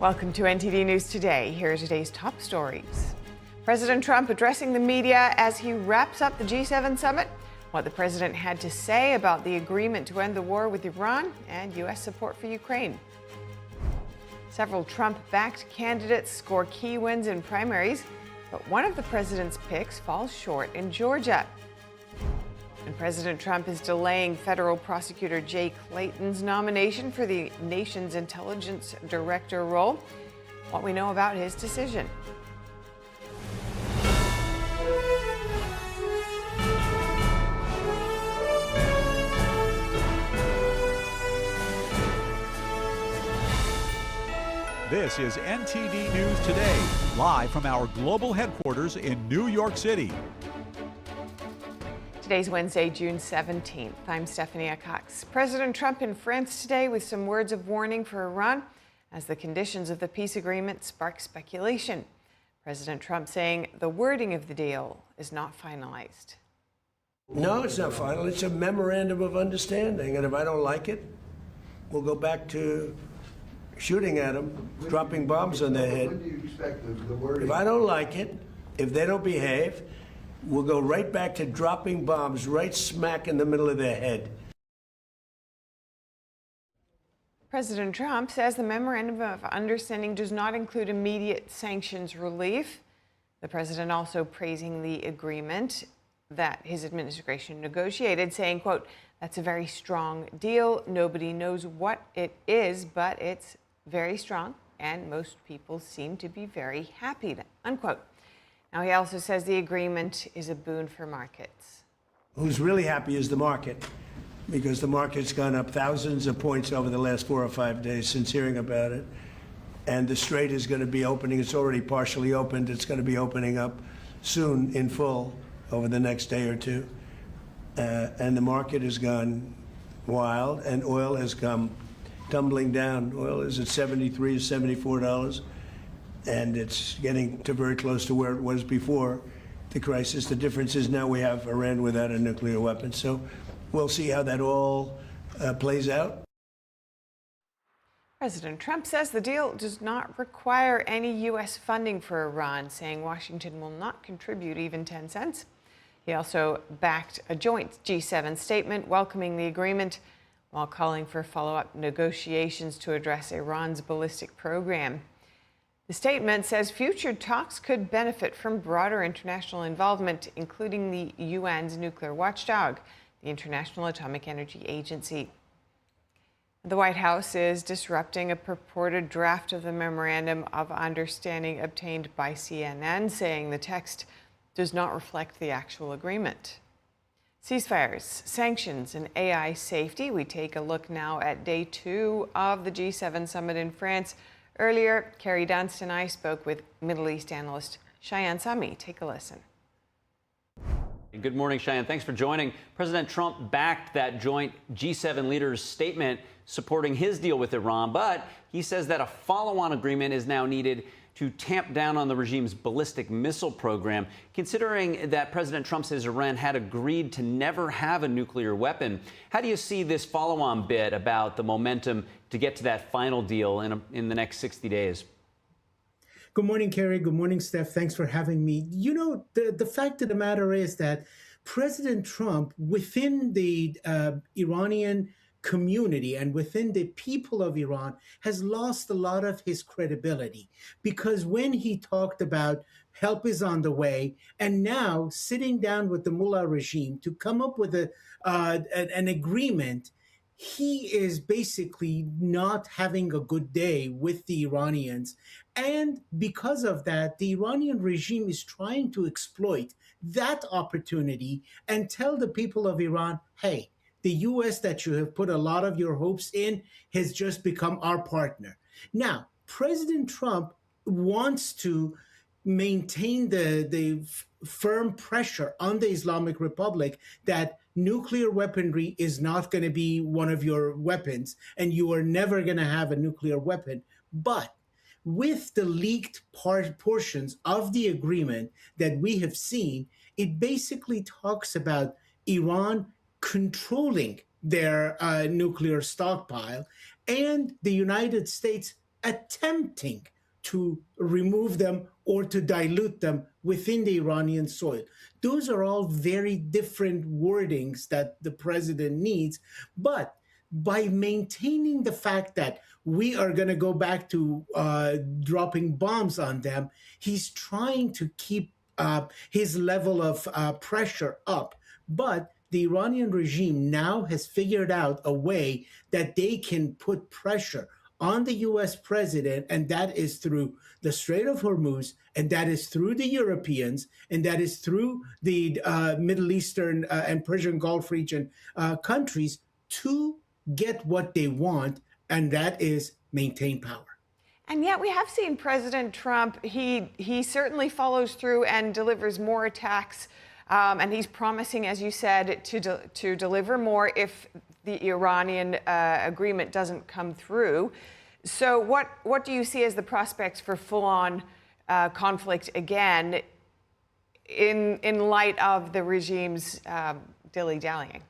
Welcome to NTD News Today. Here are today's top stories. President Trump addressing the media as he wraps up the G7 summit, what the president had to say about the agreement to end the war with Iran, and U.S. support for Ukraine. Several Trump-backed candidates score key wins in primaries, but one of the president's picks falls short in Georgia. And President Trump is delaying federal prosecutor Jay Clayton's nomination for the nation's intelligence director role. What we know about his decision. This is NTD News Today, live from our global headquarters in New York City. Today's Wednesday, June 17th. I'm Stephanie Cox. President Trump in France today with some words of warning for Iran as the conditions of the peace agreement spark speculation. President Trump saying the wording of the deal is not finalized. No, it's not final. It's a memorandum of understanding. And if I don't like it, we'll go back to shooting at them, dropping bombs on their head. When do you expect the wording? If I don't like it, if they don't behave, we'll go right back to dropping bombs right smack in the middle of their head. President Trump says the memorandum of understanding does not include immediate sanctions relief. The president also praising the agreement that his administration negotiated, saying, quote, "That's a very strong deal. Nobody knows what it is, but it's very strong, and most people seem to be very happy," unquote. Now, he also says the agreement is a boon for markets. Who's really happy is the market, because the market's gone up thousands of points over the last 4 or 5 days since hearing about it. And the Strait is going to be opening. It's already partially opened. It's going to be opening up soon in full over the next day or two. And the market has gone wild, and oil has come tumbling down. Oil is at $73 to $74. And it's getting to very close to where it was before the crisis. The difference is now we have Iran without a nuclear weapon. So we'll see how that all plays out. President Trump says the deal does not require any U.S. funding for Iran, saying Washington will not contribute even 10 cents. He also backed a joint G7 statement welcoming the agreement while calling for follow-up negotiations to address Iran's ballistic program. The statement says future talks could benefit from broader international involvement, including the UN's nuclear watchdog, the International Atomic Energy Agency. The White House is disrupting a purported draft of the Memorandum of Understanding obtained by CNN, saying the text does not reflect the actual agreement. Ceasefires, sanctions, and AI safety. We take a look now at day 2 of the G7 summit in France. Earlier, Carrie Dunstan and I spoke with Middle East analyst Cheyenne Sami. Take a listen. Good morning, Cheyenne. Thanks for joining. President Trump backed that joint G7 leaders' statement supporting his deal with Iran, but he says that a follow-on agreement is now needed to tamp down on the regime's ballistic missile program, considering that President Trump says Iran had agreed to never have a nuclear weapon. How do you see this follow-on bit about the momentum to get to that final deal in the next 60 days? Good morning, Kerry. Good morning, Steph. Thanks for having me. You know, the fact of the matter is that President Trump, within the Iranian community and within the people of Iran, has lost a lot of his credibility, because when he talked about help is on the way, and now sitting down with the Mullah regime to come up with an agreement, he is basically not having a good day with the Iranians. And because of that, the Iranian regime is trying to exploit that opportunity and tell the people of Iran, hey, the U.S. that you have put a lot of your hopes in has just become our partner. Now, President Trump wants to maintain the firm pressure on the Islamic Republic that nuclear weaponry is not going to be one of your weapons and you are never going to have a nuclear weapon. But with the leaked portions of the agreement that we have seen, it basically talks about Iran controlling their nuclear stockpile and the United States attempting to remove them or to dilute them within the Iranian soil. Those are all very different wordings that the president needs. But by maintaining the fact that we are going to go back to dropping bombs on them, he's trying to keep his level of pressure up. But the Iranian regime now has figured out a way that they can put pressure on the US president, and that is through the Strait of Hormuz, and that is through the Europeans, and that is through the Middle Eastern and Persian Gulf region countries to get what they want, and that is maintain power. And yet we have seen President Trump, he certainly follows through and delivers more attacks. And he's promising, as you said, to deliver more if the Iranian agreement doesn't come through. So what do you see as the prospects for full-on conflict again in light of the regime's dilly-dallying?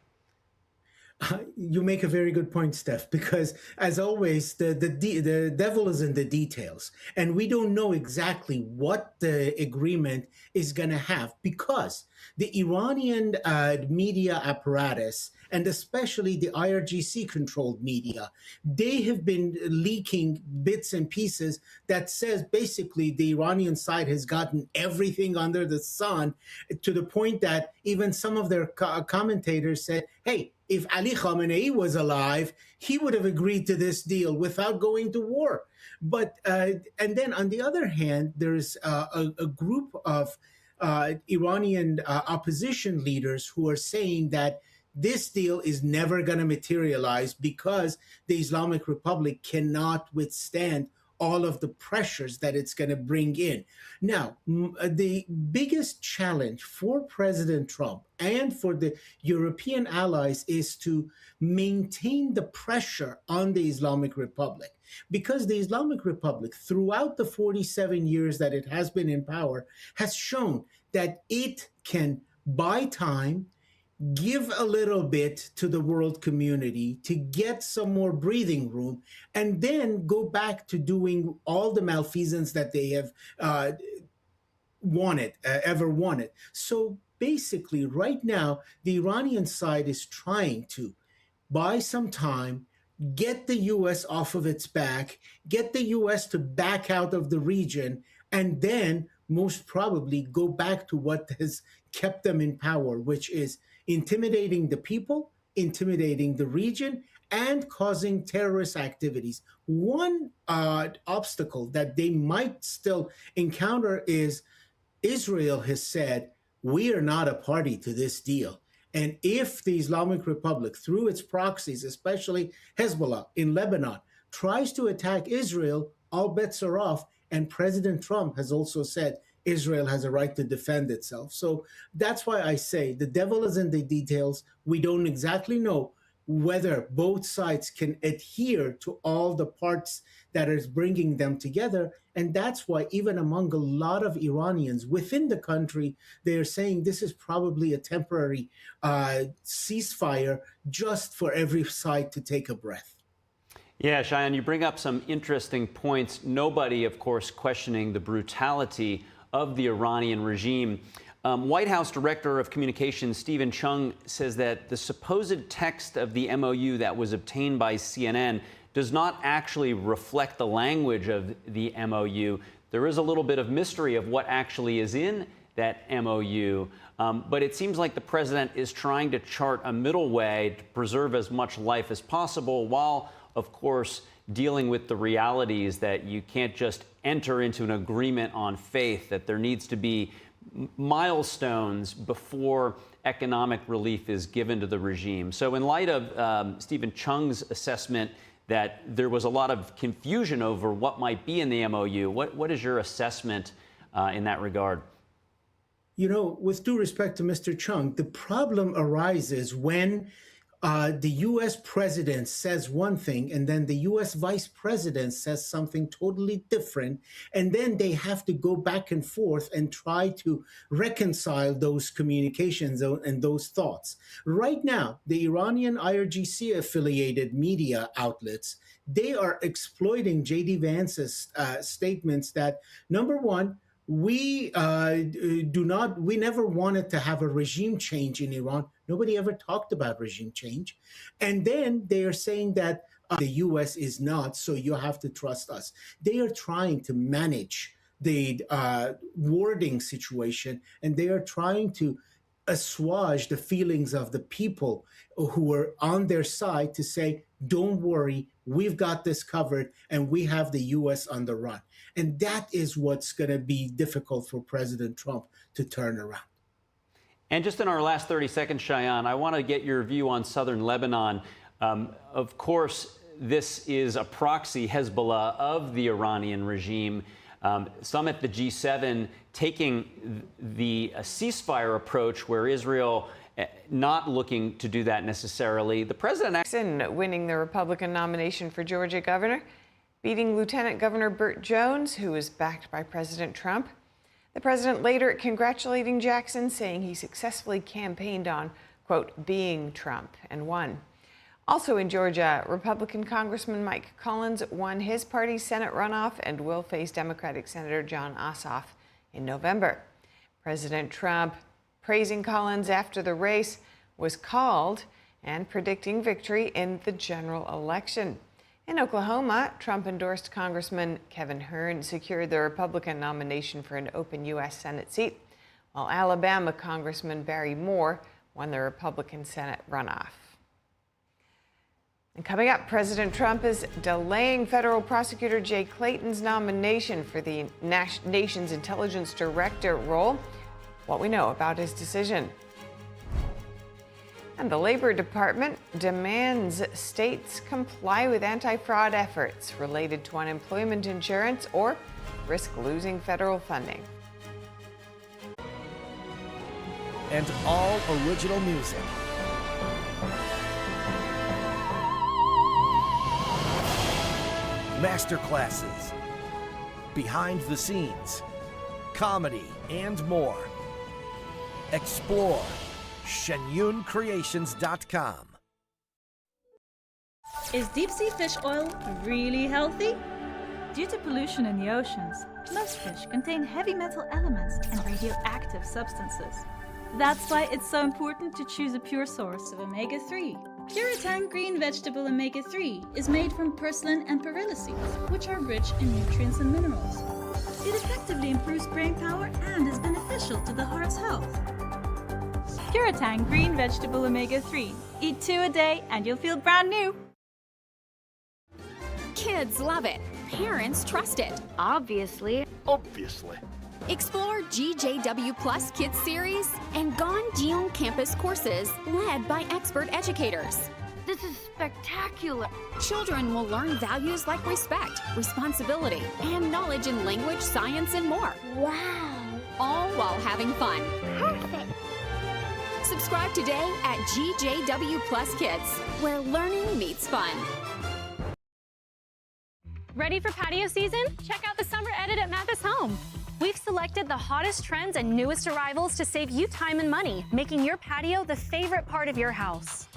You make a very good point, Steph, because as always, the devil is in the details. And we don't know exactly what the agreement is going to have, because the Iranian media apparatus, and especially the IRGC-controlled media, they have been leaking bits and pieces that says basically the Iranian side has gotten everything under the sun, to the point that even some of their commentators said, hey, if Ali Khamenei was alive, he would have agreed to this deal without going to war. But and then on the other hand, there's a group of Iranian opposition leaders who are saying that this deal is never going to materialize because the Islamic Republic cannot withstand all of the pressures that it's going to bring in. Now, the biggest challenge for President Trump and for the European allies is to maintain the pressure on the Islamic Republic, because the Islamic Republic, throughout the 47 years that it has been in power, has shown that it can buy time, give a little bit to the world community to get some more breathing room, and then go back to doing all the malfeasance that they have ever wanted. So basically, right now, the Iranian side is trying to buy some time, get the U.S. off of its back, get the U.S. to back out of the region, and then most probably go back to what has kept them in power, which is intimidating the people, intimidating the region, and causing terrorist activities. One obstacle that they might still encounter is Israel has said, we are not a party to this deal. And if the Islamic Republic, through its proxies, especially Hezbollah in Lebanon, tries to attack Israel, all bets are off. And President Trump has also said Israel has a right to defend itself. So that's why I say the devil is in the details. We don't exactly know whether both sides can adhere to all the parts that is bringing them together. And that's why even among a lot of Iranians within the country, they're saying this is probably a temporary ceasefire just for every side to take a breath. Yeah, Cheyenne, you bring up some interesting points. Nobody, of course, questioning the brutality of the Iranian regime. White House Director of Communications Stephen Chung says that the supposed text of the MOU that was obtained by CNN does not actually reflect the language of the MOU. There is a little bit of mystery of what actually is in that MOU, but it seems like the president is trying to chart a middle way to preserve as much life as possible, while, of course, dealing with the realities that you can't just enter into an agreement on faith, that there needs to be milestones before economic relief is given to the regime. So in light of Stephen Chung's assessment that there was a lot of confusion over what might be in the MOU, what is your assessment in that regard? You know, with due respect to Mr. Chung, the problem arises when the U.S. president says one thing, and then the U.S. vice president says something totally different, and then they have to go back and forth and try to reconcile those communications and those thoughts. Right now, the Iranian IRGC-affiliated media outlets, they are exploiting J.D. Vance's statements that, number one, we never wanted to have a regime change in Iran. Nobody ever talked about regime change. And then they are saying that the U.S. is not, so you have to trust us. They are trying to manage the wording situation, and they are trying to assuage the feelings of the people who are on their side to say, don't worry, we've got this covered, and we have the U.S. on the run. And that is what's going to be difficult for President Trump to turn around. And just in our last 30 seconds, Cheyenne, I want to get your view on southern Lebanon. Of course, this is a proxy, Hezbollah, of the Iranian regime. Some at the G7 taking the ceasefire approach where Israel not looking to do that necessarily. The president winning the Republican nomination for Georgia governor, beating Lieutenant Governor Burt Jones, who is backed by President Trump. The president later congratulating Jackson, saying he successfully campaigned on, quote, being Trump, and won. Also in Georgia, Republican Congressman Mike Collins won his party's Senate runoff and will face Democratic Senator Jon Ossoff in November. President Trump praising Collins after the race was called and predicting victory in the general election. In Oklahoma, Trump-endorsed Congressman Kevin Hern secured the Republican nomination for an open U.S. Senate seat, while Alabama Congressman Barry Moore won the Republican Senate runoff. And coming up, President Trump is delaying federal prosecutor Jay Clayton's nomination for the nation's intelligence director role. What we know about his decision. And the Labor Department demands states comply with anti-fraud efforts related to unemployment insurance or risk losing federal funding. And all original music. Masterclasses, behind the scenes, comedy, and more. Explore shenyuncreations.com. Is deep sea fish oil really healthy? Due to pollution in the oceans, most fish contain heavy metal elements and radioactive substances. That's why it's so important to choose a pure source of omega-3. Puritan Green Vegetable Omega-3 is made from purslane and perilla seeds, which are rich in nutrients and minerals. It effectively improves brain power and is beneficial to the heart's health. Puritan Green Vegetable Omega-3. Eat 2 a day and you'll feel brand new. Kids love it. Parents trust it. Obviously. Explore GJW Plus Kids Series and Gyeong Campus courses led by expert educators. This is spectacular. Children will learn values like respect, responsibility, and knowledge in language, science, and more. Wow. All while having fun. Perfect. Subscribe today at GJW Plus Kids, where learning meets fun. Ready for patio season? Check out the summer edit at Mathis Home. We've selected the hottest trends and newest arrivals to save you time and money, making your patio the favorite part of your house.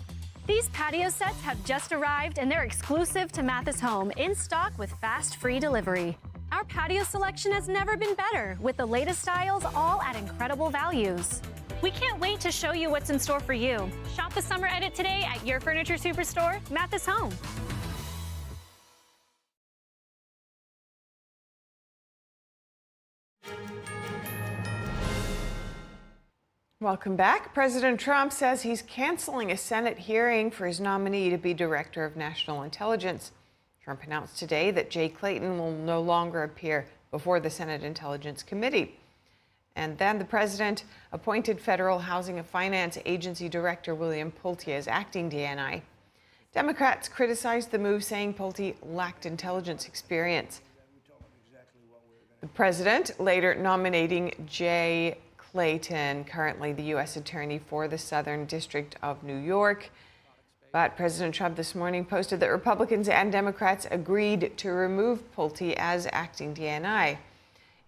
These patio sets have just arrived and they're exclusive to Mathis Home, in stock with fast free delivery. Our patio selection has never been better, with the latest styles all at incredible values. We can't wait to show you what's in store for you. Shop the summer edit today at your furniture superstore, Mathis Home. Welcome back. President Trump says he's canceling a Senate hearing for his nominee to be Director of National Intelligence. Trump announced today that Jay Clayton will no longer appear before the Senate Intelligence Committee. And then the president appointed Federal Housing and Finance Agency Director William Pulte as acting DNI. Democrats criticized the move, saying Pulte lacked intelligence experience. The president later nominating Jay Clayton, currently the U.S. Attorney for the Southern District of New York. But President Trump this morning posted that Republicans and Democrats agreed to remove Pulte as acting DNI.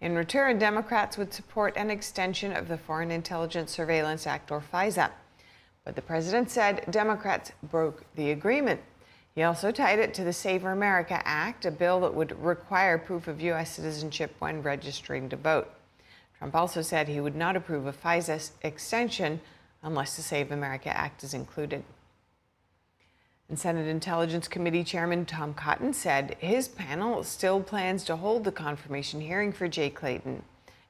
In return, Democrats would support an extension of the Foreign Intelligence Surveillance Act, or FISA. But the president said Democrats broke the agreement. He also tied it to the Save America Act, a bill that would require proof of U.S. citizenship when registering to vote. Trump also said he would not approve a FISA extension unless the Save America Act is included. And Senate Intelligence Committee Chairman Tom Cotton said his panel still plans to hold the confirmation hearing for Jay Clayton.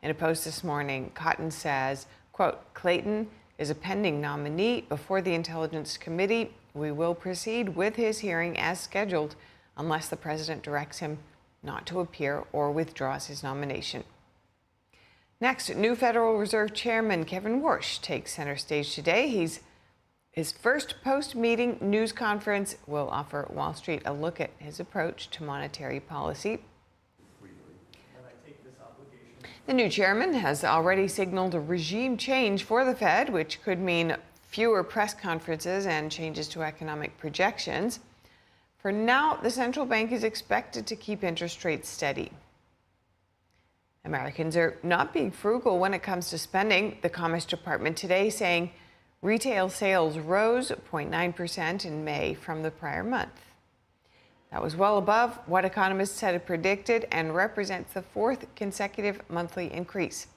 In a post this morning, Cotton says, quote, "Clayton is a pending nominee before the Intelligence Committee. We will proceed with his hearing as scheduled unless the president directs him not to appear or withdraws his nomination." Next, new Federal Reserve Chairman Kevin Warsh takes center stage today. His first post-meeting news conference will offer Wall Street a look at his approach to monetary policy. The new chairman has already signaled a regime change for the Fed, which could mean fewer press conferences and changes to economic projections. For now, the central bank is expected to keep interest rates steady. Americans are not being frugal when it comes to spending. The Commerce Department today saying retail sales rose 0.9% in May from the prior month. That was well above what economists had predicted and represents the fourth consecutive monthly increase.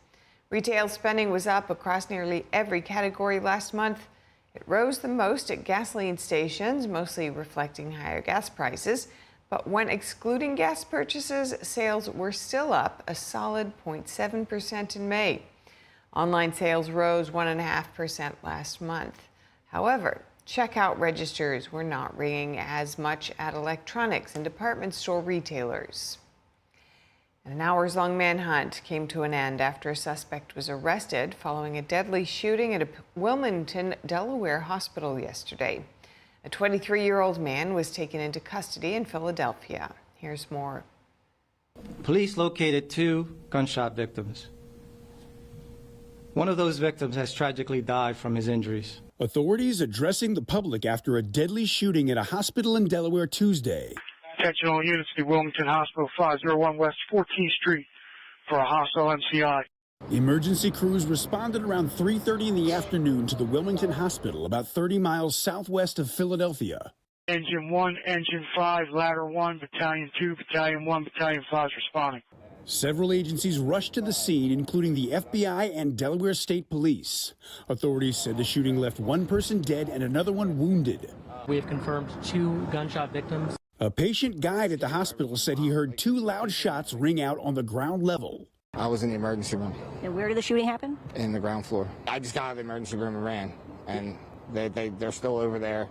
Retail spending was up across nearly every category last month. It rose the most at gasoline stations, mostly reflecting higher gas prices. But when excluding gas purchases, sales were still up a solid 0.7% in May. Online sales rose 1.5% last month. However, checkout registers were not ringing as much at electronics and department store retailers. An hours-long manhunt came to an end after a suspect was arrested following a deadly shooting at a Wilmington, Delaware hospital yesterday. A 23-year-old man was taken into custody in Philadelphia. Here's more. Police located 2 gunshot victims. One of those victims has tragically died from his injuries. Authorities addressing the public after a deadly shooting at a hospital in Delaware Tuesday. Attention all units to Wilmington Hospital 501 West 14th Street for a hostile MCI. Emergency crews responded around 3:30 in the afternoon to the Wilmington Hospital, about 30 miles southwest of Philadelphia. Engine 1, Engine 5, Ladder 1, Battalion 2, Battalion 1, Battalion 5 is responding. Several agencies rushed to the scene, including the FBI and Delaware State Police. Authorities said the shooting left one person dead and another one wounded. We have confirmed 2 gunshot victims. A patient guide at the hospital said he heard 2 loud shots ring out on the ground level. I was in the emergency room. And where did the shooting happen? In the ground floor. I just got out of the emergency room and ran, and they're still over there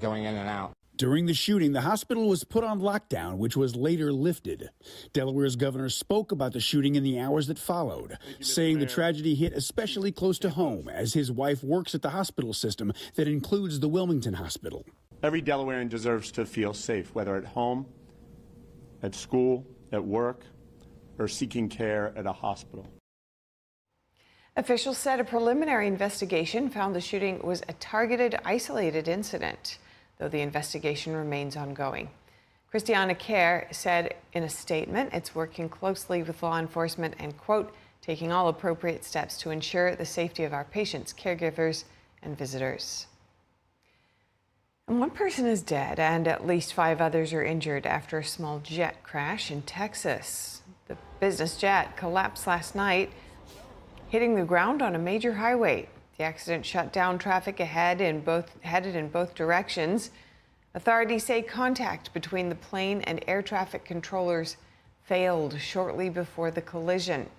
going in and out. During the shooting, the hospital was put on lockdown, which was later lifted. Delaware's governor spoke about the shooting in the hours that followed, saying the tragedy hit especially close to home as his wife works at the hospital system that includes the Wilmington Hospital. Every Delawarean deserves to feel safe, whether at home, at school, at work, or seeking care at a hospital. Officials said a preliminary investigation found the shooting was a targeted, isolated incident, though the investigation remains ongoing. Christiana Kerr said in a statement it's working closely with law enforcement and, quote, taking all appropriate steps to ensure the safety of our patients, caregivers, and visitors. And one person is dead and at least 5 others are injured after a small jet crash in Texas. The business jet collapsed last night, hitting the ground on a major highway. The accident shut down traffic headed in both directions. Authorities say contact between the plane and air traffic controllers failed shortly before the collision.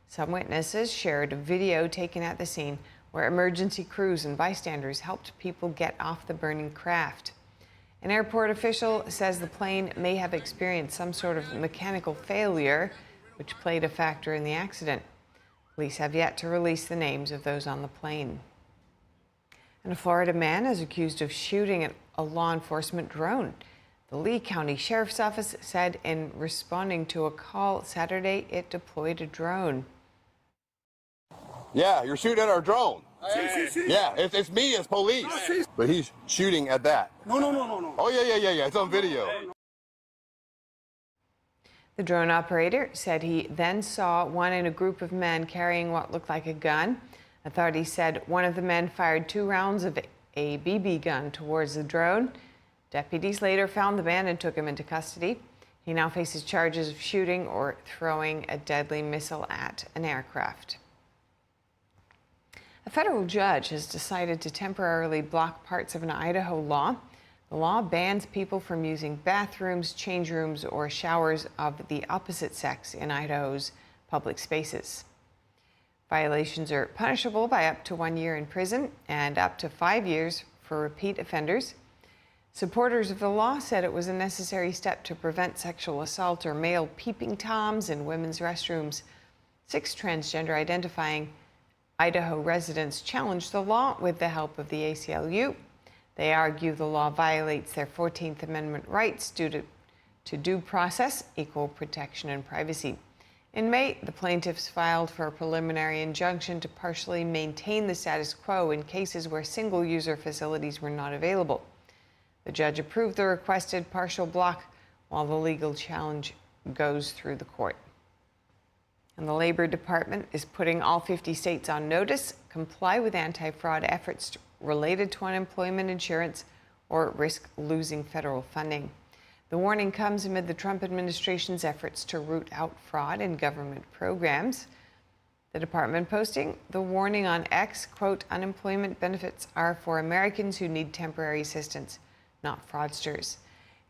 Some witnesses shared a video taken at the scene where emergency crews and bystanders helped people get off the burning craft. An airport official says the plane may have experienced some sort of mechanical failure, which played a factor in the accident. Police have yet to release the names of those on the plane. And a Florida man is accused of shooting at a law enforcement drone. The Lee County Sheriff's Office said in responding to a call Saturday, it deployed a drone. Yeah, you're shooting at our drone. Yeah, it's me, it's police. But he's shooting at that. No. Oh, yeah. It's on video. The drone operator said he then saw one in a group of men carrying what looked like a gun. Authorities said one of the men fired 2 rounds of a BB gun towards the drone. Deputies later found the man and took him into custody. He now faces charges of shooting or throwing a deadly missile at an aircraft. A federal judge has decided to temporarily block parts of an Idaho law. The law bans people from using bathrooms, change rooms, or showers of the opposite sex in Idaho's public spaces. Violations are punishable by up to 1 year in prison and up to 5 years for repeat offenders. Supporters of the law said it was a necessary step to prevent sexual assault or male peeping toms in women's restrooms. 6 transgender identifying Idaho residents challenged the law with the help of the ACLU. They argue the law violates their 14th Amendment rights due to due process, equal protection, and privacy. In May, the plaintiffs filed for a preliminary injunction to partially maintain the status quo in cases where single-user facilities were not available. The judge approved the requested partial block while the legal challenge goes through the court. And the Labor Department is putting all 50 states on notice: comply with anti-fraud efforts related to unemployment insurance or risk losing federal funding. The warning comes amid the Trump administration's efforts to root out fraud in government programs. The department posting the warning on X, quote, "Unemployment benefits are for Americans who need temporary assistance, not fraudsters."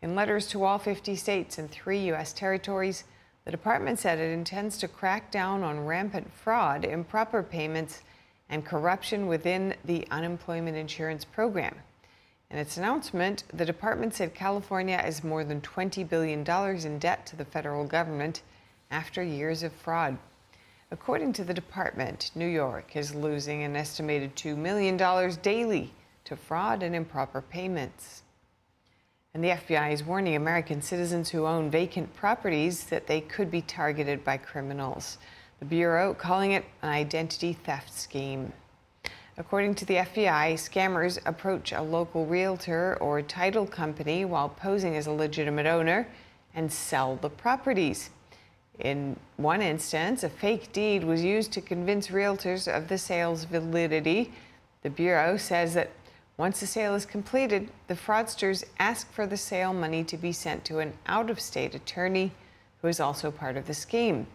In letters to all 50 states and 3 U.S. territories, the department said it intends to crack down on rampant fraud, improper payments, and corruption within the unemployment insurance program. In its announcement, the department said California is more than $20 billion in debt to the federal government after years of fraud. According to the department, New York is losing an estimated $2 million daily to fraud and improper payments. And the FBI is warning American citizens who own vacant properties that they could be targeted by criminals. The Bureau calling it an identity theft scheme. According to the FBI, scammers approach a local realtor or title company while posing as a legitimate owner and sell the properties. In one instance, a fake deed was used to convince realtors of the sale's validity. The Bureau says that once the sale is completed, the fraudsters ask for the sale money to be sent to an out-of-state attorney who is also part of the scheme.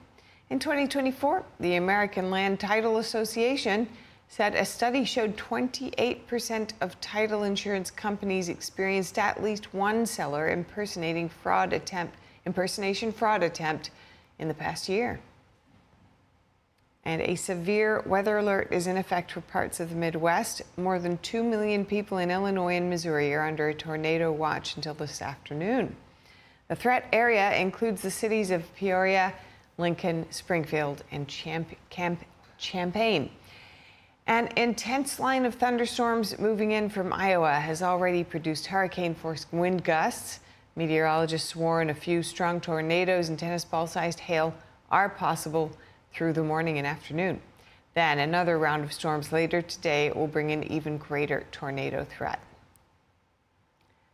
In 2024, the American Land Title Association said a study showed 28% of title insurance companies experienced at least one seller impersonation fraud attempt in the past year. And a severe weather alert is in effect for parts of the Midwest. More than 2 million people in Illinois and Missouri are under a tornado watch until this afternoon. The threat area includes the cities of Peoria, Lincoln, Springfield, and Champaign. An intense line of thunderstorms moving in from Iowa has already produced hurricane-force wind gusts. Meteorologists warn a few strong tornadoes and tennis ball-sized hail are possible through the morning and afternoon. Then another round of storms later today will bring an even greater tornado threat.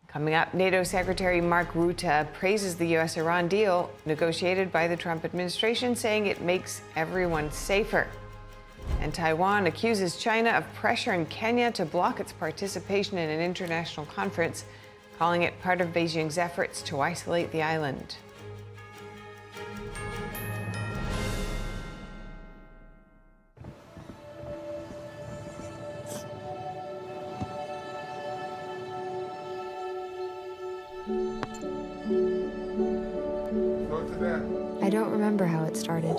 Coming up, NATO Secretary Mark Rutte praises the U.S.-Iran deal negotiated by the Trump administration, saying it makes everyone safer. And Taiwan accuses China of pressure in Kenya to block its participation in an international conference, calling it part of Beijing's efforts to isolate the island. I don't remember how it started.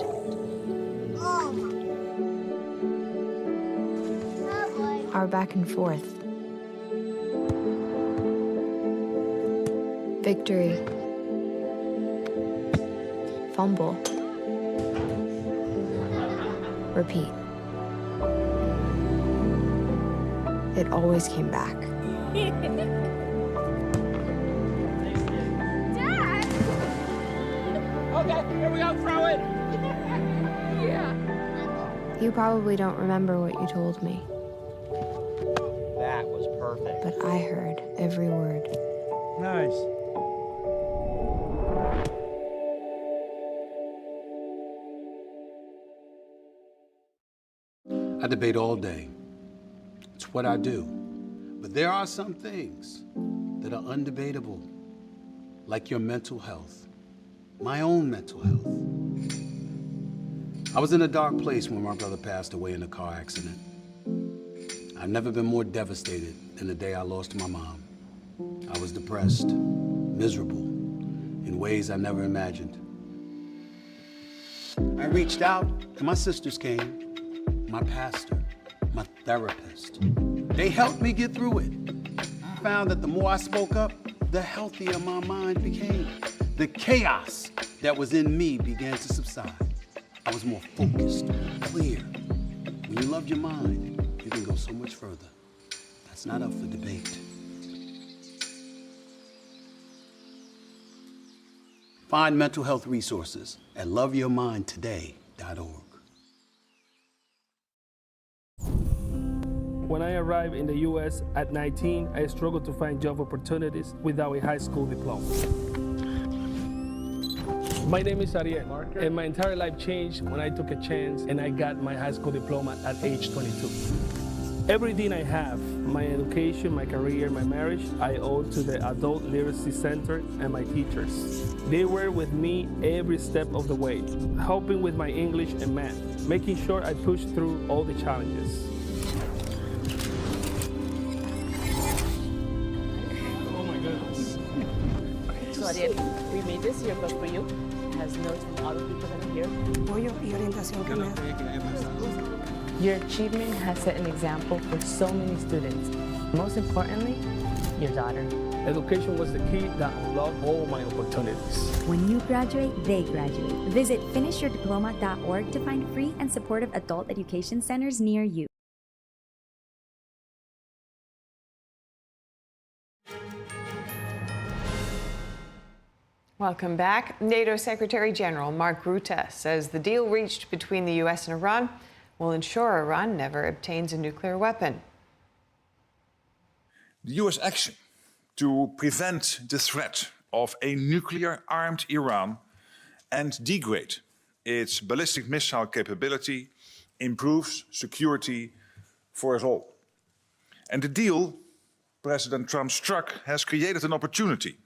Our back and forth. Victory. Fumble. Repeat. It always came back. Okay, here we go, throw it! Yeah. You probably don't remember what you told me. Perfect. but I heard every word. Nice. I debate all day. It's what I do. But there are some things that are undebatable, like your mental health, my own mental health. I was in a dark place when my brother passed away in a car accident. I've never been more devastated than the day I lost my mom. I was depressed, miserable, in ways I never imagined. I reached out, and my sisters came. My pastor, my therapist. They helped me get through it. I found that the more I spoke up, the healthier my mind became. The chaos that was in me began to subside. I was more focused, clear. When you love your mind, you can go so much further. That's not up for debate. Find mental health resources at loveyourmindtoday.org. When I arrived in the U.S. at 19, I struggled to find job opportunities without a high school diploma. My name is Ariel, and my entire life changed when I took a chance and I got my high school diploma at age 22. Everything I have, my education, my career, my marriage, I owe to the Adult Literacy Center and my teachers. They were with me every step of the way, helping with my English and math, making sure I pushed through all the challenges. So Ariel, we made this yearbook for you. It has notes from all the people that are here. Your achievement has set an example for so many students. Most importantly, your daughter. Education was the key that unlocked all my opportunities. When you graduate, they graduate. Visit finishyourdiploma.org to find free and supportive adult education centers near you. Welcome back. NATO Secretary General Mark Rutte says the deal reached between the U.S. and Iran will ensure Iran never obtains a nuclear weapon. The U.S. action to prevent the threat of a nuclear-armed Iran and degrade its ballistic missile capability improves security for us all. And the deal President Trump struck has created an opportunity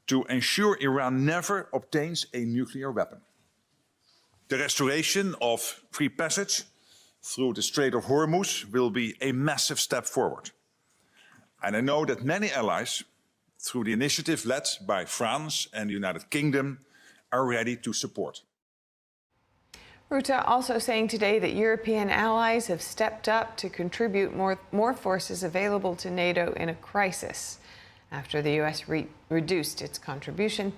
to ensure Iran never obtains a nuclear weapon. The restoration of free passage through the Strait of Hormuz will be a massive step forward. And I know that many allies, through the initiative led by France and the United Kingdom, are ready to support. Rutte also saying today that European allies have stepped up to contribute more forces available to NATO in a crisis after the U.S. reduced its contribution.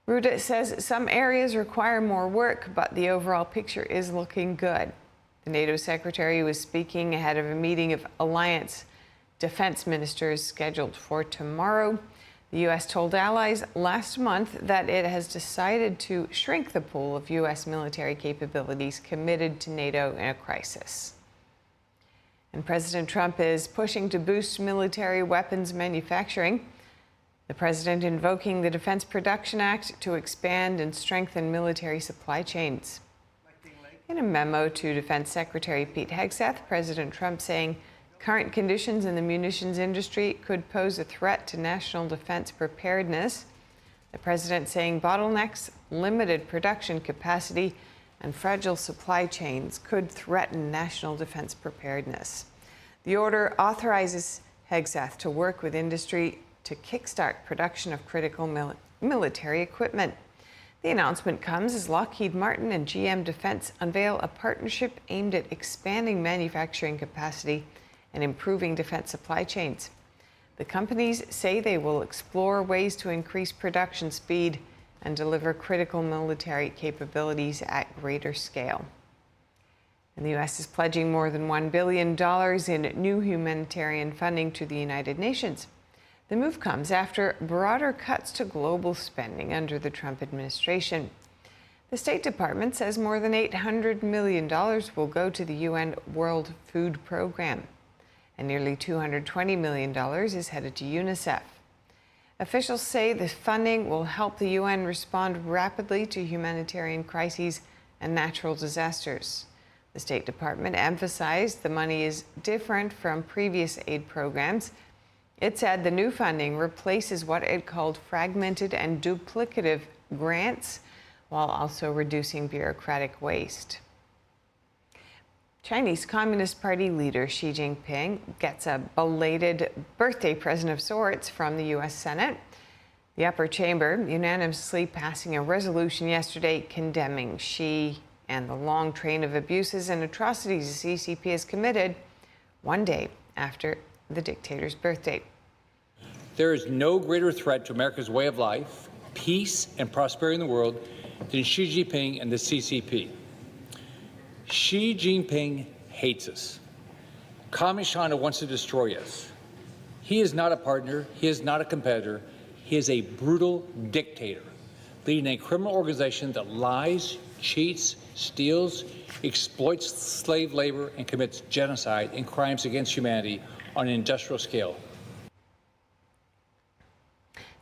Rutte says some areas require more work, but the overall picture is looking good. The NATO secretary was speaking ahead of a meeting of alliance defense ministers scheduled for tomorrow. The U.S. told allies last month that it has decided to shrink the pool of U.S. military capabilities committed to NATO in a crisis. And President Trump is pushing to boost military weapons manufacturing. The president invoking the Defense Production Act to expand and strengthen military supply chains. In a memo to Defense Secretary Pete Hegseth, President Trump saying current conditions in the munitions industry could pose a threat to national defense preparedness. The president saying bottlenecks, limited production capacity, and fragile supply chains could threaten national defense preparedness. The order authorizes Hegseth to work with industry to kickstart production of critical military equipment. The announcement comes as Lockheed Martin and GM Defense unveil a partnership aimed at expanding manufacturing capacity and improving defense supply chains. The companies say they will explore ways to increase production speed and deliver critical military capabilities at greater scale. And the U.S. is pledging more than $1 billion in new humanitarian funding to the United Nations. The move comes after broader cuts to global spending under the Trump administration. The State Department says more than $800 million will go to the UN World Food Program. and nearly $220 million is headed to UNICEF. Officials say the funding will help the UN respond rapidly to humanitarian crises and natural disasters. The State Department emphasized the money is different from previous aid programs. It said the new funding replaces what it called fragmented and duplicative grants, while also reducing bureaucratic waste. Chinese Communist Party leader Xi Jinping gets a belated birthday present of sorts from the U.S. Senate. The upper chamber unanimously passing a resolution yesterday condemning Xi and the long train of abuses and atrocities the CCP has committed one day after the dictator's birthday. There is no greater threat to America's way of life, peace, and prosperity in the world than Xi Jinping and the CCP. Xi Jinping hates us. Communist China wants to destroy us. He is not a partner. He is not a competitor. He is a brutal dictator, leading a criminal organization that lies, cheats, steals, exploits slave labor, and commits genocide and crimes against humanity on an industrial scale.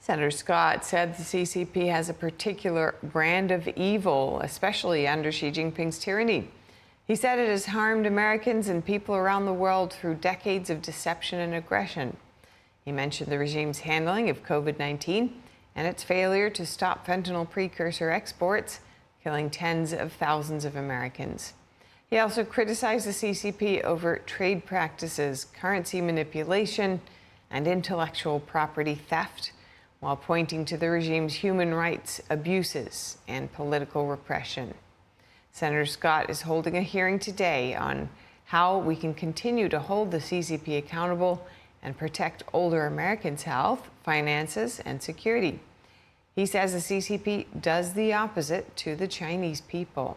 Senator Scott said the CCP has a particular brand of evil, especially under Xi Jinping's tyranny. He said it has harmed Americans and people around the world through decades of deception and aggression. He mentioned the regime's handling of COVID-19 and its failure to stop fentanyl precursor exports, killing tens of thousands of Americans. He also criticized the CCP over trade practices, currency manipulation, and intellectual property theft, while pointing to the regime's human rights abuses and political repression. Senator Scott is holding a hearing today on how we can continue to hold the CCP accountable and protect older Americans' health, finances, and security. He says the CCP does the opposite to the Chinese people.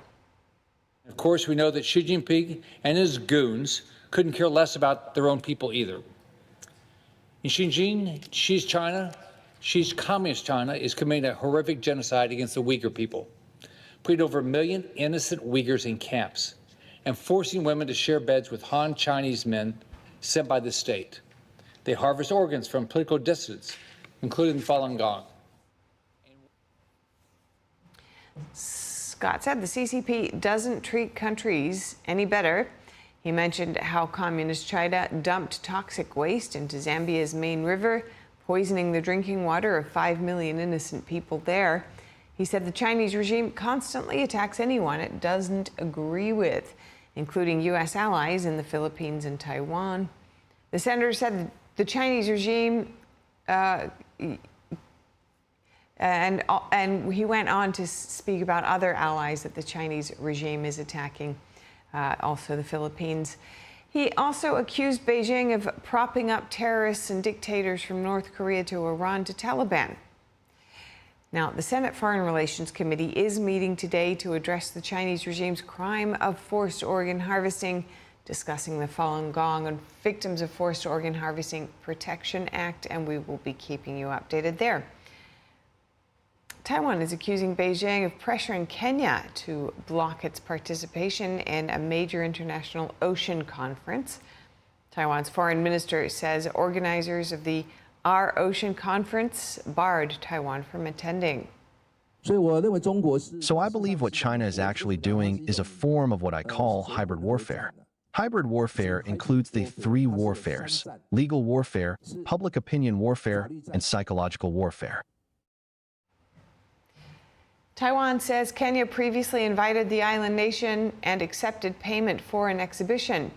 Of course, we know that Xi Jinping and his goons couldn't care less about their own people either. In Xinjiang, Xi's Communist China is committing a horrific genocide against the Uyghur people, putting over 1 million innocent Uyghurs in camps and forcing women to share beds with Han Chinese men sent by the state. They harvest organs from political dissidents, including Falun Gong. Scott said the CCP doesn't treat countries any better. He mentioned how Communist China dumped toxic waste into Zambia's main river, poisoning the drinking water of 5 million innocent people there. He said the Chinese regime constantly attacks anyone it doesn't agree with, including U.S. allies in the Philippines and Taiwan. The senator said the Chinese regime, and he went on to speak about other allies that the Chinese regime is attacking, also the Philippines. He also accused Beijing of propping up terrorists and dictators from North Korea to Iran to Taliban. Now, the Senate Foreign Relations Committee is meeting today to address the Chinese regime's crime of forced organ harvesting, discussing the Falun Gong and Victims of Forced Organ Harvesting Protection Act, and we will be keeping you updated there. Taiwan is accusing Beijing of pressuring Kenya to block its participation in a major international ocean conference. Taiwan's foreign minister says organizers of the Our Ocean Conference barred Taiwan from attending. So I believe what China is actually doing is a form of what I call hybrid warfare. Hybrid warfare includes the 3 warfares: legal warfare, public opinion warfare, and psychological warfare. Taiwan says Kenya previously invited the island nation and accepted payment for an exhibition.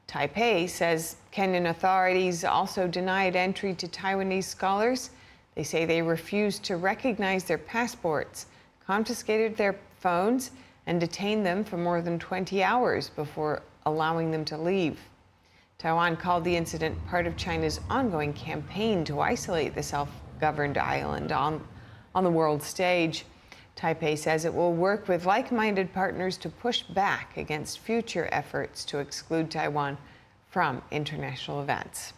Taipei says Kenyan authorities also denied entry to Taiwanese scholars. They say they refused to recognize their passports, confiscated their phones, and detained them for more than 20 hours before allowing them to leave. Taiwan called the incident part of China's ongoing campaign to isolate the self-governed island on the world stage. Taipei says it will work with like-minded partners to push back against future efforts to exclude Taiwan from international events.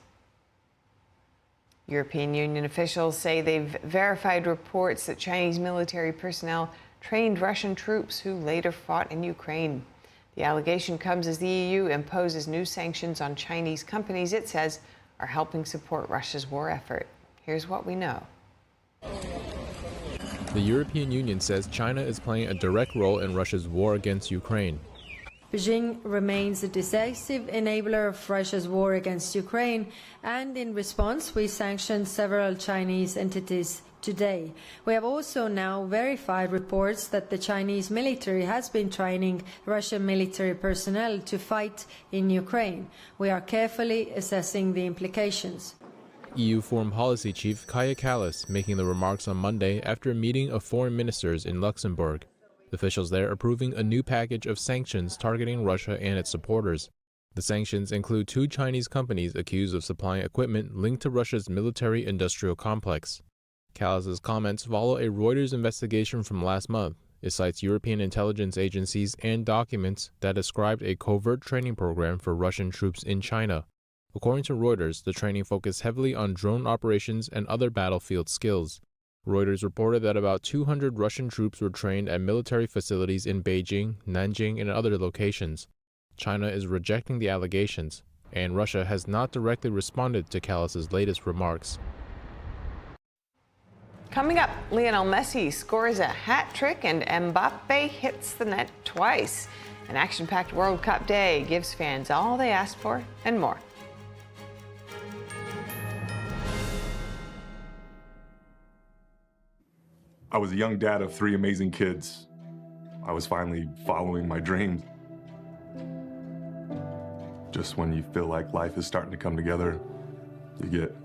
European Union officials say they've verified reports that Chinese military personnel trained Russian troops who later fought in Ukraine. The allegation comes as the EU imposes new sanctions on Chinese companies it says are helping support Russia's war effort. Here's what we know. The European Union says China is playing a direct role in Russia's war against Ukraine. Beijing remains a decisive enabler of Russia's war against Ukraine, and in response, we sanctioned several Chinese entities today. We have also now verified reports that the Chinese military has been training Russian military personnel to fight in Ukraine. We are carefully assessing the implications. EU Foreign Policy Chief Kaja Kallas making the remarks on Monday after a meeting of foreign ministers in Luxembourg. Officials there approving a new package of sanctions targeting Russia and its supporters. The sanctions include 2 Chinese companies accused of supplying equipment linked to Russia's military-industrial complex. Kallas's comments follow a Reuters investigation from last month. It cites European intelligence agencies and documents that described a covert training program for Russian troops in China. According to Reuters, the training focused heavily on drone operations and other battlefield skills. Reuters reported that about 200 Russian troops were trained at military facilities in Beijing, Nanjing, and other locations. China is rejecting the allegations, and Russia has not directly responded to Kallas's latest remarks. Coming up, Lionel Messi scores a hat trick and Mbappe hits the net twice. An action-packed World Cup day gives fans all they asked for and more. I was a young dad of 3 amazing kids. I was finally following my dreams. Just when you feel like life is starting to come together, you get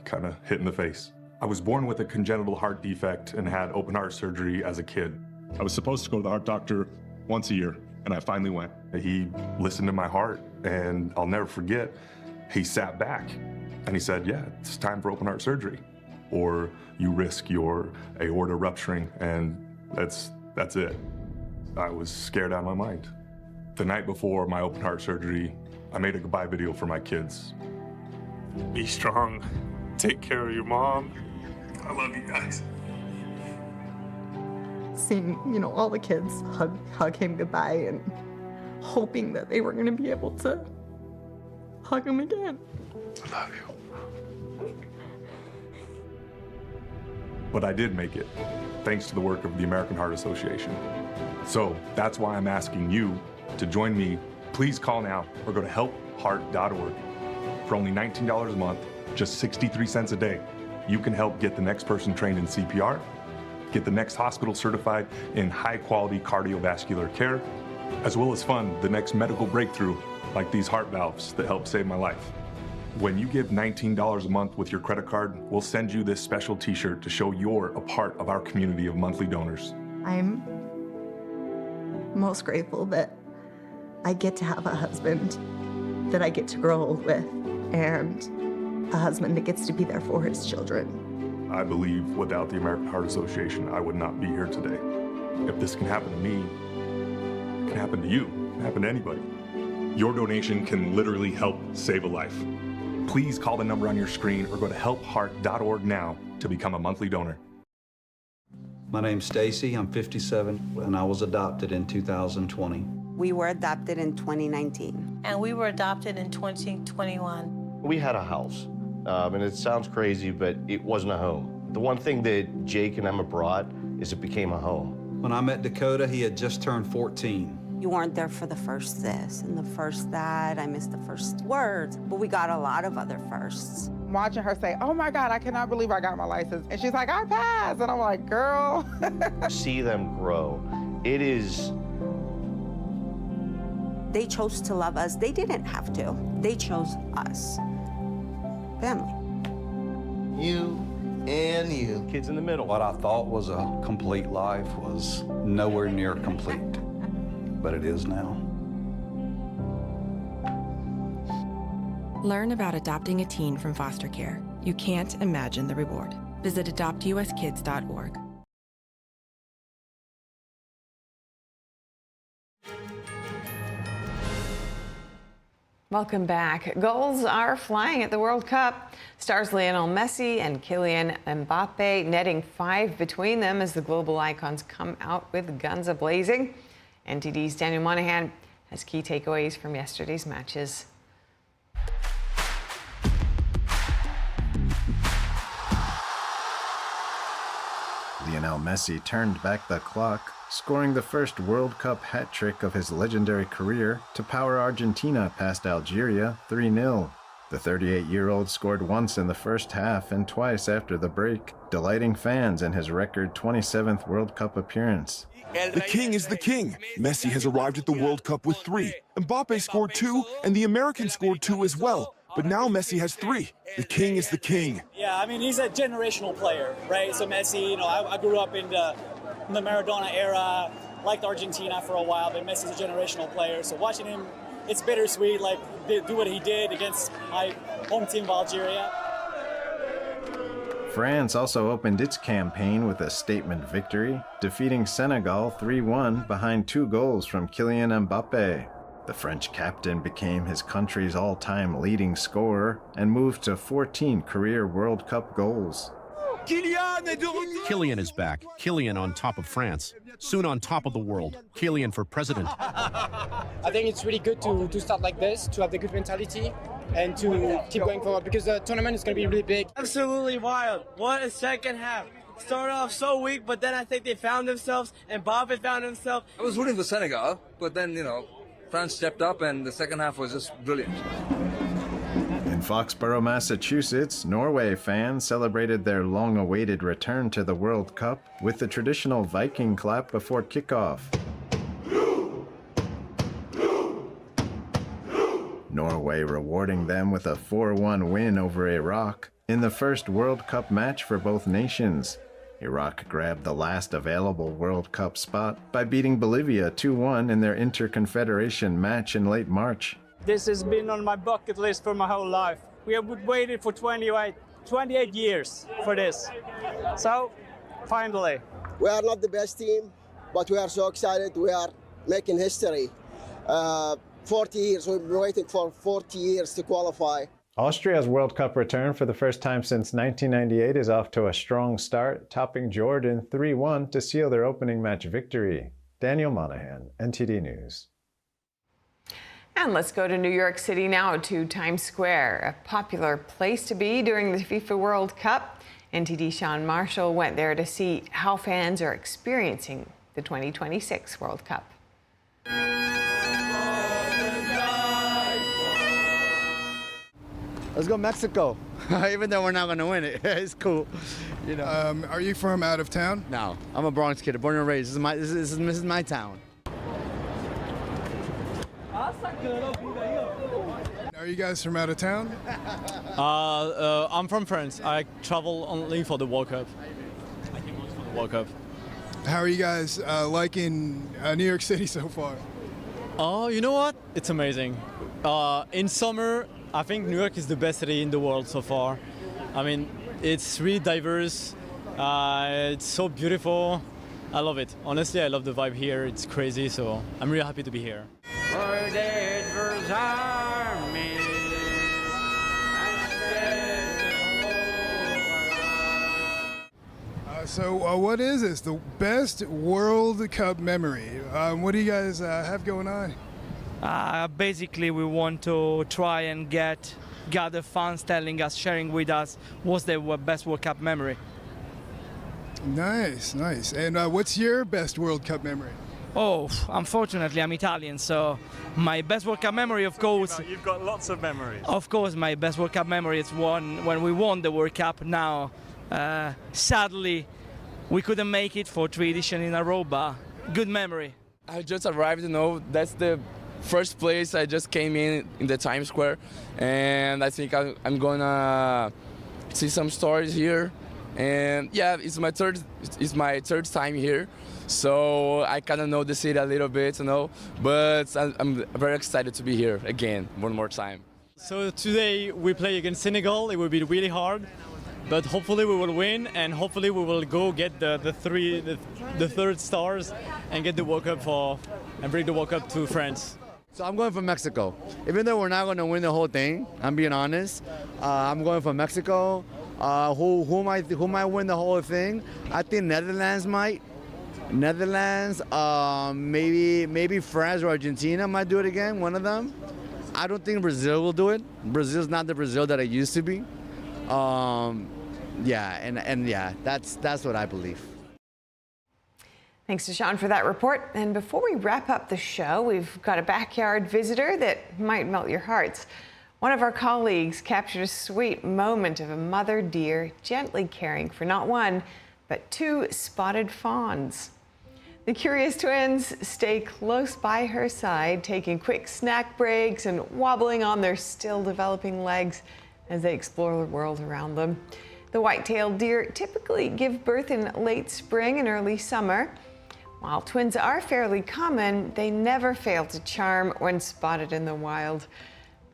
kind of hit in the face. I was born with a congenital heart defect and had open heart surgery as a kid. I was supposed to go to the heart doctor once a year, and I finally went. He listened to my heart, and I'll never forget, he sat back and he said, yeah, it's time for open heart surgery, or you risk your aorta rupturing, and that's it. I was scared out of my mind. The night before my open heart surgery, I made a goodbye video for my kids. Be strong, take care of your mom. I love you guys. Seeing, all the kids hug him goodbye and hoping that they were going to be able to hug him again. I love you. But I did make it, thanks to the work of the American Heart Association. So that's why I'm asking you to join me. Please call now or go to helpheart.org. For only $19 a month, just 63 cents a day, you can help get the next person trained in CPR, get the next hospital certified in high-quality cardiovascular care, as well as fund the next medical breakthrough like these heart valves that helped save my life. When you give $19 a month with your credit card, we'll send you this special t-shirt to show you're a part of our community of monthly donors. I'm most grateful that I get to have a husband that I get to grow old with, and a husband that gets to be there for his children. I believe without the American Heart Association, I would not be here today. If this can happen to me, it can happen to you, it can happen to anybody. Your donation can literally help save a life. Please call the number on your screen or go to helpheart.org now to become a monthly donor. My name's Stacy, I'm 57, and I was adopted in 2020. We were adopted in 2019. And we were adopted in 2021. We had a house, and it sounds crazy, but it wasn't a home. The one thing that Jake and Emma brought is it became a home. When I met Dakota, he had just turned 14. You weren't there for the first this and the first that. I missed the first words, but we got a lot of other firsts. Watching her say, oh my God, I cannot believe I got my license. And she's like, I passed. And I'm like, girl. See them grow. It is. They chose to love us. They didn't have to. They chose us. Family. You and you. Kids in the middle. What I thought was a complete life was nowhere near complete. But it is now. Learn about adopting a teen from foster care. You can't imagine the reward. Visit adoptuskids.org. Welcome back. Goals are flying at the World Cup. Stars Lionel Messi and Kylian Mbappe netting 5 between them as the global icons come out with guns a-blazing. NTD's Daniel Monahan as key takeaways from yesterday's matches. Lionel Messi turned back the clock, scoring the first World Cup hat trick of his legendary career to power Argentina past Algeria 3-0. The 38-year-old scored once in the first half and twice after the break, delighting fans in his record 27th World Cup appearance. The king is the king. Messi has arrived at the World Cup with 3. Mbappe scored 2, and the American scored 2 as well. But now Messi has 3. The king is the king. Yeah, I mean, he's a generational player, right? So Messi, you know, I grew up in the Maradona era, liked Argentina for a while, but Messi's a generational player. So watching him, it's bittersweet, like do what he did against my home team of Algeria. France also opened its campaign with a statement victory, defeating Senegal 3-1 behind 2 goals from Kylian Mbappe. The French captain became his country's all-time leading scorer and moved to 14 career World Cup goals. Kylian is back. Kylian on top of France. Soon on top of the world. Kylian for president. I think it's really good to start like this, to have the good mentality, and to keep going forward, because the tournament is going to be really big. Absolutely wild. What a second half. Started off so weak, but then I think they found themselves, and Mbappe found himself. I was rooting for Senegal, but then, you know, France stepped up, and the second half was just brilliant. In Foxborough, Massachusetts, Norway fans celebrated their long-awaited return to the World Cup with the traditional Viking clap before kickoff. Norway rewarding them with a 4-1 win over Iraq in the first World Cup match for both nations. Iraq grabbed the last available World Cup spot by beating Bolivia 2-1 in their Interconfederation match in late March. This has been on my bucket list for my whole life. We have waited for 28 years for this. So, finally. We are not the best team, but we are so excited. We are making history. 40 years, we've been waiting for 40 years to qualify. Austria's World Cup return for the first time since 1998 is off to a strong start, topping Jordan 3-1 to seal their opening match victory. Daniel Monahan, NTD News. And let's go to New York City now, to Times Square, a popular place to be during the FIFA World Cup. NTD Sean Marshall went there to see how fans are experiencing the 2026 World Cup. Let's go Mexico, even though we're not going to win it. It's cool, you know. Are you from out of town? No, I'm a Bronx kid, born and raised. This is my town. Are you guys from out of town? I'm from France. I travel only for the World Cup. I came only for the World Cup. How are you guys liking New York City so far? Oh, you know what? It's amazing. In summer, I think New York is the best city in the world so far. I mean, it's really diverse. It's so beautiful. I love it. Honestly, I love the vibe here. It's crazy, so I'm really happy to be here. So what is this? The best World Cup memory? What do you guys have going on? Basically, we want to try and gather fans telling us, sharing with us what's their best World Cup memory. Nice, nice. And what's your best World Cup memory? Oh, unfortunately, I'm Italian, so my best World Cup memory, of course... You've got lots of memories. Of course, my best World Cup memory is when we won the World Cup. Now, sadly, we couldn't make it for 3 editions in a row, but good memory. I just arrived, you know, that's the first place I just came in the Times Square, and I think I'm gonna see some stories here. And yeah, it's my third time here, so I kind of know the city a little bit, you know, but I'm very excited to be here again, one more time. So today we play against Senegal. It will be really hard, but hopefully we will win, and hopefully we will go get the third stars and get the World Cup and bring the World Cup to France. So I'm going for Mexico. Even though we're not going to win the whole thing, I'm being honest. I'm going for Mexico. Who might win the whole thing? I think Netherlands might. Netherlands, maybe France or Argentina might do it again, one of them. I don't think Brazil will do it. Brazil's not the Brazil that it used to be. That's what I believe. Thanks to Sean for that report. And before we wrap up the show, we've got a backyard visitor that might melt your hearts. One of our colleagues captured a sweet moment of a mother deer gently caring for not one, but two spotted fawns. The curious twins stay close by her side, taking quick snack breaks and wobbling on their still developing legs as they explore the world around them. The white-tailed deer typically give birth in late spring and early summer. While twins are fairly common, they never fail to charm when spotted in the wild.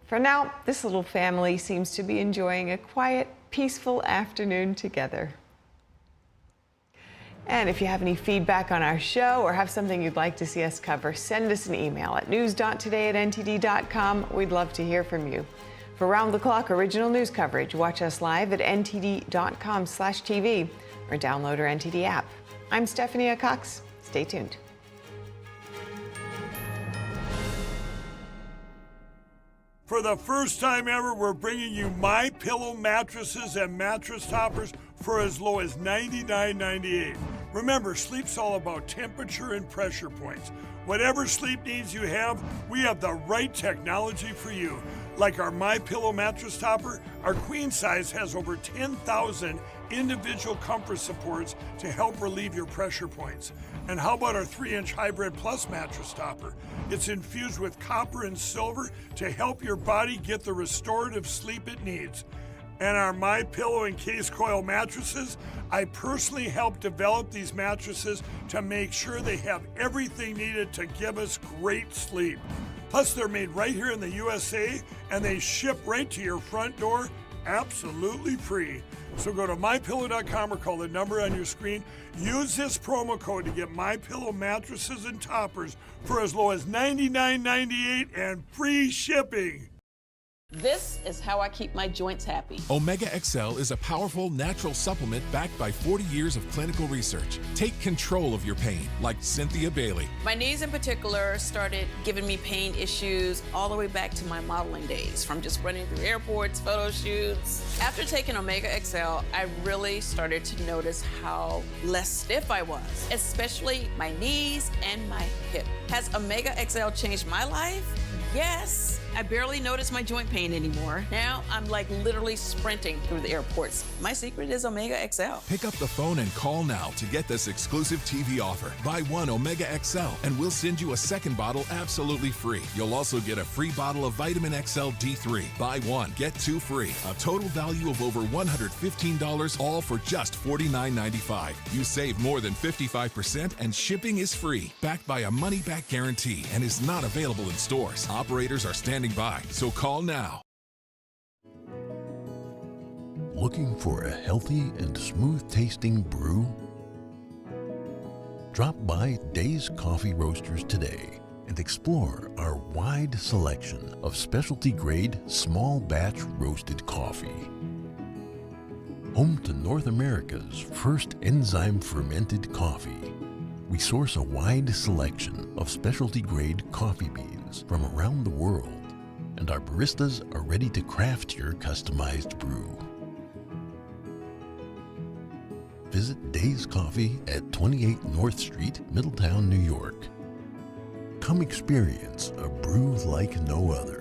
For now, this little family seems to be enjoying a quiet, peaceful afternoon together. And if you have any feedback on our show or have something you'd like to see us cover, send us an email at news.today@ntd.com. We'd love to hear from you. For round-the-clock original news coverage, watch us live at ntd.com/TV or download our NTD app. I'm Stephanie Cox. Stay tuned. For the first time ever, we're bringing you MyPillow mattresses and mattress toppers for as low as $99.98. Remember, sleep's all about temperature and pressure points. Whatever sleep needs you have, we have the right technology for you. Like our MyPillow mattress topper, our queen size has over 10,000 individual comfort supports to help relieve your pressure points. And how about our 3-inch Hybrid Plus mattress topper? It's infused with copper and silver to help your body get the restorative sleep it needs. And our MyPillow and Case Coil mattresses, I personally helped develop these mattresses to make sure they have everything needed to give us great sleep. Plus, they're made right here in the USA, and they ship right to your front door, absolutely free. So go to MyPillow.com or call the number on your screen. Use this promo code to get MyPillow mattresses and toppers for as low as $99.98 and free shipping. This is how I keep my joints happy. Omega XL is a powerful natural supplement backed by 40 years of clinical research. Take control of your pain, like Cynthia Bailey. My knees in particular started giving me pain issues all the way back to my modeling days, from just running through airports, photo shoots. After taking Omega XL, I really started to notice how less stiff I was, especially my knees and my hip. Has Omega XL changed my life? Yes. I barely notice my joint pain anymore. Now I'm like literally sprinting through the airports. My secret is Omega XL. Pick up the phone and call now to get this exclusive TV offer. Buy one Omega XL and we'll send you a second bottle absolutely free. You'll also get a free bottle of Vitamin XL D3. Buy one, get two free. A total value of over $115, all for just $49.95. You save more than 55% and shipping is free. Backed by a money-back guarantee and is not available in stores. Operators are standing by, so call now. Looking for a healthy and smooth-tasting brew? Drop by Days Coffee Roasters today and explore our wide selection of specialty-grade, small-batch roasted coffee. Home to North America's first enzyme-fermented coffee, we source a wide selection of specialty-grade coffee beans from around the world, and our baristas are ready to craft your customized brew. Visit Days Coffee at 28 North Street, Middletown, New York. Come experience a brew like no other.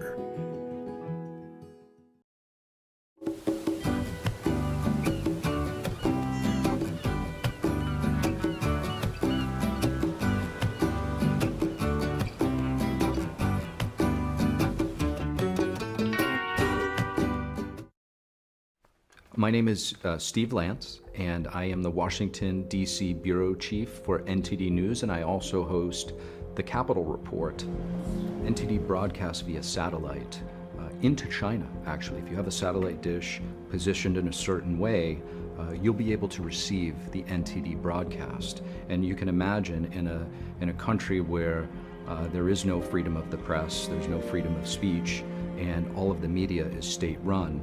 My name is Steve Lance, and I am the Washington, D.C. Bureau Chief for NTD News, and I also host the Capitol Report. NTD broadcasts via satellite into China, actually. If you have a satellite dish positioned in a certain way, you'll be able to receive the NTD broadcast. And you can imagine in a country where there is no freedom of the press, there's no freedom of speech, and all of the media is state-run,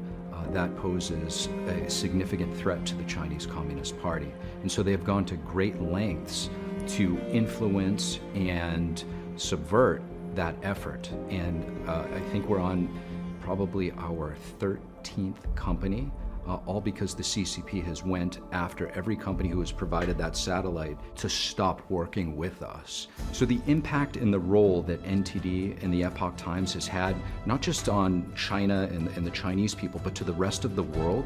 that poses a significant threat to the Chinese Communist Party. And so they have gone to great lengths to influence and subvert that effort. And I think we're on probably our 13th company, all because the CCP has went after every company who has provided that satellite to stop working with us. So the impact and the role that NTD and the Epoch Times has had, not just on China and the Chinese people, but to the rest of the world,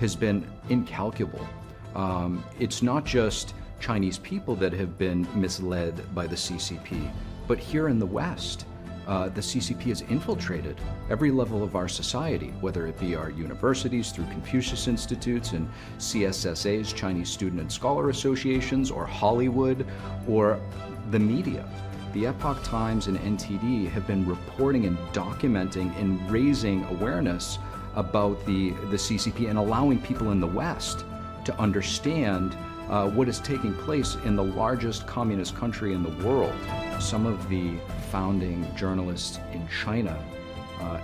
has been incalculable. It's not just Chinese people that have been misled by the CCP, but here in the West, the CCP has infiltrated every level of our society, whether it be our universities through Confucius Institutes and CSSAs, Chinese Student and Scholar Associations, or Hollywood, or the media. The Epoch Times and NTD have been reporting and documenting and raising awareness about the CCP and allowing people in the West to understand what is taking place in the largest communist country in the world. Some of the founding journalists in China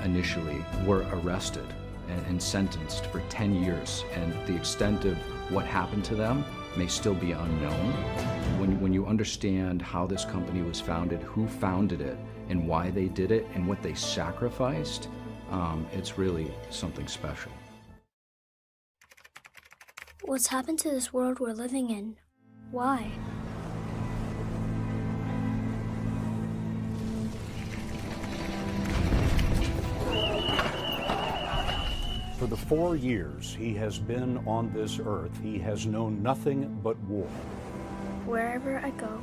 initially were arrested and sentenced for 10 years, and the extent of what happened to them may still be unknown. When you understand how this company was founded, who founded it, and why they did it, and what they sacrificed, it's really something special. What's happened to this world we're living in? Why? For the 4 years he has been on this earth, he has known nothing but war. Wherever I go,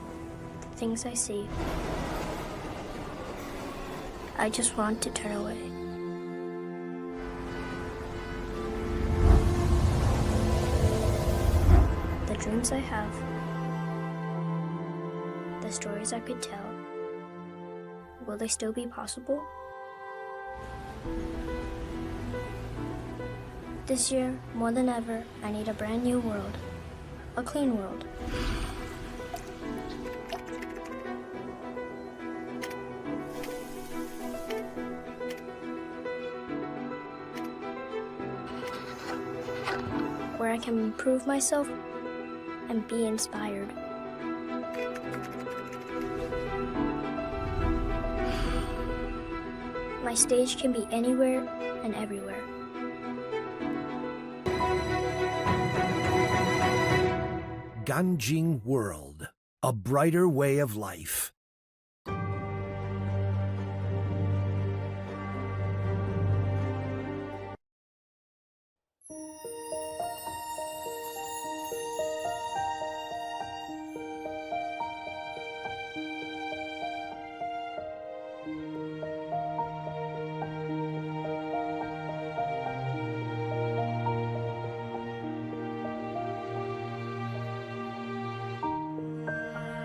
the things I see, I just want to turn away. The dreams I have, the stories I could tell, will they still be possible? This year, more than ever, I need a brand new world, a clean world. Where I can improve myself and be inspired. My stage can be anywhere and everywhere. Ganjing World, a brighter way of life.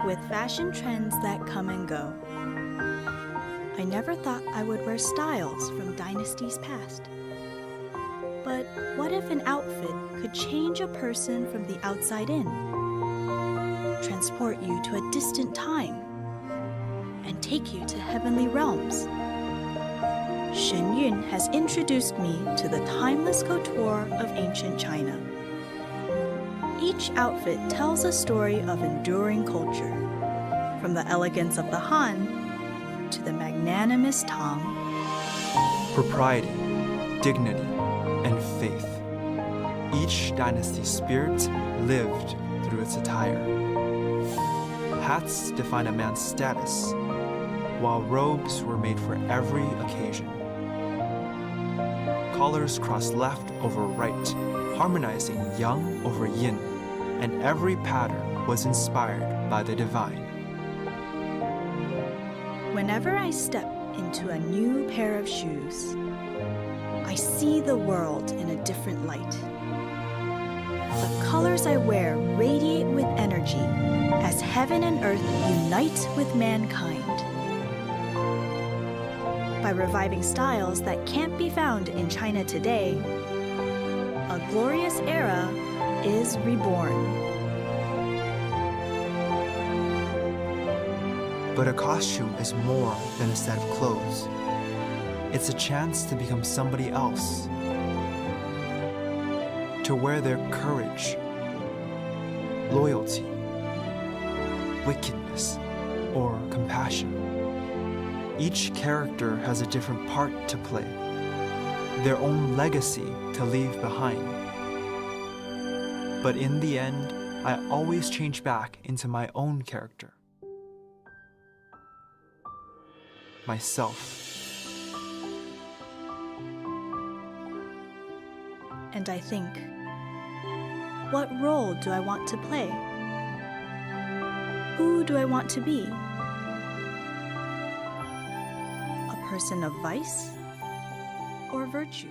With fashion trends that come and go, I never thought I would wear styles from dynasties past. But what if an outfit could change a person from the outside in, transport you to a distant time, and take you to heavenly realms? Shen Yun has introduced me to the timeless couture of ancient China. Each outfit tells a story of enduring culture, from the elegance of the Han to the magnanimous Tang. Propriety, dignity, and faith. Each dynasty's spirit lived through its attire. Hats define a man's status, while robes were made for every occasion. Collars crossed left over right, harmonizing yang over yin, and every pattern was inspired by the divine. Whenever I step into a new pair of shoes, I see the world in a different light. The colors I wear radiate with energy as heaven and earth unite with mankind. By reviving styles that can't be found in China today, a glorious era is reborn. But a costume is more than a set of clothes. It's a chance to become somebody else. To wear their courage, loyalty, wickedness or compassion. Each character has a different part to play, their own legacy to leave behind. But in the end, I always change back into my own character, myself. And I think, what role do I want to play? Who do I want to be? A person of vice or virtue?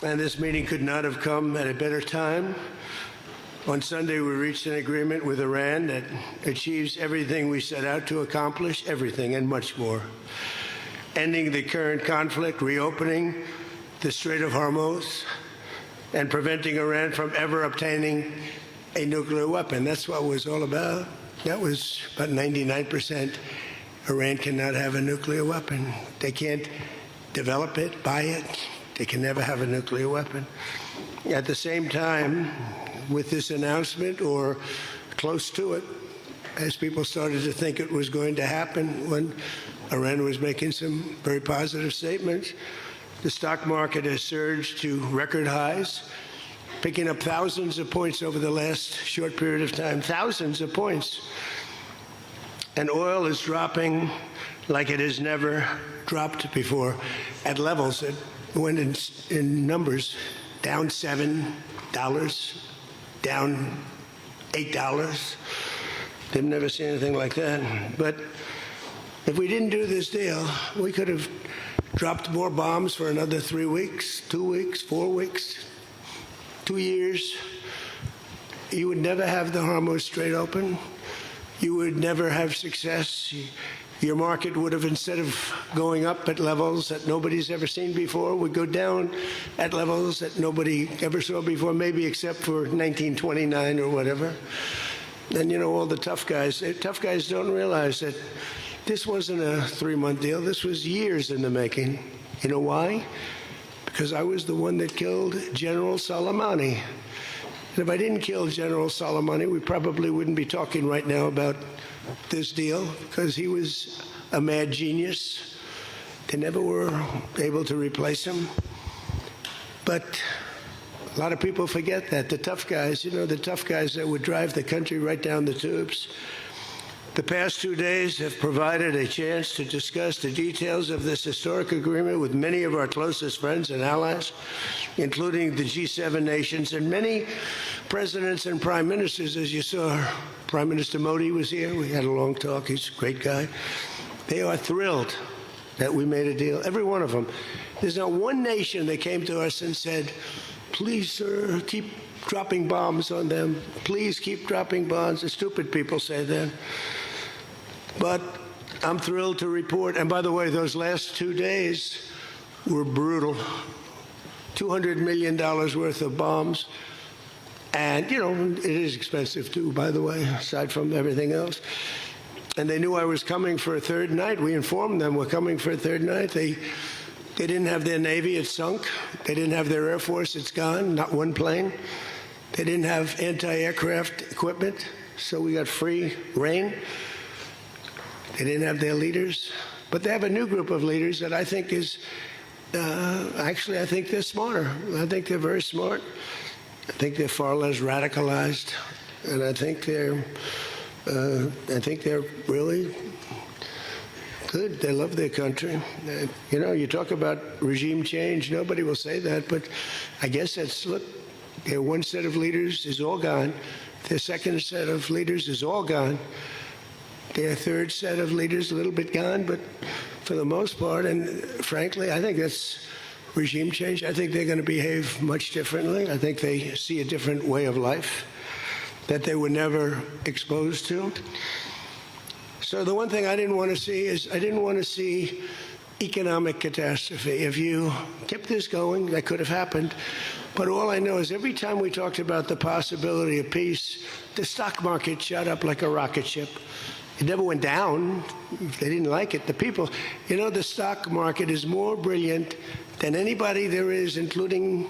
And this meeting could not have come at a better time. On Sunday, we reached an agreement with Iran that achieves everything we set out to accomplish, everything and much more. Ending the current conflict, reopening the Strait of Hormuz, and preventing Iran from ever obtaining a nuclear weapon. That's what it was all about. That was about 99%. Iran cannot have a nuclear weapon. They can't develop it, buy it. They can never have a nuclear weapon. At the same time, with this announcement, or close to it, as people started to think it was going to happen when Iran was making some very positive statements, the stock market has surged to record highs, picking up thousands of points over the last short period of time, thousands of points. And oil is dropping like it has never dropped before, at levels that went in numbers down $7, down $8. They've never seen anything like that. But if we didn't do this deal, we could have dropped more bombs for another 3 weeks, 2 weeks, 4 weeks, 2 years. You would never have the Hormuz Strait open. You would never have success. Your market would have, instead of going up at levels that nobody's ever seen before, would go down at levels that nobody ever saw before, maybe except for 1929 or whatever. And you know, all the tough guys don't realize that this wasn't a 3-month deal. This was years in the making. You know why? Because I was the one that killed General Soleimani. And if I didn't kill General Soleimani, we probably wouldn't be talking right now about this deal, because he was a mad genius. They never were able to replace him. But a lot of people forget that. The tough guys, you know, the tough guys that would drive the country right down the tubes. The past 2 days have provided a chance to discuss the details of this historic agreement with many of our closest friends and allies, including the G7 nations and many presidents and prime ministers. As you saw, Prime Minister Modi was here. We had a long talk. He's a great guy. They are thrilled that we made a deal, every one of them. There's not one nation that came to us and said, please, sir, keep dropping bombs on them. Please keep dropping bombs. The stupid people say that. But I'm thrilled to report, and by the way, those last 2 days were brutal. $200 million worth of bombs. And, you know, it is expensive too, by the way, aside from everything else. And they knew I was coming for a third night. We informed them we're coming for a third night. They didn't have their Navy, it's sunk. They didn't have their Air Force, it's gone, not one plane. They didn't have anti-aircraft equipment, so we got free reign. They didn't have their leaders. But they have a new group of leaders that I think is, actually, I think they're smarter. I think they're very smart. I think they're far less radicalized. And I think they're really good. They love their country. You know, you talk about regime change, nobody will say that, but I guess that's, look, their one set of leaders is all gone. Their second set of leaders is all gone. Their third set of leaders a little bit gone, but for the most part, and frankly, I think that's regime change. I think they're going to behave much differently. I think they see a different way of life that they were never exposed to. So the one thing I didn't want to see is I didn't want to see economic catastrophe. If you kept this going, that could have happened. But all I know is every time we talked about the possibility of peace, the stock market shot up like a rocket ship. It never went down. They didn't like it. The people, you know, the stock market is more brilliant than anybody there is, including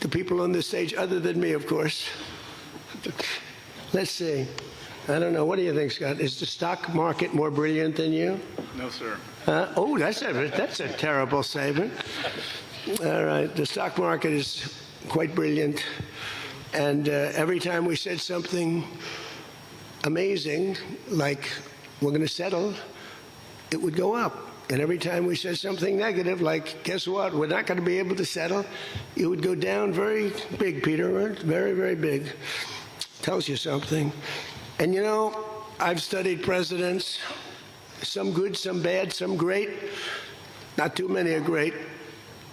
the people on this stage, other than me, of course. Let's see. I don't know. What do you think, Scott? Is the stock market more brilliant than you? No, sir. Oh, that's a terrible statement. All right. The stock market is quite brilliant. And every time we said something amazing, like we're going to settle, it would go up. And every time we said something negative, like, guess what, we're not going to be able to settle, it would go down very big, Peter, right? Very, very big. Tells you something. And you know, I've studied presidents, some good, some bad, some great. Not too many are great.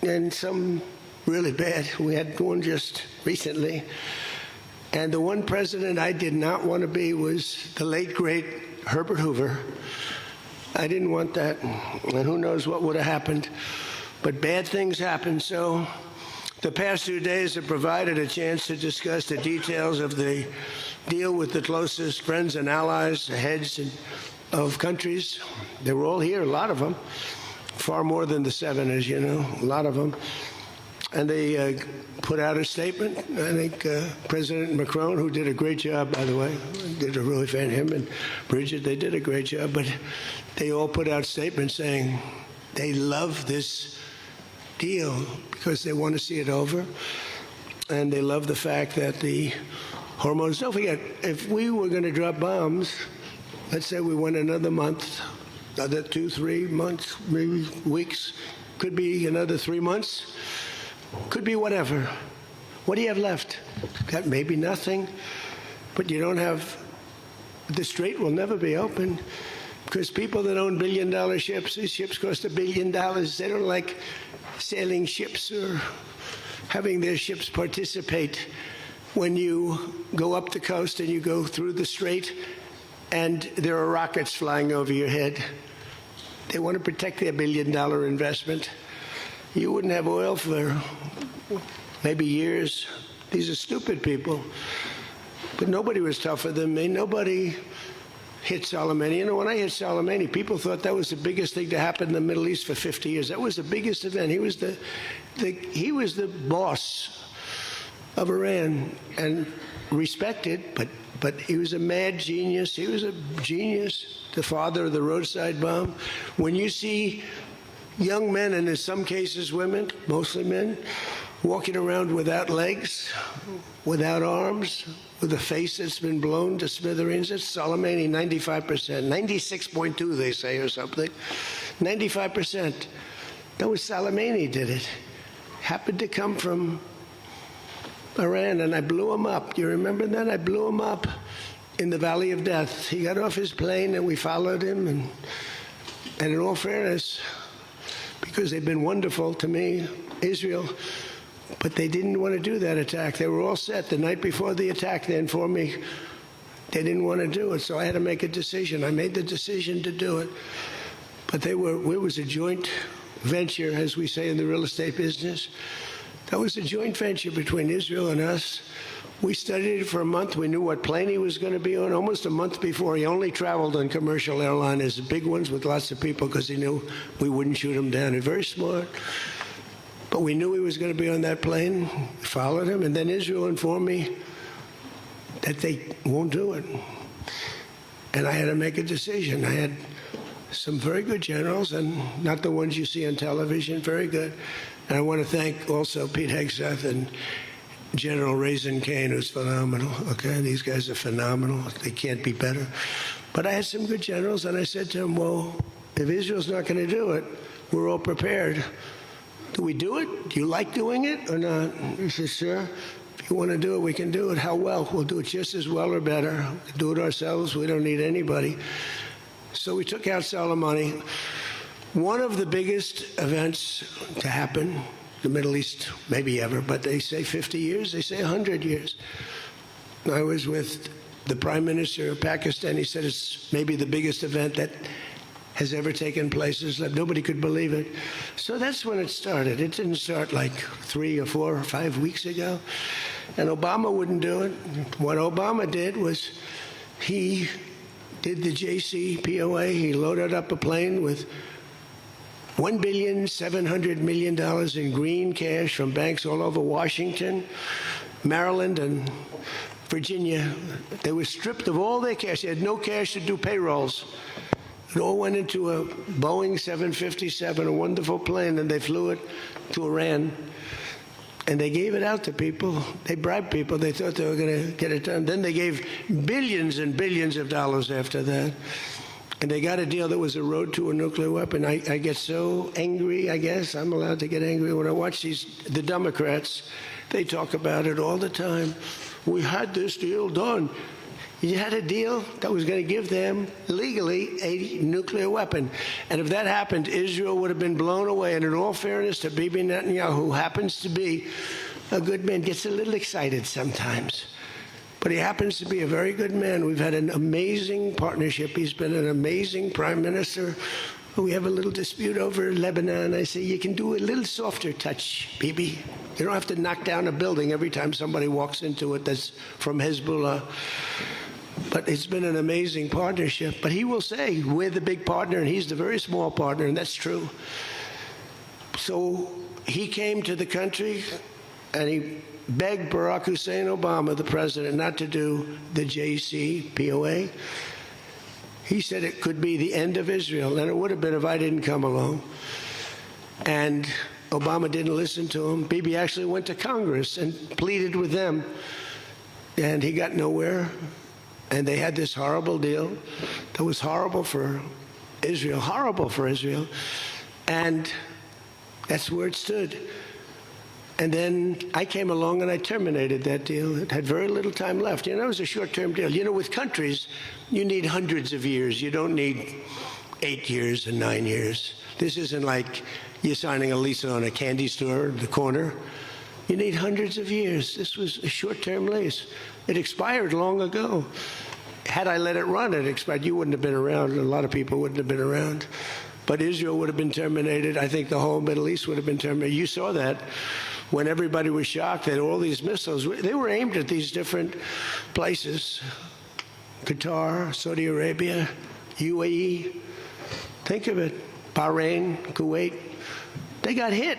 And some really bad. We had one just recently. And the one president I did not want to be was the late, great Herbert Hoover. I didn't want that, and who knows what would have happened. But bad things happen, so the past 2 days have provided a chance to discuss the details of the deal with the closest friends and allies, the heads of countries. They were all here, a lot of them, far more than the 7, as you know, a lot of them. And they put out a statement. I think President Macron, who did a great job, by the way, did a really fan, him and Bridget, they did a great job. But they all put out statements saying they love this deal because they want to see it over. And they love the fact that the hormones, don't forget, if we were going to drop bombs, let's say we went another month, another 2, 3 months, maybe weeks, could be another 3 months. Could be whatever. What do you have left? Got maybe nothing, but you don't have, the strait will never be open because people that own billion-dollar ships, these ships cost $1 billion. They don't like sailing ships or having their ships participate when you go up the coast and you go through the strait and there are rockets flying over your head. They want to protect their $1 billion investment. You wouldn't have oil for maybe years. These are stupid people. But nobody was tougher than me. Nobody hit Soleimani. You know, when I hit Soleimani, people thought that was the biggest thing to happen in the Middle East for 50 years. That was the biggest event. He was the boss of Iran and respected, but he was a mad genius. He was a genius, the father of the roadside bomb. When you see young men, and in some cases women, mostly men, walking around without legs, without arms, with a face that's been blown to smithereens. It's Soleimani, 95%, 96.2 they say or something, 95%. That was Soleimani did it. Happened to come from Iran, and I blew him up. You remember that? I blew him up in the Valley of Death. He got off his plane and we followed him, and in all fairness, because they've been wonderful to me, Israel, but they didn't want to do that attack. They were all set. The night before the attack, they informed me they didn't want to do it, so I had to make a decision. I made the decision to do it. But it was a joint venture, as we say in the real estate business. That was a joint venture between Israel and us. We studied it for a month. We knew what plane he was going to be on almost a month before. He only traveled on commercial airliners, big ones with lots of people, because he knew we wouldn't shoot him down. He's very smart. But we knew he was going to be on that plane. We followed him. And then Israel informed me that they won't do it. And I had to make a decision. I had some very good generals, and not the ones you see on television, very good. And I want to thank also Pete Hegseth and General Raisin Kane, who's phenomenal. Okay, these guys are phenomenal. They can't be better. But I had some good generals, and I said to them, well, if Israel's not going to do it, we're all prepared. Do we do it? Do you like doing it or not? He said, sir, if you want to do it, we can do it. How well? We'll do it just as well or better. We'll do it ourselves. We don't need anybody. So we took out Soleimani. One of the biggest events to happen, the Middle East, maybe ever, but they say 50 years, they say 100 years. I was with the Prime Minister of Pakistan, he said it's maybe the biggest event that has ever taken place. Nobody could believe it. So that's when it started. It didn't start like 3 or 4 or 5 weeks ago. And Obama wouldn't do it. What Obama did was he did the JCPOA. He loaded up a plane with $1.7 billion in green cash from banks all over Washington, Maryland, and Virginia. They were stripped of all their cash. They had no cash to do payrolls. It all went into a Boeing 757, a wonderful plane, and they flew it to Iran. And they gave it out to people. They bribed people. They thought they were going to get it done. Then they gave billions and billions of dollars after that. And they got a deal that was a road to a nuclear weapon. I get so angry, I guess. I'm allowed to get angry when I watch the Democrats. They talk about it all the time. We had this deal done. You had a deal that was going to give them legally a nuclear weapon. And if that happened, Israel would have been blown away. And in all fairness to Bibi Netanyahu, who happens to be a good man, gets a little excited sometimes. But he happens to be a very good man. We've had an amazing partnership. He's been an amazing prime minister. We have a little dispute over Lebanon. I say, you can do a little softer touch, Bibi. You don't have to knock down a building every time somebody walks into it that's from Hezbollah. But it's been an amazing partnership. But he will say, we're the big partner, and he's the very small partner, and that's true. So he came to the country, and he begged Barack Hussein Obama, the president, not to do the JCPOA. He said it could be the end of Israel, and it would have been if I didn't come along. And Obama didn't listen to him. Bibi actually went to Congress and pleaded with them, and he got nowhere. And they had this horrible deal that was horrible for Israel, and that's where it stood. And then I came along and I terminated that deal. It had very little time left. You know, it was a short-term deal. You know, with countries, you need hundreds of years. You don't need 8 years and 9 years. This isn't like you're signing a lease on a candy store in the corner. You need hundreds of years. This was a short-term lease. It expired long ago. Had I let it run, it expired. You wouldn't have been around. A lot of people wouldn't have been around. But Israel would have been terminated. I think the whole Middle East would have been terminated. You saw that when everybody was shocked that all these missiles, they were aimed at these different places. Qatar, Saudi Arabia, UAE. Think of it. Bahrain, Kuwait. They got hit.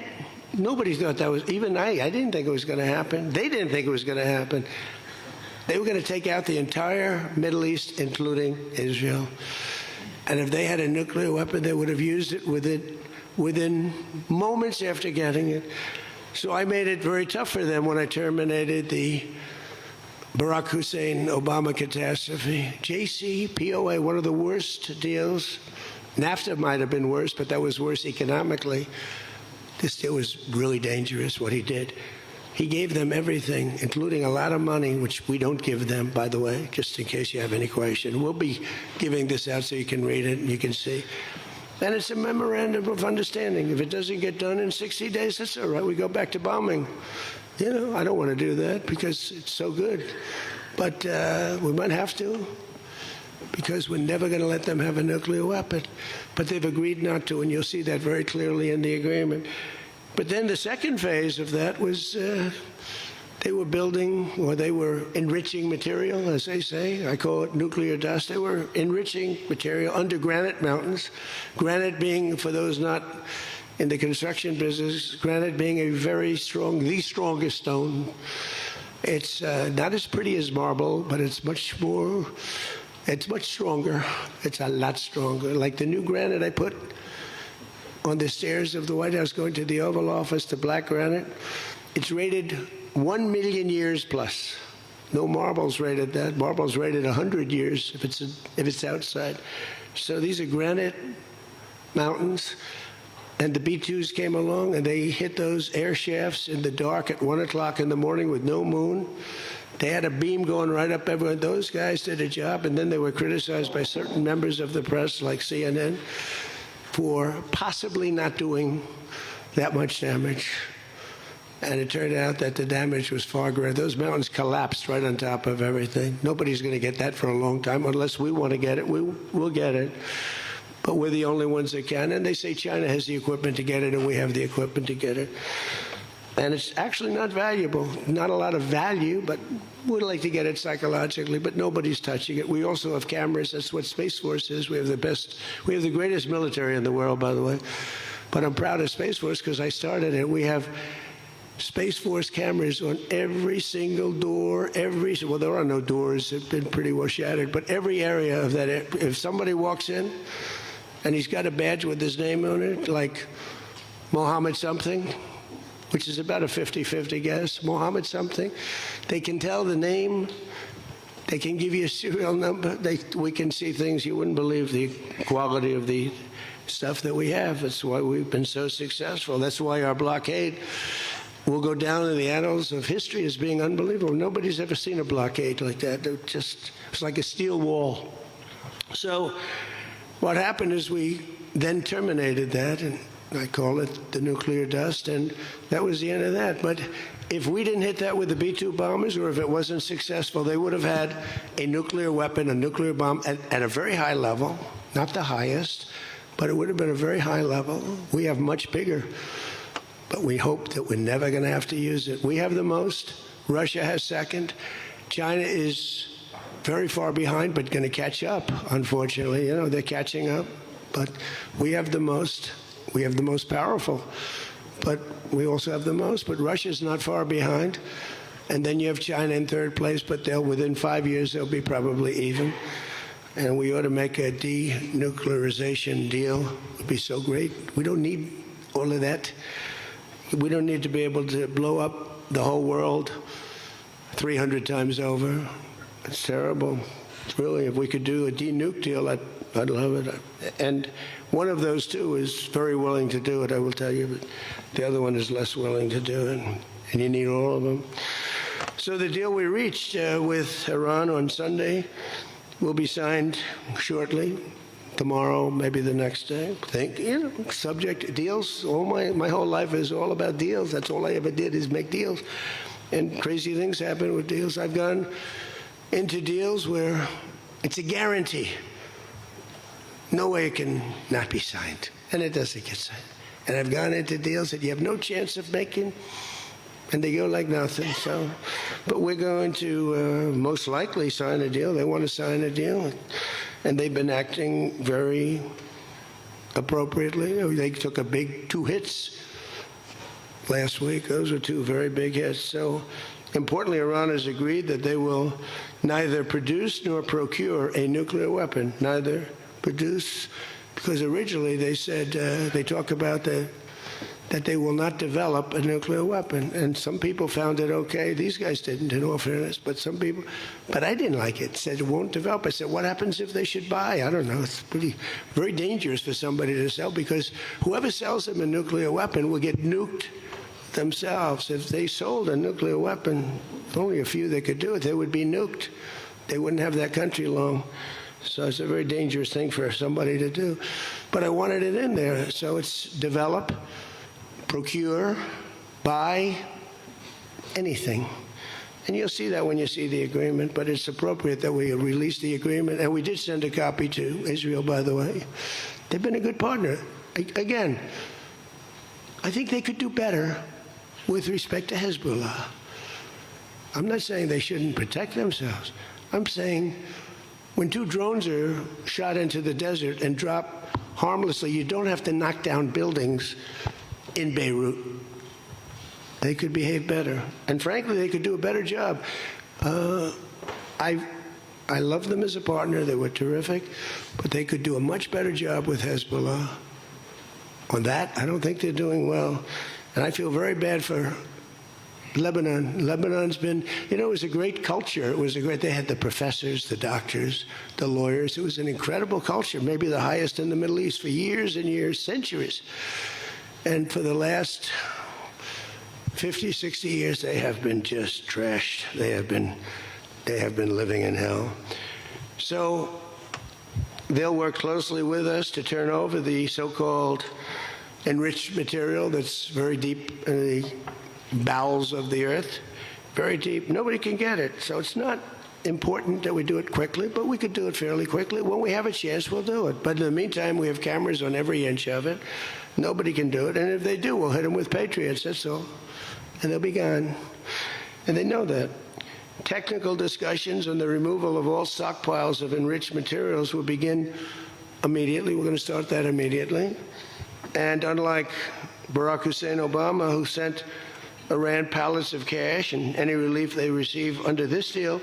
Nobody thought that was, even I didn't think it was going to happen. They didn't think it was going to happen. They were going to take out the entire Middle East, including Israel. And if they had a nuclear weapon, they would have used it within moments after getting it. So I made it very tough for them when I terminated the Barack Hussein Obama catastrophe. JCPOA, one of the worst deals. NAFTA might have been worse, but that was worse economically. This deal was really dangerous, what he did. He gave them everything, including a lot of money, which we don't give them, by the way, just in case you have any question. We'll be giving this out so you can read it and you can see. And it's a memorandum of understanding. If it doesn't get done in 60 days, that's all right. We go back to bombing. You know, I don't want to do that because it's so good. But we might have to, because we're never going to let them have a nuclear weapon. But they've agreed not to, and you'll see that very clearly in the agreement. But then the second phase of that was they were building, or they were enriching material, as they say. I call it nuclear dust. They were enriching material under granite mountains. Granite being, for those not in the construction business, granite being a very strong, the strongest stone. It's not as pretty as marble, but it's much stronger. It's a lot stronger. Like the new granite I put on the stairs of the White House going to the Oval Office, the black granite, it's rated 1 million years plus. No marble's rated that. Marble's rated 100 years if it's outside. So these are granite mountains. And the B-2s came along and they hit those air shafts in the dark at 1 o'clock in the morning with no moon. They had a beam going right up everywhere. Those guys did a job, and then they were criticized by certain members of the press, like CNN, for possibly not doing that much damage. And it turned out that the damage was far greater. Those mountains collapsed right on top of everything. Nobody's going to get that for a long time. Unless we want to get it, we'll get it. But we're the only ones that can. And they say China has the equipment to get it, and we have the equipment to get it. And it's actually not valuable. Not a lot of value, but we'd like to get it psychologically, but nobody's touching it. We also have cameras. That's what Space Force is. We have the greatest military in the world, by the way. But I'm proud of Space Force because I started it. We have Space Force cameras on every single door, well, there are no doors, they've been pretty well shattered, but every area of that, if somebody walks in and he's got a badge with his name on it, like Mohammed something, which is about a 50-50 guess, Mohammed something, they can tell the name, they can give you a serial number, we can see things you wouldn't believe the quality of the stuff that we have. That's why we've been so successful. That's why our blockade will go down in the annals of history as being unbelievable. Nobody's ever seen a blockade like that. It's like a steel wall. So what happened is we then terminated that, and I call it the nuclear dust, and that was the end of that. But if we didn't hit that with the B-2 bombers, or if it wasn't successful, they would have had a nuclear weapon, a nuclear bomb at a very high level, not the highest, but it would have been a very high level. We have much bigger. But we hope that we're never going to have to use it. We have the most. Russia has second. China is very far behind, but going to catch up, unfortunately. You know, they're catching up. But we have the most. We have the most powerful. But we also have the most. But Russia's not far behind. And then you have China in third place, but within 5 years, they'll be probably even. And we ought to make a denuclearization deal. It would be so great. We don't need all of that. We don't need to be able to blow up the whole world 300 times over. It's terrible. It's really, if we could do a denuke deal, I'd love it. And one of those two is very willing to do it, I will tell you, but the other one is less willing to do it, and you need all of them. So the deal we reached with Iran on Sunday will be signed shortly. Tomorrow, maybe the next day. Subject deals. My whole life is all about deals. That's all I ever did is make deals. And crazy things happen with deals. I've gone into deals where it's a guarantee. No way it can not be signed. And it doesn't get signed. And I've gone into deals that you have no chance of making, and they go like nothing. So, but we're going to most likely sign a deal. They want to sign a deal. And they've been acting very appropriately. They took a big 2 hits last week. Those were 2 very big hits. So importantly, Iran has agreed that they will neither produce nor procure a nuclear weapon. Neither produce, because originally they said, they talk about that they will not develop a nuclear weapon. And some people found it okay. These guys didn't, in all fairness, but some people, but I didn't like it. Said it won't develop. I said, what happens if they should buy? I don't know. It's very dangerous for somebody to sell, because whoever sells them a nuclear weapon will get nuked themselves. If they sold a nuclear weapon, only a few that could do it, they would be nuked. They wouldn't have that country long. So it's a very dangerous thing for somebody to do. But I wanted it in there. So it's develop, procure, buy, anything. And you'll see that when you see the agreement, but it's appropriate that we release the agreement. And we did send a copy to Israel, by the way. They've been a good partner. Again, I think they could do better with respect to Hezbollah. I'm not saying they shouldn't protect themselves. I'm saying when 2 drones are shot into the desert and drop harmlessly, you don't have to knock down buildings in Beirut. They could behave better. And frankly, they could do a better job. I love them as a partner. They were terrific. But they could do a much better job with Hezbollah. On that, I don't think they're doing well. And I feel very bad for Lebanon. Lebanon's been, it was a great culture. They had the professors, the doctors, the lawyers. It was an incredible culture, maybe the highest in the Middle East for years and years, centuries. And for the last 50, 60 years, they have been just trashed. They have been living in hell. So they'll work closely with us to turn over the so-called enriched material that's very deep in the bowels of the earth, very deep. Nobody can get it. So it's not important that we do it quickly, but we could do it fairly quickly. When we have a chance, we'll do it. But in the meantime, we have cameras on every inch of it. Nobody can do it. And if they do, we'll hit them with Patriots, that's all. And they'll be gone. And they know that. Technical discussions on the removal of all stockpiles of enriched materials will begin immediately. We're going to start that immediately. And unlike Barack Hussein Obama, who sent Iran pallets of cash, and any relief they receive under this deal,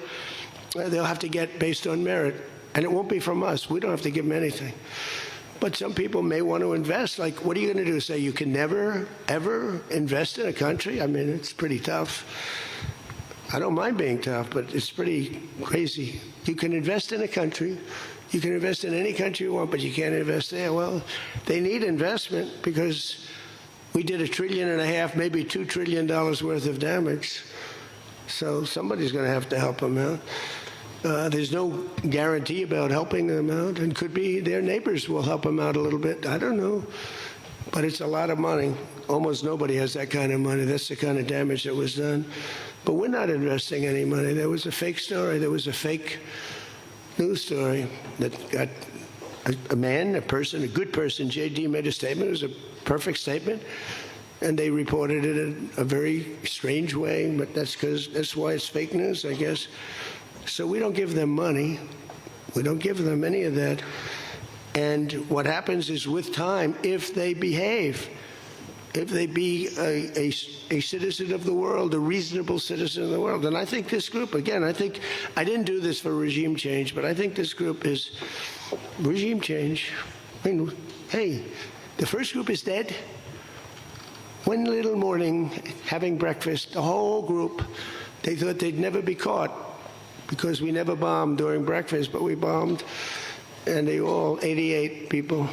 they'll have to get based on merit. And it won't be from us. We don't have to give them anything. But some people may want to invest. Like, what are you going to do? Say you can never, ever invest in a country? I mean, it's pretty tough. I don't mind being tough, but it's pretty crazy. You can invest in a country. You can invest in any country you want, but you can't invest there. Well, they need investment because we did $1.5 trillion, maybe $2 trillion worth of damage. So somebody's going to have to help them out. There's no guarantee about helping them out, and could be their neighbors will help them out a little bit. I don't know. But it's a lot of money. Almost nobody has that kind of money. That's the kind of damage that was done. But we're not investing any money. There was a fake story. There was a fake news story that got a man, a person, a good person. JD made a statement. It was a perfect statement. And they reported it in a very strange way. But that's why it's fake news, I guess. So we don't give them money. We don't give them any of that. And what happens is with time, if they behave, if they be a citizen of the world, a reasonable citizen of the world. And I think this group, again, I didn't do this for regime change, but I think this group is regime change. I mean, hey, the first group is dead. One little morning, having breakfast, the whole group, they thought they'd never be caught because we never bombed during breakfast, but we bombed. And they all, 88 people.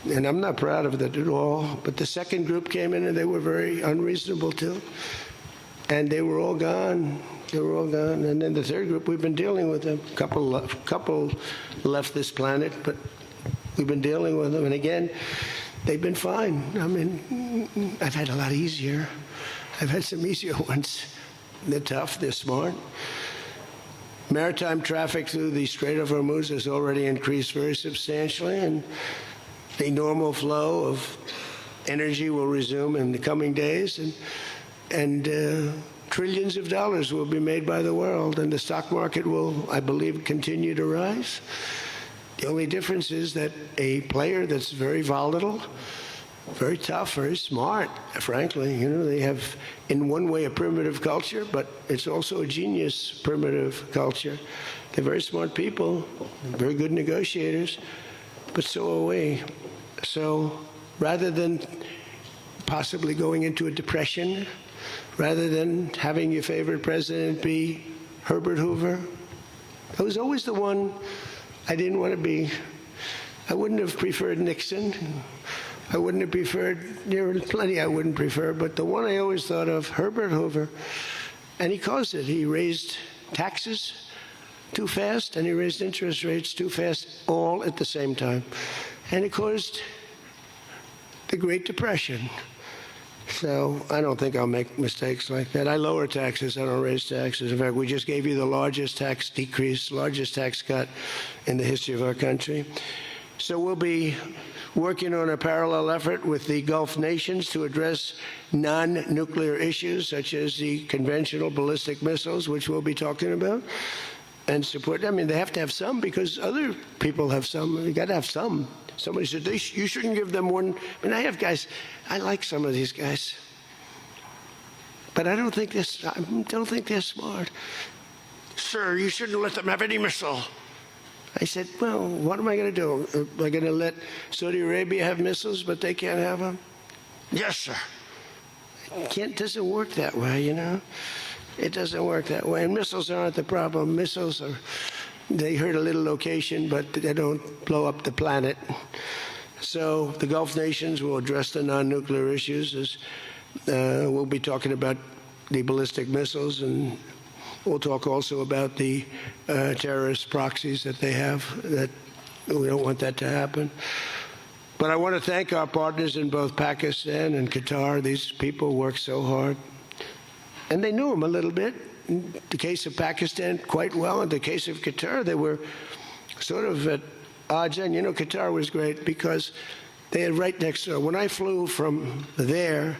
And I'm not proud of that at all. But the second group came in and they were very unreasonable too. And they were all gone. They were all gone. And then the third group, we've been dealing with them. Couple left this planet, but we've been dealing with them. And again, they've been fine. I mean, I've had a lot easier. I've had some easier ones. They're tough, they're smart. Maritime traffic through the Strait of Hormuz has already increased very substantially, and the normal flow of energy will resume in the coming days, and trillions of dollars will be made by the world, and the stock market will, I believe, continue to rise. The only difference is that a player that's very volatile, very tough, very smart, frankly, they have, in one way, a primitive culture, but it's also a genius primitive culture. They're very smart people, very good negotiators, but so are we. So rather than possibly going into a depression, rather than having your favorite president be Herbert Hoover, I was always the one I didn't want to be. I wouldn't have preferred Nixon. I wouldn't have preferred, there are plenty I wouldn't prefer, but the one I always thought of, Herbert Hoover, and he caused it. He raised taxes too fast, and he raised interest rates too fast, all at the same time. And it caused the Great Depression. So I don't think I'll make mistakes like that. I lower taxes, I don't raise taxes. In fact, we just gave you the largest tax decrease, largest tax cut in the history of our country. So we'll be working on a parallel effort with the Gulf nations to address non-nuclear issues such as the conventional ballistic missiles, which we'll be talking about, and support. I mean, they have to have some because other people have some. You got to have some. Somebody said, you shouldn't give them one. I mean, I have guys, I like some of these guys, but I don't think they're smart. Sir, you shouldn't let them have any missile. I said, well, what am I going to do? Am I going to let Saudi Arabia have missiles, but they can't have them? Yes, sir. It doesn't work that way, It doesn't work that way. And missiles aren't the problem. Missiles they hurt a little location, but they don't blow up the planet. So the Gulf nations will address the non-nuclear issues. We'll be talking about the ballistic missiles, and we'll talk also about the terrorist proxies that they have, that we don't want that to happen. But I want to thank our partners in both Pakistan and Qatar. These people work so hard. And they knew him a little bit. In the case of Pakistan, quite well. In the case of Qatar, they were sort of at odds. And, you know, Qatar was great because they had right next door. When I flew from there,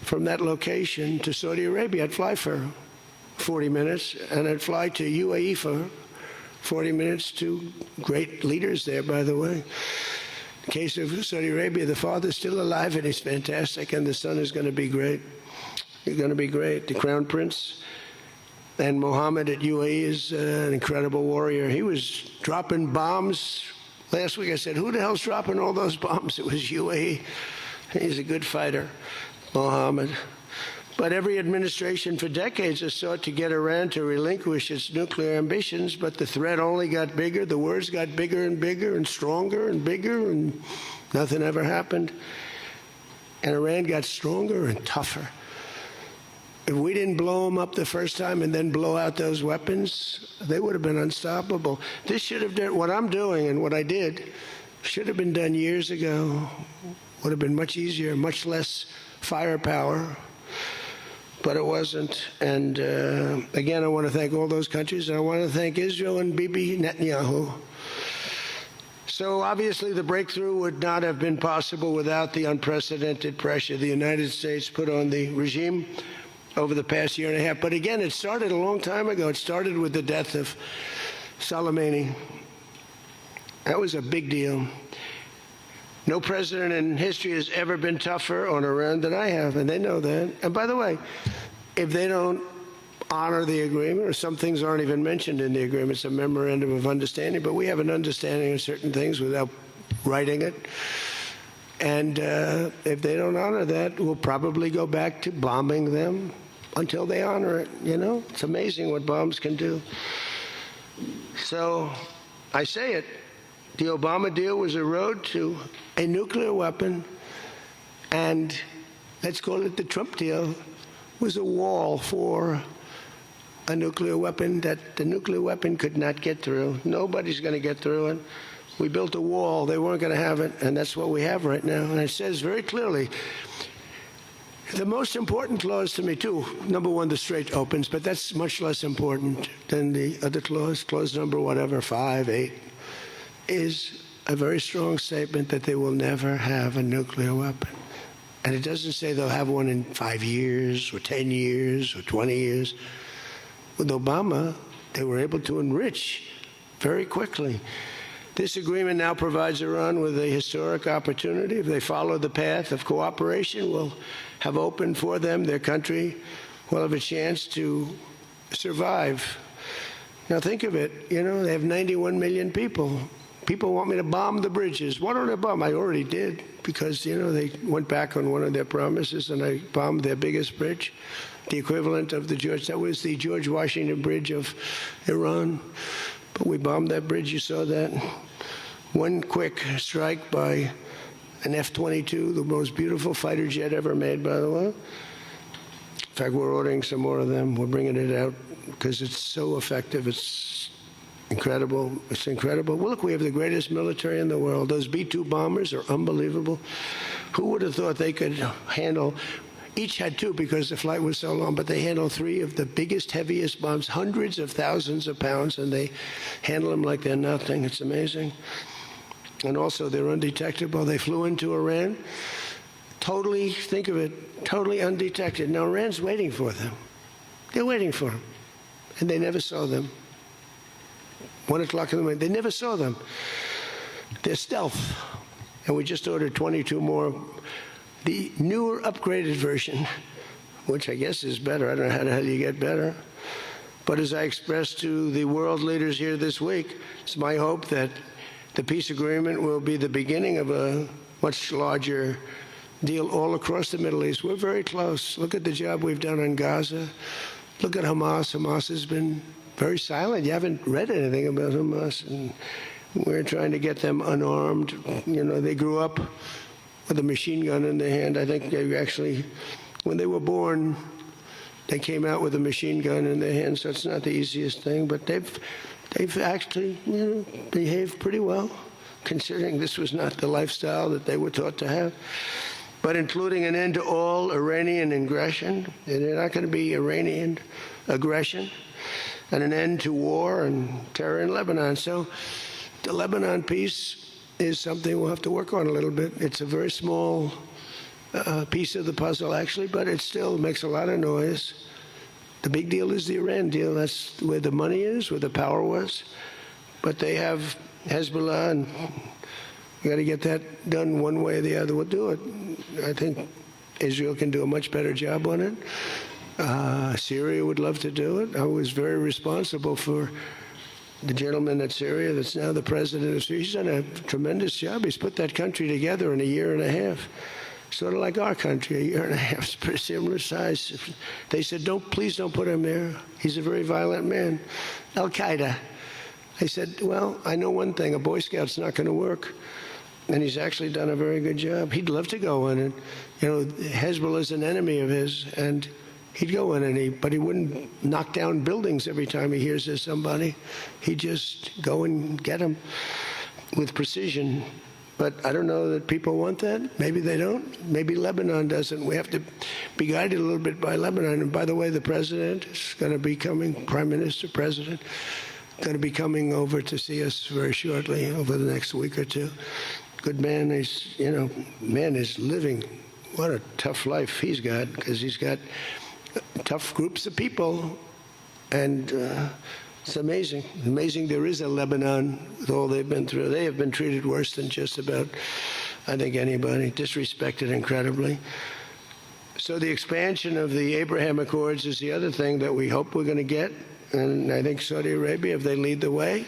from that location to Saudi Arabia, I'd fly for 40 minutes, and I'd fly to UAE for 40 minutes to great leaders there, by the way. In the case of Saudi Arabia, the father's still alive, and he's fantastic, and the son is going to be great. He's going to be great. The Crown Prince and Mohammed at UAE is an incredible warrior. He was dropping bombs. Last week I said, who the hell's dropping all those bombs? It was UAE. He's a good fighter, Mohammed. But every administration for decades has sought to get Iran to relinquish its nuclear ambitions, but the threat only got bigger. The words got bigger and bigger and stronger and bigger, and nothing ever happened. And Iran got stronger and tougher. If we didn't blow them up the first time and then blow out those weapons, they would have been unstoppable. This should have done what I'm doing, and what I did should have been done years ago. Would have been much easier, much less firepower. But it wasn't. And again, I want to thank all those countries, and I want to thank Israel and Bibi Netanyahu. So obviously the breakthrough would not have been possible without the unprecedented pressure the United States put on the regime over the past year and a half. But again, it started a long time ago. It started with the death of Soleimani. That was a big deal. No president in history has ever been tougher on Iran than I have, and they know that. And by the way, if they don't honor the agreement, or some things aren't even mentioned in the agreement, it's a memorandum of understanding, but we have an understanding of certain things without writing it. And if they don't honor that, we'll probably go back to bombing them until they honor it, you know? It's amazing what bombs can do. So I say it. The Obama deal was a road to a nuclear weapon, and let's call it the Trump deal, was a wall for a nuclear weapon that the nuclear weapon could not get through. Nobody's going to get through it. We built a wall. They weren't going to have it, and that's what we have right now. And it says very clearly, the most important clause to me, too, number one, the Strait opens, but that's much less important than the other clause, clause number whatever, 5, 8. Is a very strong statement that they will never have a nuclear weapon. And it doesn't say they'll have one in 5 years or 10 years or 20 years. With Obama, they were able to enrich very quickly. This agreement now provides Iran with a historic opportunity. If they follow the path of cooperation, will have opened for them, their country will have a chance to survive. Now think of it, you know, they have 91 million people. People want me to bomb the bridges. Why don't I bomb? I already did, because, you know, they went back on one of their promises, and I bombed their biggest bridge, the equivalent of that was the George Washington Bridge of Iran. But we bombed that bridge, you saw that. One quick strike by an F-22, the most beautiful fighter jet ever made, by the way. In fact, we're ordering some more of them. We're bringing it out because it's so effective. It's incredible. It's incredible. Well, look, we have the greatest military in the world. Those B-2 bombers are unbelievable. Who would have thought they could handle, each had two because the flight was so long, but they handle 3 of the biggest, heaviest bombs, hundreds of thousands of pounds, and they handle them like they're nothing. It's amazing. And also, they're undetectable. They flew into Iran, totally, think of it, totally undetected. Now, Iran's waiting for them. They're waiting for them. And they never saw them. 1 o'clock in the morning, they never saw them. They're stealth. And we just ordered 22 more. The newer, upgraded version, which I guess is better. I don't know how the hell you get better. But as I expressed to the world leaders here this week, it's my hope that the peace agreement will be the beginning of a much larger deal all across the Middle East. We're very close. Look at the job we've done on Gaza. Look at Hamas. Hamas has been very silent. You haven't read anything about Hamas. And we're trying to get them unarmed. You know, they grew up with a machine gun in their hand. I think they actually, when they were born, they came out with a machine gun in their hand, so it's not the easiest thing. But they've actually, you know, behaved pretty well. considering this was not the lifestyle that they were taught to have. But including an end to all Iranian aggression, there's not going to be Iranian aggression, and an end to war and terror in Lebanon. So the Lebanon piece is something we'll have to work on a little bit. It's a very small piece of the puzzle, actually, but it still makes a lot of noise. The big deal is the Iran deal. That's where the money is, where the power was. But they have Hezbollah, and we got to get that done one way or the other. We'll do it. I think Israel can do a much better job on it. Syria would love to do it. I was very responsible for the gentleman at Syria that's now the president of Syria. He's done a tremendous job. He's put that country together in a year and a half. Sort of like our country, a year and a half. It's pretty similar size. They said, please don't put him there. He's a very violent man. Al-Qaeda. I said, well, I know one thing, a Boy Scout's not going to work. And he's actually done a very good job. He'd love to go in, and Hezbollah is an enemy of his, and he'd go in, but he wouldn't knock down buildings every time he hears there's somebody. He'd just go and get them with precision. But I don't know that people want that. Maybe they don't. Maybe Lebanon doesn't. We have to be guided a little bit by Lebanon. And by the way, the president is going to be coming, Prime Minister, President, going to be coming over to see us very shortly, over the next week or two. Good man. He's, man is living. What a tough life he's got, because he's got tough groups of people. And it's amazing. Amazing there is a Lebanon with all they've been through. They have been treated worse than just about, I think, anybody. Disrespected incredibly. So the expansion of the Abraham Accords is the other thing that we hope we're going to get. And I think Saudi Arabia, if they lead the way,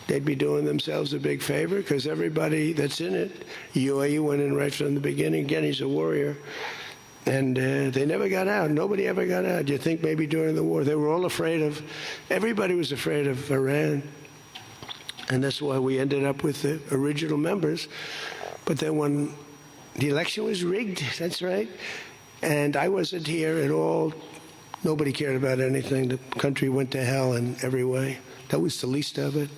they'd be doing themselves a big favor, because everybody that's in it, UAE went in right from the beginning. Again, he's a warrior. And they never got out. Nobody ever got out. You think maybe during the war. They were all afraid of, everybody was afraid of Iran. And that's why we ended up with the original members. But then when the election was rigged, that's right, and I wasn't here at all, nobody cared about anything. The country went to hell in every way. That was the least of it.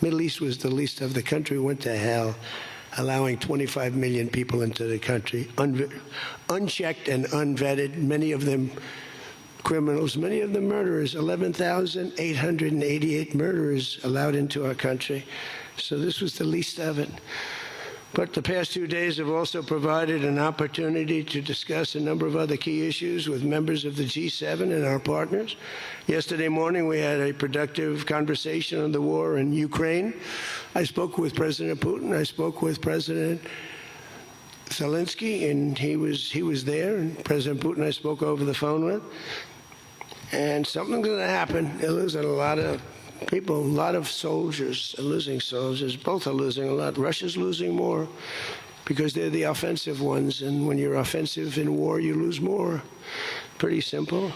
Middle East was the least of the country went to hell, allowing 25 million people into the country, unchecked and unvetted, many of them criminals, many of them murderers, 11,888 murderers allowed into our country. So this was the least of it. But the past 2 days have also provided an opportunity to discuss a number of other key issues with members of the G7 and our partners. Yesterday morning, we had a productive conversation on the war in Ukraine. I spoke with President Putin. I spoke with President Zelensky, and he was there. And President Putin I spoke over the phone with. And something's going to happen. They're losing a lot of people, a lot of soldiers are losing soldiers. Both are losing a lot. Russia's losing more because they're the offensive ones. And when you're offensive in war, you lose more. Pretty simple.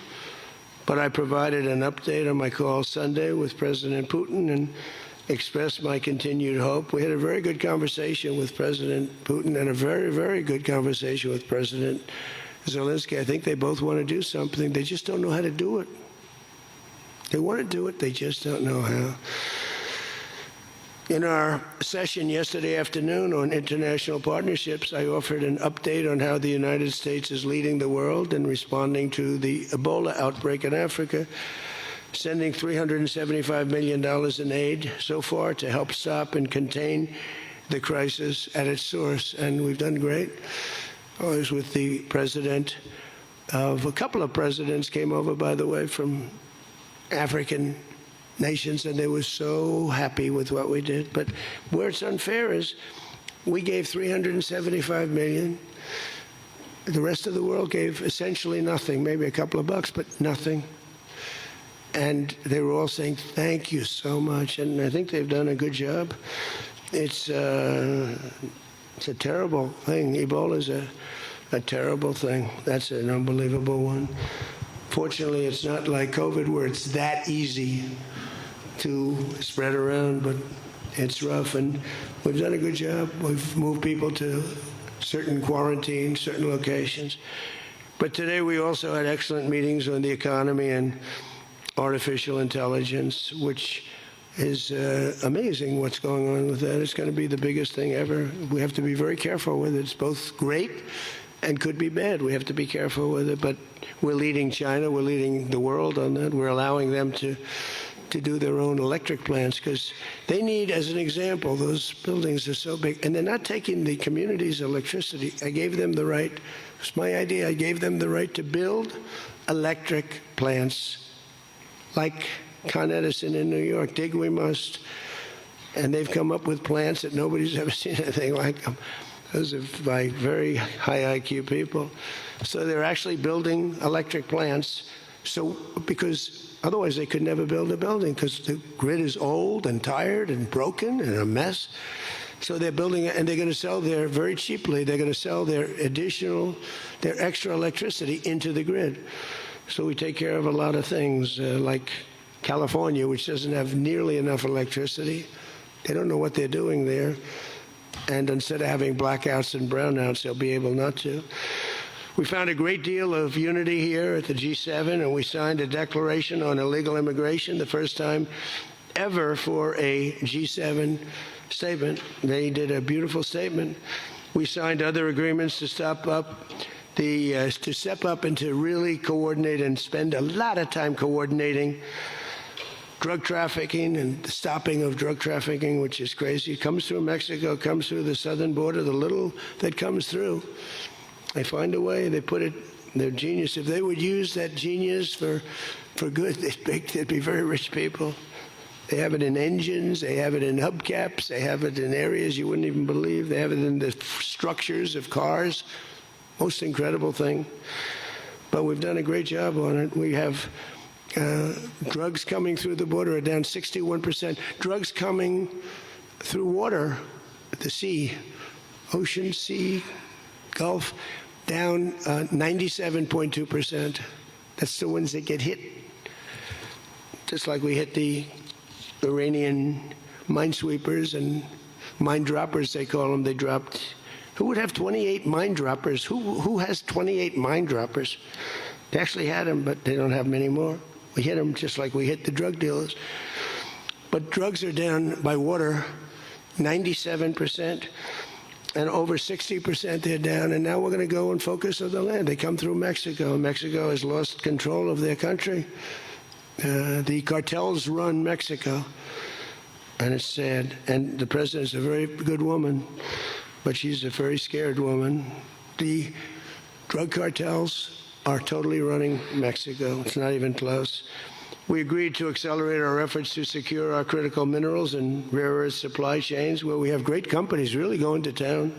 But I provided an update on my call Sunday with President Putin and expressed my continued hope. We had a very good conversation with President Putin and a very, very good conversation with President Zelensky. I think they both want to do something. They just don't know how to do it. They want to do it, they just don't know how. In our session yesterday afternoon on international partnerships, I offered an update on how the United States is leading the world in responding to the Ebola outbreak in Africa, sending $375 million in aid so far to help stop and contain the crisis at its source, and we've done great. I was with the president of a couple of presidents came over, by the way, from African nations, and they were so happy with what we did. But where it's unfair is we gave $375 million. The rest of the world gave essentially nothing, maybe a couple of bucks, but nothing. And they were all saying, thank you so much. And I think they've done a good job. It's a terrible thing. Ebola is a terrible thing. That's an unbelievable one. Fortunately, it's not like COVID where it's that easy to spread around, but it's rough, and we've done a good job. We've moved people to certain quarantines, certain locations. But today we also had excellent meetings on the economy and artificial intelligence, which is amazing what's going on with that. It's going to be the biggest thing ever. We have to be very careful with it. It's both great and could be bad. We have to be careful with it, but we're leading China, we're leading the world on that. We're allowing them to do their own electric plants because they need, as an example, those buildings are so big, and they're not taking the community's electricity. I gave them the right, it's my idea, I gave them the right to build electric plants like Con Edison in New York. Dig we must. And they've come up with plants that nobody's ever seen anything like them. Those are by very high IQ people. So they're actually building electric plants. So, because otherwise they could never build a building because the grid is old and tired and broken and a mess. So they're building it, and they're going to sell there very cheaply. They're going to sell their extra electricity into the grid. So we take care of a lot of things like California, which doesn't have nearly enough electricity. They don't know what they're doing there. And instead of having blackouts and brownouts, they'll be able not to. We found a great deal of unity here at the G7, and we signed a declaration on illegal immigration, the first time ever for a G7 statement. They did a beautiful statement. We signed other agreements to step up and to really coordinate and spend a lot of time coordinating drug trafficking and the stopping of drug trafficking, which is crazy. It comes through Mexico, comes through the southern border, the little that comes through. They find a way, they put it, they're genius. If they would use that genius for good, they'd be very rich people. They have it in engines, they have it in hubcaps, they have it in areas you wouldn't even believe. They have it in the structures of cars. Most incredible thing. But we've done a great job on it. We have drugs coming through the border are down 61%. Drugs coming through water, the sea, ocean, sea, Gulf, down 97.2%. That's the ones that get hit. Just like we hit the Iranian minesweepers and mine droppers, they call them. They dropped. Who would have 28 mine droppers? Who has 28 mine droppers? They actually had them, but they don't have them anymore. We hit them just like we hit the drug dealers. But drugs are down by water 97%, and over 60% they're down. And now we're going to go and focus on the land. They come through Mexico. Mexico has lost control of their country. The cartels run Mexico, and it's sad. And the president's a very good woman, but she's a very scared woman. The drug cartels are totally running Mexico. It's not even close. We agreed to accelerate our efforts to secure our critical minerals and rare earth supply chains, where we have great companies really going to town.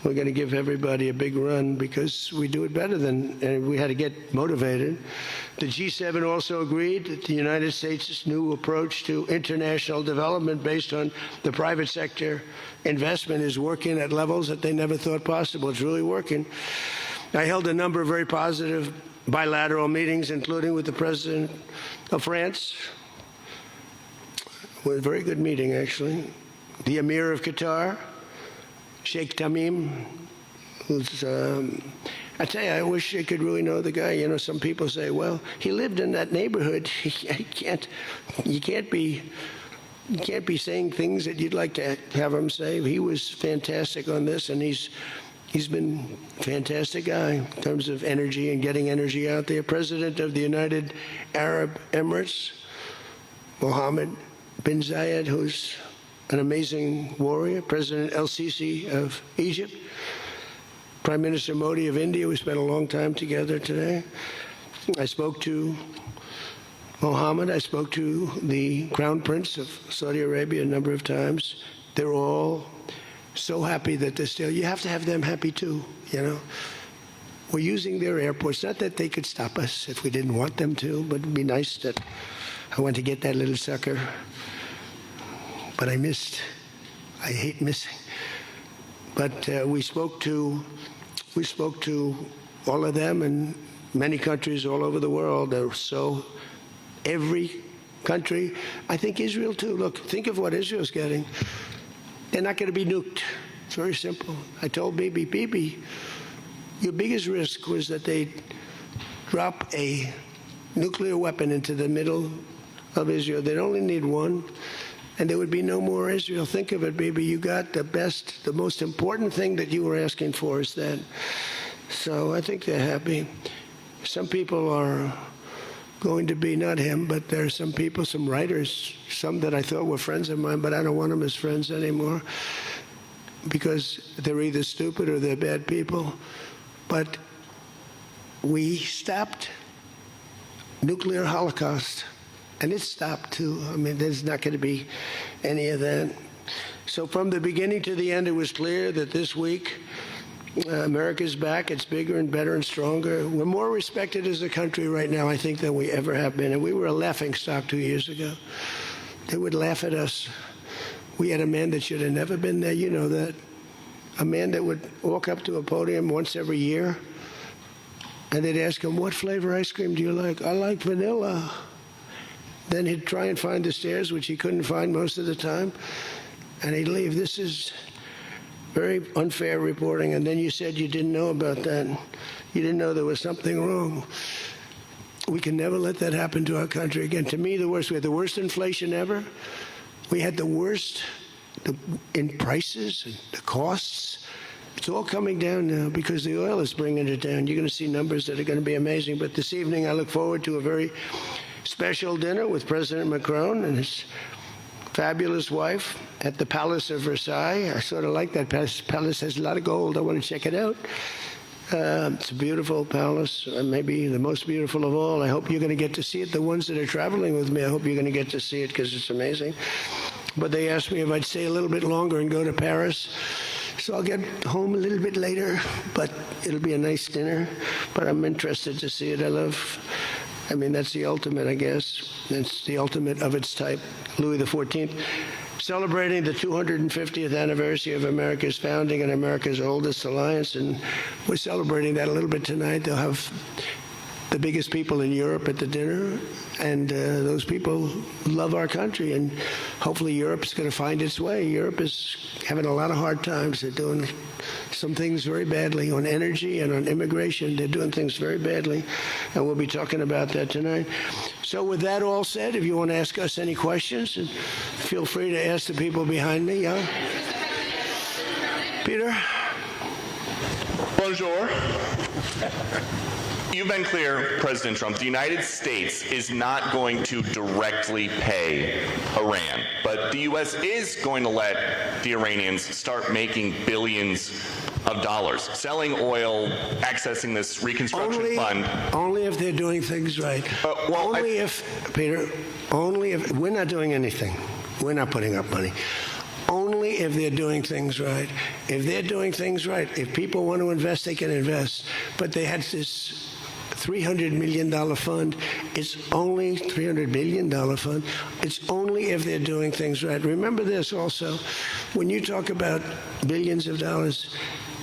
We're going to give everybody a big run because we do it better and we had to get motivated. The G7 also agreed that the United States' new approach to international development based on the private sector investment is working at levels that they never thought possible. It's really working. I held a number of very positive bilateral meetings, including with the President of France. It was a very good meeting, actually. The Emir of Qatar, Sheikh Tamim, who's, I tell you, I wish I could really know the guy. You know, some people say, well, he lived in that neighborhood. You can't be saying things that you'd like to have him say. He was fantastic on this, and he's been a fantastic guy in terms of energy and getting energy out there. President of the United Arab Emirates, Mohammed bin Zayed, who's an amazing warrior. President El-Sisi of Egypt. Prime Minister Modi of India. We spent a long time together today. I spoke to Mohammed. I spoke to the Crown Prince of Saudi Arabia a number of times. They're all so happy that they're still, you have to have them happy too, you know. We're using their airports, not that they could stop us if we didn't want them to, but it'd be nice that I went to get that little sucker. But I hate missing. But we spoke to all of them and many countries all over the world. So every country, I think Israel too. Look, think of what Israel's getting. They're not going to be nuked. It's very simple. I told Bibi, your biggest risk was that they'd drop a nuclear weapon into the middle of Israel. They'd only need one. and there would be no more Israel. Think of it, baby. You got the most important thing that you were asking for is that. So I think they're happy. Some people are going to be, not him, but there are some people, some writers, some that I thought were friends of mine, but I don't want them as friends anymore because they're either stupid or they're bad people. But we stopped nuclear holocaust, and it stopped too. I mean, there's not going to be any of that. So from the beginning to the end, it was clear that this week America's back. It's bigger and better and stronger. We're more respected as a country right now, I think, than we ever have been. And we were a laughingstock 2 years ago. They would laugh at us. We had a man that should have never been there. You know that. A man that would walk up to a podium once every year, and they'd ask him, what flavor ice cream do you like? I like vanilla. Then he'd try and find the stairs, which he couldn't find most of the time, and he'd leave. This is very unfair reporting. And then you said you didn't know about that. You didn't know there was something wrong. We can never let that happen to our country again. To me, the worst. We had the worst inflation ever. We had the worst in prices and the costs. It's all coming down now because the oil is bringing it down. You're going to see numbers that are going to be amazing. But this evening, I look forward to a very special dinner with President Macron and his fabulous wife at the Palace of Versailles. I sort of like that palace. Palace has a lot of gold. I want to check it out. It's a beautiful palace, maybe the most beautiful of all. I hope you're going to get to see it. The ones that are traveling with me, I hope you're going to get to see it because it's amazing. But they asked me if I'd stay a little bit longer and go to Paris. So I'll get home a little bit later, but it'll be a nice dinner. But I'm interested to see it. I mean, that's the ultimate, I guess. It's the ultimate of its type. Louis XIV, celebrating the 250th anniversary of America's founding and America's oldest alliance. And we're celebrating that a little bit tonight. They'll have the biggest people in Europe at the dinner. And those people love our country. And hopefully Europe's going to find its way. Europe is having a lot of hard times. They're doing some things very badly on energy and on immigration. They're doing things very badly. And we'll be talking about that tonight. So with that all said, if you want to ask us any questions, feel free to ask the people behind me. Yeah? Peter? Bonjour. You've been clear, President Trump, the United States is not going to directly pay Iran, but the U.S. is going to let the Iranians start making billions of dollars, selling oil, accessing this reconstruction fund. Only if they're doing things right. Peter, only if we're not doing anything. We're not putting up money. Only if they're doing things right. If they're doing things right, if people want to invest, they can invest. But they had this $300 million fund. It's only $300 billion fund. It's only if they're doing things right. Remember this also. When you talk about billions of dollars,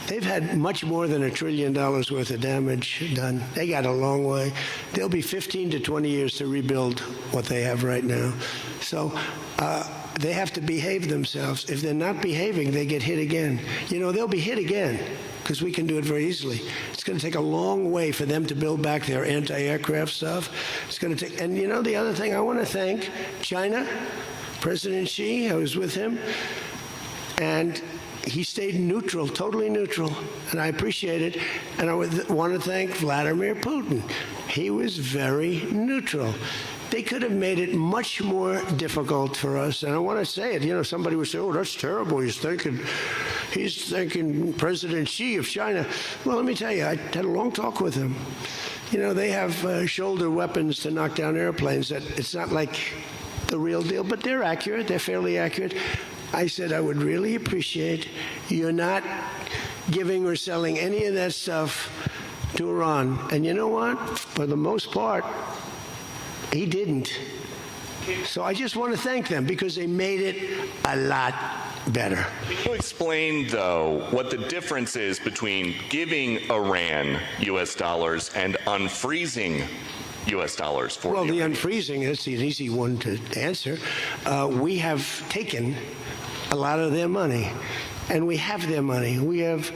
they've had much more than $1 trillion worth of damage done. They got a long way. There'll be 15 to 20 years to rebuild what they have right now. So they have to behave themselves. If they're not behaving, they get hit again. You know, they'll be hit again because we can do it very easily. It's going to take a long way for them to build back their anti-aircraft stuff. It's going to take, and you know, the other thing, I want to thank China, President Xi. I was with him, and he stayed neutral, totally neutral, and I appreciate it. And I want to thank Vladimir Putin. He was very neutral. They could have made it much more difficult for us. And I want to say it. You know, somebody would say, oh, that's terrible. He's thinking President Xi of China. Well, let me tell you, I had a long talk with him. You know, they have shoulder weapons to knock down airplanes. It's not like the real deal, but they're accurate. They're fairly accurate. I said, I would really appreciate you're not giving or selling any of that stuff to Iran. And you know what? For the most part, he didn't. So I just want to thank them because they made it a lot better. Can you explain, though, what the difference is between giving Iran U.S. dollars and unfreezing U.S. dollars for Well, the unfreezing is an easy one to answer. We have taken a lot of their money, and we have their money. We have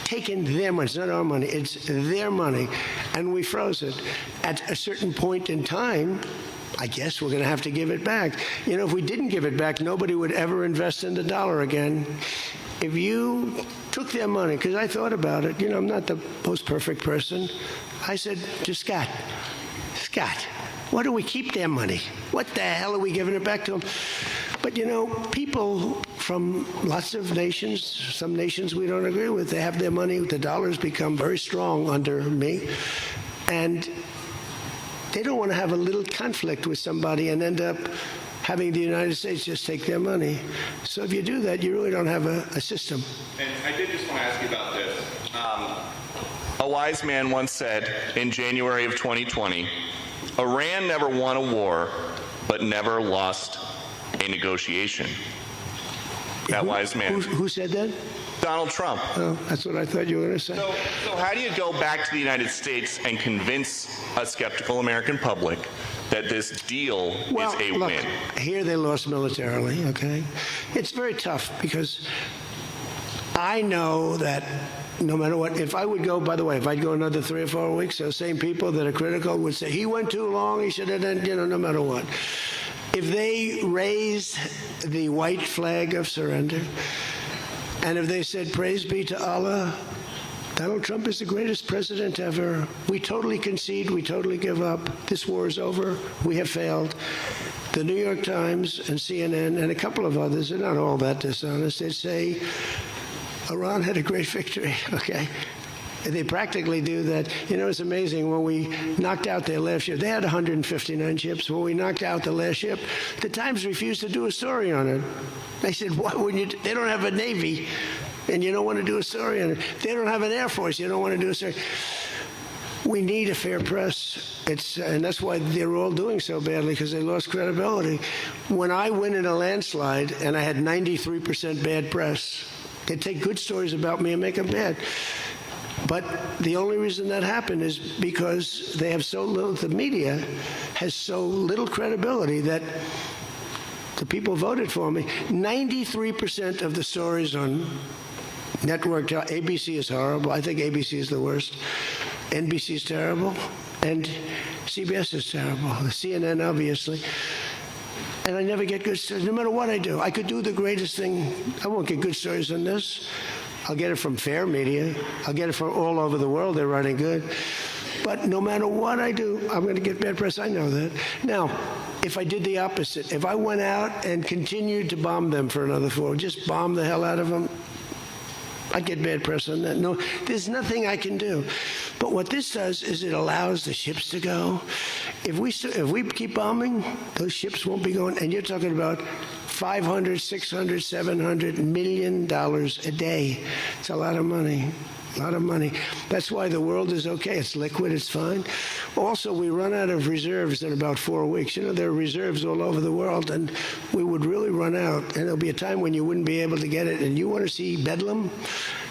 taken their money. It's not our money. It's their money. And we froze it. At a certain point in time, I guess we're going to have to give it back. You know, if we didn't give it back, nobody would ever invest in the dollar again. If you took their money, because I thought about it, you know, I'm not the most perfect person. I said to Scott, why do we keep their money? What the hell are we giving it back to them? But, you know, people from lots of nations, some nations we don't agree with, they have their money. The dollar's become very strong under me. And they don't want to have a little conflict with somebody and end up having the United States just take their money. So if you do that, you really don't have a system. And I did just want to ask you about this. A wise man once said in January of 2020, Iran never won a war, but never lost a negotiation. That wise man. Who said that? Donald Trump. Oh, that's what I thought you were going to say. So how do you go back to the United States and convince a skeptical American public that this deal is a win? Here they lost militarily, okay? It's very tough because I know that no matter what, if I would go, by the way, if I'd go another 3 or 4 weeks, those same people that are critical would say, he went too long, he should have done, you know, no matter what. If they raised the white flag of surrender, and if they said, praise be to Allah, Donald Trump is the greatest president ever. We totally concede. We totally give up. This war is over. We have failed. The New York Times and CNN and a couple of others are not all that dishonest. They say Iran had a great victory, okay? They practically do that. You know, it's amazing. When we knocked out their last ship, they had 159 ships. When we knocked out the last ship, the Times refused to do a story on it. They said, why wouldn't you? They don't have a Navy, and you don't want to do a story on it. They don't have an Air Force. You don't want to do a story. We need a fair press. And that's why they're all doing so badly, because they lost credibility. When I win in a landslide and I had 93% bad press, they take good stories about me and make them bad. But the only reason that happened is because they have so little, the media has so little credibility that the people voted for me. 93% of the stories on network, ABC is horrible. I think ABC is the worst. NBC is terrible. And CBS is terrible. CNN, obviously. And I never get good stories, no matter what I do. I could do the greatest thing. I won't get good stories on this. I'll get it from fair media. I'll get it from all over the world. They're running good. But no matter what I do, I'm going to get bad press. I know that. Now, if I did the opposite, if I went out and continued to bomb them for another 4, just bomb the hell out of them, I'd get bad press on that. No, there's nothing I can do. But what this does is it allows the ships to go. If we keep bombing, those ships won't be going. And you're talking about $500, $600, $700 million a day. It's a lot of money. A lot of money. That's why the world is okay. It's liquid. It's fine. Also, we run out of reserves in about 4 weeks. You know, there are reserves all over the world, and we would really run out. And there'll be a time when you wouldn't be able to get it. And you want to see bedlam?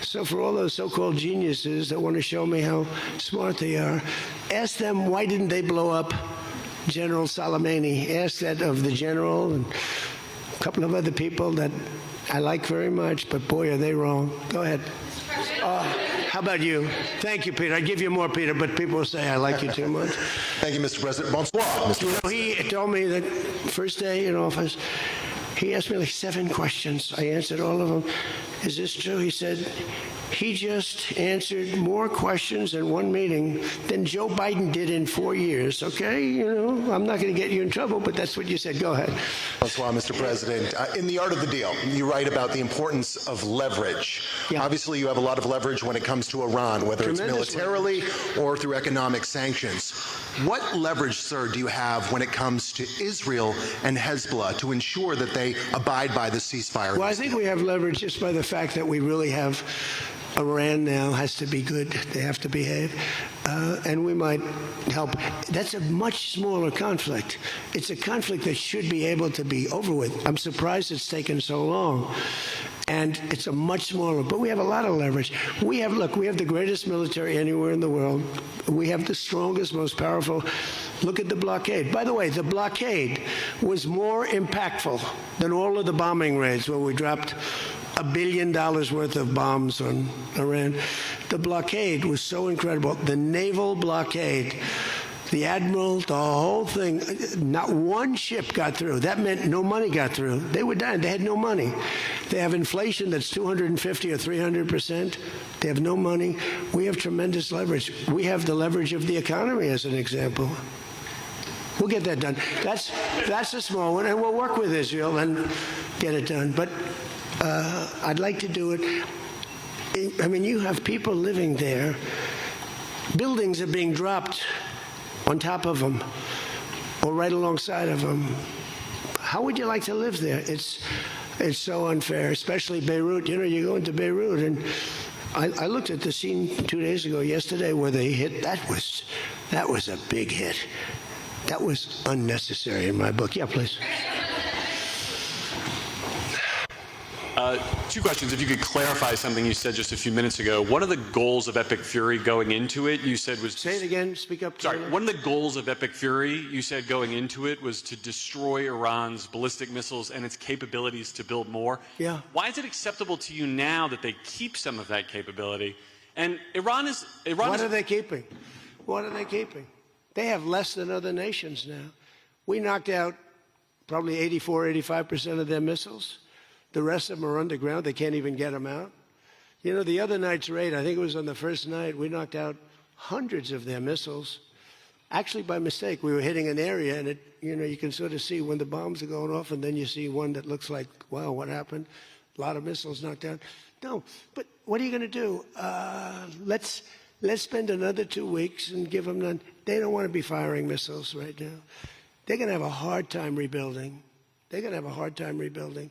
So for all those so-called geniuses that want to show me how smart they are, ask them why didn't they blow up General Soleimani? Ask that of the general and a couple of other people that I like very much, but boy, are they wrong. Go ahead. How about you? Thank you, Peter. I give you more, Peter, but people will say I like you too much. Thank you, Mr. President. Bonsoir, Mr. President. He told me that first day in office, he asked me like 7 questions. I answered all of them. Is this true? He said, he just answered more questions in one meeting than Joe Biden did in 4 years. Okay, you know, I'm not going to get you in trouble, but that's what you said. Go ahead. Bonsoir, Mr. President. In The Art of the Deal, you write about the importance of leverage. Yeah. Obviously, you have a lot of leverage when it comes to Iran, whether it's militarily or through economic sanctions. What leverage, sir, do you have when it comes to Israel and Hezbollah to ensure that they abide by the ceasefire? Well, I think we have leverage just by the fact that we really have Iran now has to be good. They have to behave. And we might help. That's a much smaller conflict. It's a conflict that should be able to be over with. I'm surprised it's taken so long. And it's a much smaller, but we have a lot of leverage. We have the greatest military anywhere in the world. We have the strongest, most powerful. Look at the blockade. By the way, the blockade was more impactful than all of the bombing raids where we dropped $1 billion worth of bombs on Iran. The blockade was so incredible. The naval blockade, the admiral, the whole thing, not one ship got through. That meant no money got through. They were dying. They had no money. They have inflation that's 250 or 300%. They have no money. We have tremendous leverage. We have the leverage of the economy, as an example. We'll get that done. That's a small one, and we'll work with Israel and get it done. But I'd like to do it. I mean, you have people living there. Buildings are being dropped on top of them or right alongside of them. How would you like to live there? It's so unfair, especially Beirut. You know, you go into Beirut, and I looked at the scene 2 days ago, yesterday, where they hit. That was a big hit. That was unnecessary in my book. Yeah, please. Two questions. If you could clarify something you said just a few minutes ago. One of the goals of Epic Fury going into it, you said was... Say it again. Speak up. Sorry. One of the goals of Epic Fury, you said going into it, was to destroy Iran's ballistic missiles and its capabilities to build more. Yeah. Why is it acceptable to you now that they keep some of that capability? And Iran is... What are they keeping? What are they keeping? They have less than other nations now. We knocked out probably 84, 85% of their missiles. The rest of them are underground. They can't even get them out. You know, the other night's raid, I think it was on the first night, we knocked out hundreds of their missiles. Actually, by mistake, we were hitting an area, and you can sort of see when the bombs are going off, and then you see one that looks like, wow, what happened? A lot of missiles knocked down. No, but what are you going to do? Let's spend another 2 weeks and give them none. They don't want to be firing missiles right now. They're going to have a hard time rebuilding. They're going to have a hard time rebuilding.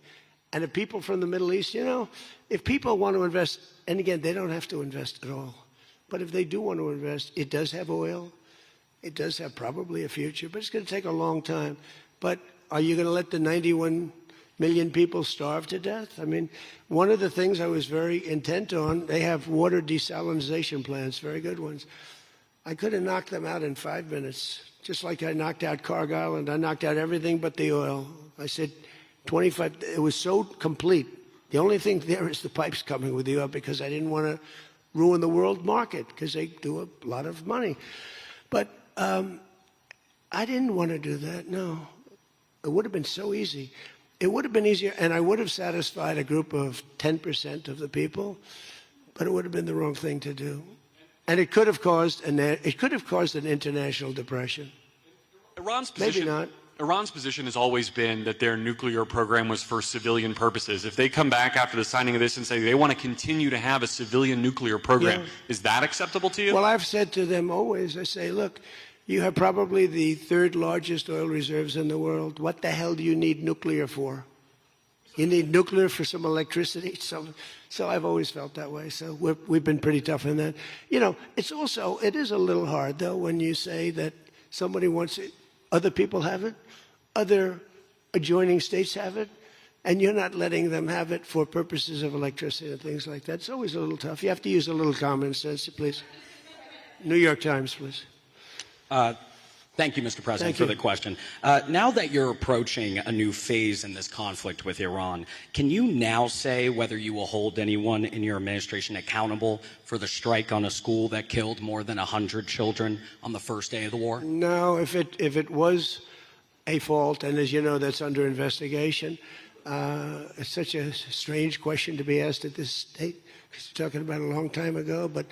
And the people from the Middle East, if people want to invest, and again, they don't have to invest at all. But if they do want to invest, it does have oil. It does have probably a future, but it's going to take a long time. But are you going to let the 91 million people starve to death? I mean, one of the things I was very intent on, they have water desalination plants, very good ones. I could have knocked them out in 5 minutes, just like I knocked out Cargill, and I knocked out everything but the oil. I said 25, it was so complete. The only thing there is the pipes coming with the oil, because I didn't want to ruin the world market, because they do a lot of money. But I didn't want to do that, no. It would have been so easy. It would have been easier, and I would have satisfied a group of 10% of the people, but it would have been the wrong thing to do. And it could have caused an international depression. Iran's position, maybe not. Iran's position has always been that their nuclear program was for civilian purposes. If they come back after the signing of this and say they want to continue to have a civilian nuclear program, is that acceptable to you? Well, I've said to them always, I say, look, you have probably the third largest oil reserves in the world. What the hell do you need nuclear for? You need nuclear for some electricity? So I've always felt that way. So we've been pretty tough in that. It is a little hard, though, when you say that somebody wants it, other people have it, other adjoining states have it, and you're not letting them have it for purposes of electricity and things like that. It's always a little tough. You have to use a little common sense, please. New York Times, please. Thank you, Mr. President, for the question. Now that you're approaching a new phase in this conflict with Iran, can you now say whether you will hold anyone in your administration accountable for the strike on a school that killed more than 100 children on the first day of the war? No, if it was a fault, and as you know, that's under investigation, it's such a strange question to be asked at this state, because you're talking about a long time ago, but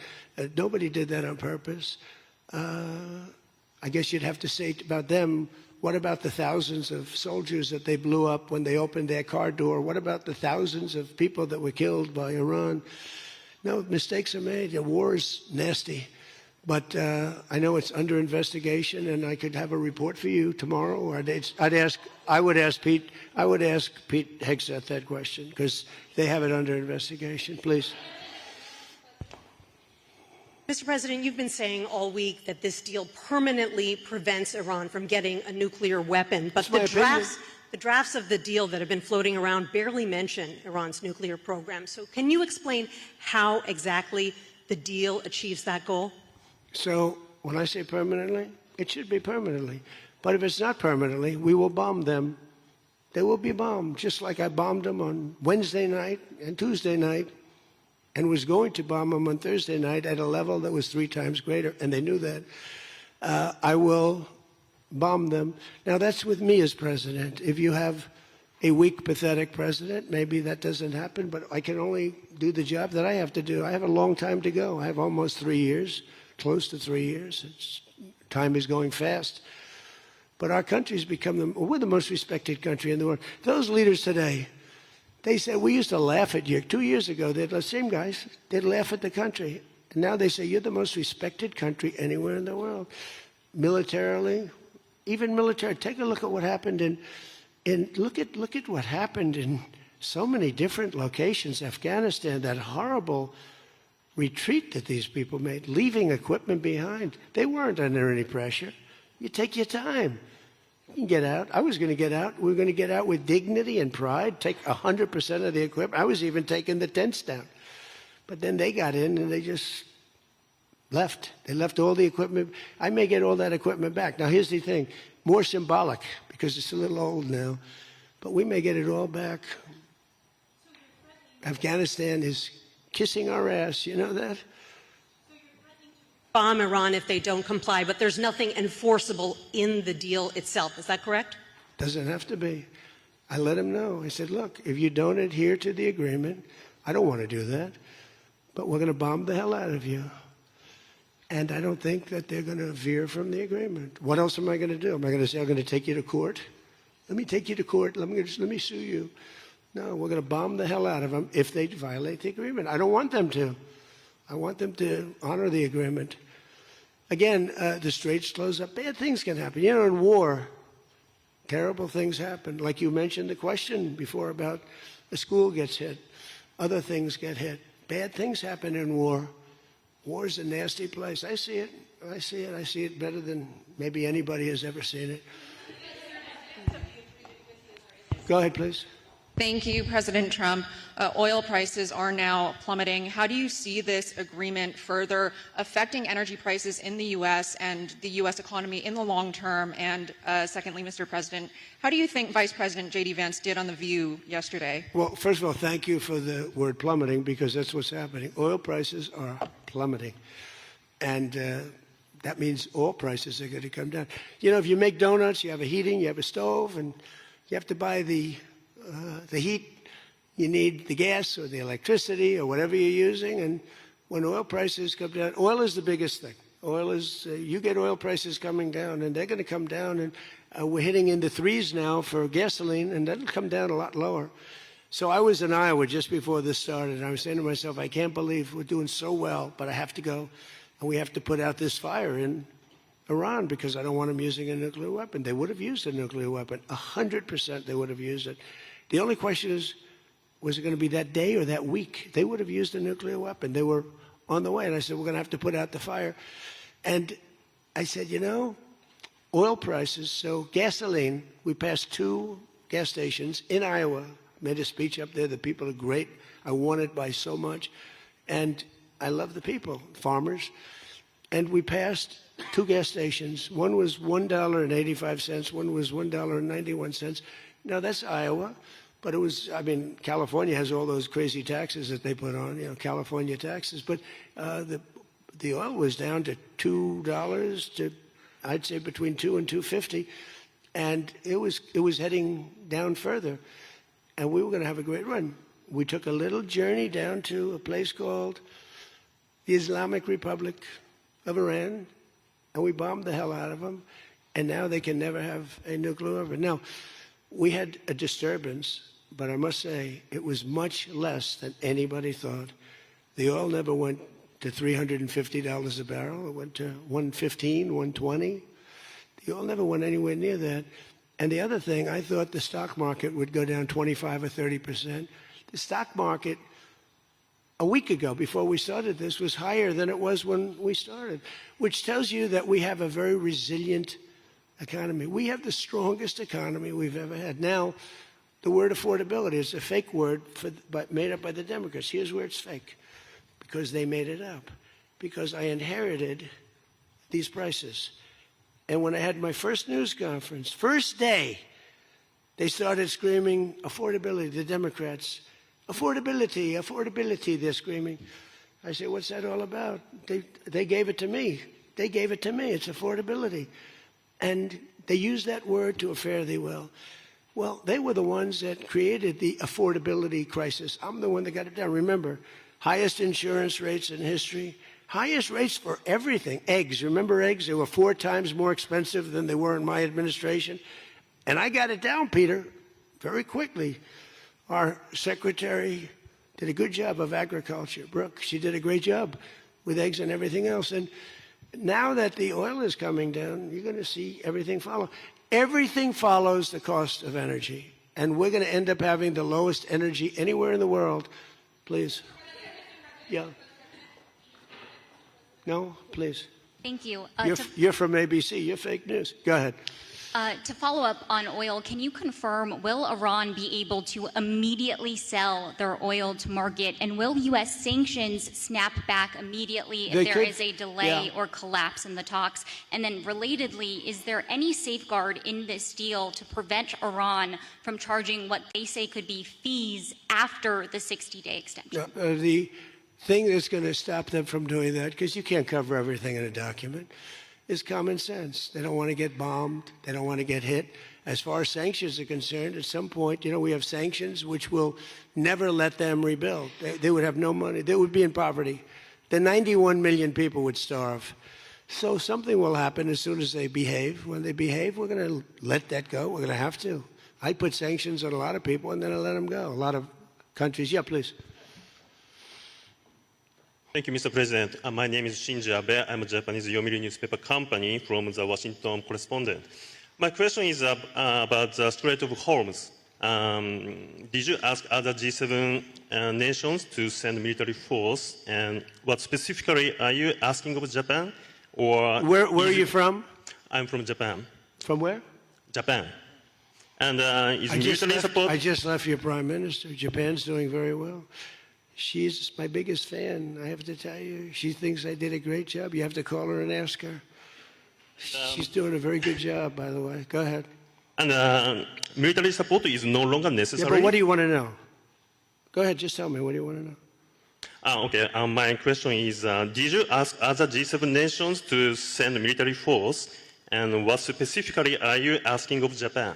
nobody did that on purpose. I guess you'd have to say about them, what about the thousands of soldiers that they blew up when they opened their car door? What about the thousands of people that were killed by Iran? No, mistakes are made. The war is nasty. But I know it's under investigation, and I could have a report for you tomorrow. Or I would ask Pete Hegseth that question, because they have it under investigation. Please. Mr. President, you've been saying all week that this deal permanently prevents Iran from getting a nuclear weapon, but the drafts of the deal that have been floating around barely mention Iran's nuclear program. So can you explain how exactly the deal achieves that goal? So when I say permanently, it should be permanently. But if it's not permanently, we will bomb them They will be bombed, just like I bombed them on Wednesday night and Tuesday night, and was going to bomb them on Thursday night at a level that was 3 times greater, and they knew that. I will bomb them. Now, that's with me as president. If you have a weak, pathetic president, maybe that doesn't happen, but I can only do the job that I have to do. I have a long time to go. I have almost 3 years, close to 3 years. Time is going fast. But our country's become we're the most respected country in the world. Those leaders today, they said, we used to laugh at you. 2 years ago, the same guys, they'd laugh at the country. And now they say, you're the most respected country anywhere in the world. Militarily, even military. Take a look at what happened look at what happened in so many different locations. Afghanistan, that horrible retreat that these people made, leaving equipment behind. They weren't under any pressure. You take your time. You can get out. I was going to get out. We were going to get out with dignity and pride, take 100% of the equipment. I was even taking the tents down. But then they got in and they just left. They left all the equipment. I may get all that equipment back. Now, here's the thing. More symbolic, because it's a little old now. But we may get it all back. Afghanistan is kissing our ass. You know that? Bomb Iran if they don't comply, but there's nothing enforceable in the deal itself. Is that correct? Doesn't have to be. I let them know. I said, look, if you don't adhere to the agreement, I don't want to do that, but we're going to bomb the hell out of you. And I don't think that they're going to veer from the agreement. What else am I going to do? Am I going to say, I'm going to take you to court? Let me take you to court. Let me sue you. No, we're going to bomb the hell out of them if they violate the agreement. I don't want them to. I want them to honor the agreement. Again, the straits close up. Bad things can happen. You know, in war, terrible things happen. Like you mentioned the question before about a school gets hit. Other things get hit. Bad things happen in war. War is a nasty place. I see it. I see it. I see it better than maybe anybody has ever seen it. Go ahead, please. Thank you, President Trump. Oil prices are now plummeting. How do you see this agreement further affecting energy prices in the U.S. and the U.S. economy in the long term? And secondly, Mr. President, how do you think Vice President J.D. Vance did on The View yesterday? Well, first of all, thank you for the word plummeting, because that's what's happening. Oil prices are plummeting. And that means all prices are going to come down. You know, if you make donuts, you have a heating, you have a stove, and you have to buy the heat, you need the gas or the electricity or whatever you're using. And when oil prices come down, oil is the biggest thing. Oil is, you get oil prices coming down, and they're going to come down. And we're hitting into 3s now for gasoline, and that'll come down a lot lower. So I was in Iowa just before this started, and I was saying to myself, I can't believe we're doing so well, but I have to go, and we have to put out this fire in Iran because I don't want them using a nuclear weapon. They would have used a nuclear weapon. 100% they would have used it. The only question is, was it going to be that day or that week? They would have used a nuclear weapon. They were on the way. And I said, we're going to have to put out the fire. And I said, you know, oil prices, so gasoline, we passed 2 gas stations in Iowa. Made a speech up there. The people are great. I won it by so much. And I love the people, farmers. And we passed 2 gas stations. One was $1.85. One was $1.91. Now, that's Iowa. But it was, I mean, California has all those crazy taxes that they put on, you know, California taxes. But the oil was down to $2 to, I'd say, between $2 and $2.50. And it was heading down further. And we were going to have a great run. We took a little journey down to a place called the Islamic Republic of Iran, and we bombed the hell out of them. And now they can never have a nuclear weapon. Now, we had a disturbance, but I must say it was much less than anybody thought. The oil never went to $350 a barrel. It went to $115, $120. The oil never went anywhere near that. And the other thing, I thought the stock market would go down 25 or 30%. The stock market a week ago, before we started this, was higher than it was when we started, which tells you that we have a very resilient economy. We have the strongest economy we've ever had. Now, the word affordability is a fake word made up by the Democrats. Here's where it's fake, because they made it up, because I inherited these prices. And when I had my first news conference, first day, They started screaming affordability, the Democrats. Affordability, affordability, they're screaming. I said, what's that all about? They gave it to me. They gave it to me. It's affordability. And they used that word to a fare thee well. Well, they were the ones that created the affordability crisis. I'm the one that got it down. Remember, highest insurance rates in history, highest rates for everything. Eggs, remember eggs? They were 4 times more expensive than they were in my administration. And I got it down, Peter, very quickly. Our secretary did a good job of agriculture, Brooke. She did a great job with eggs and everything else. And now that the oil is coming down, you're going to see everything follow. Everything follows the cost of energy. And we're going to end up having the lowest energy anywhere in the world. Please. Yeah. No, please. Thank you. You're from ABC. You're fake news. Go ahead. To follow up on oil, can you confirm, will Iran be able to immediately sell their oil to market? And will U.S. sanctions snap back immediately if there is a delay or collapse in the talks? And then relatedly, is there any safeguard in this deal to prevent Iran from charging what they say could be fees after the 60-day extension? The thing that's going to stop them from doing that, because you can't cover everything in a document, is common sense. They don't want to get bombed. They don't want to get hit. As far as sanctions are concerned, at some point, we have sanctions which will never let them rebuild. They would have no money. They would be in poverty. The 91 million people would starve. So something will happen as soon as they behave. When they behave, we're going to let that go. We're going to have to. I put sanctions on a lot of people, and then I let them go. A lot of countries. Yeah, please. Thank you, Mr. President. My name is Shinji Abe. I'm a Japanese Yomiuri newspaper company from the Washington Correspondent. My question is about the Strait of Hormuz. Did you ask other G7 nations to send military force? And what specifically are you asking of Japan? Or where are you from? I'm from Japan. From where? Japan. And is military support? I just left your prime minister. Japan's doing very well. She's my biggest fan, I have to tell you. She thinks I did a great job. You have to call her and ask her. She's doing a very good job, by the way. Go ahead. And military support is no longer necessary? Yeah, but what do you want to know? Go ahead, just tell me. What do you want to know? Okay, my question is, did you ask other G7 nations to send military force? And what specifically are you asking of Japan?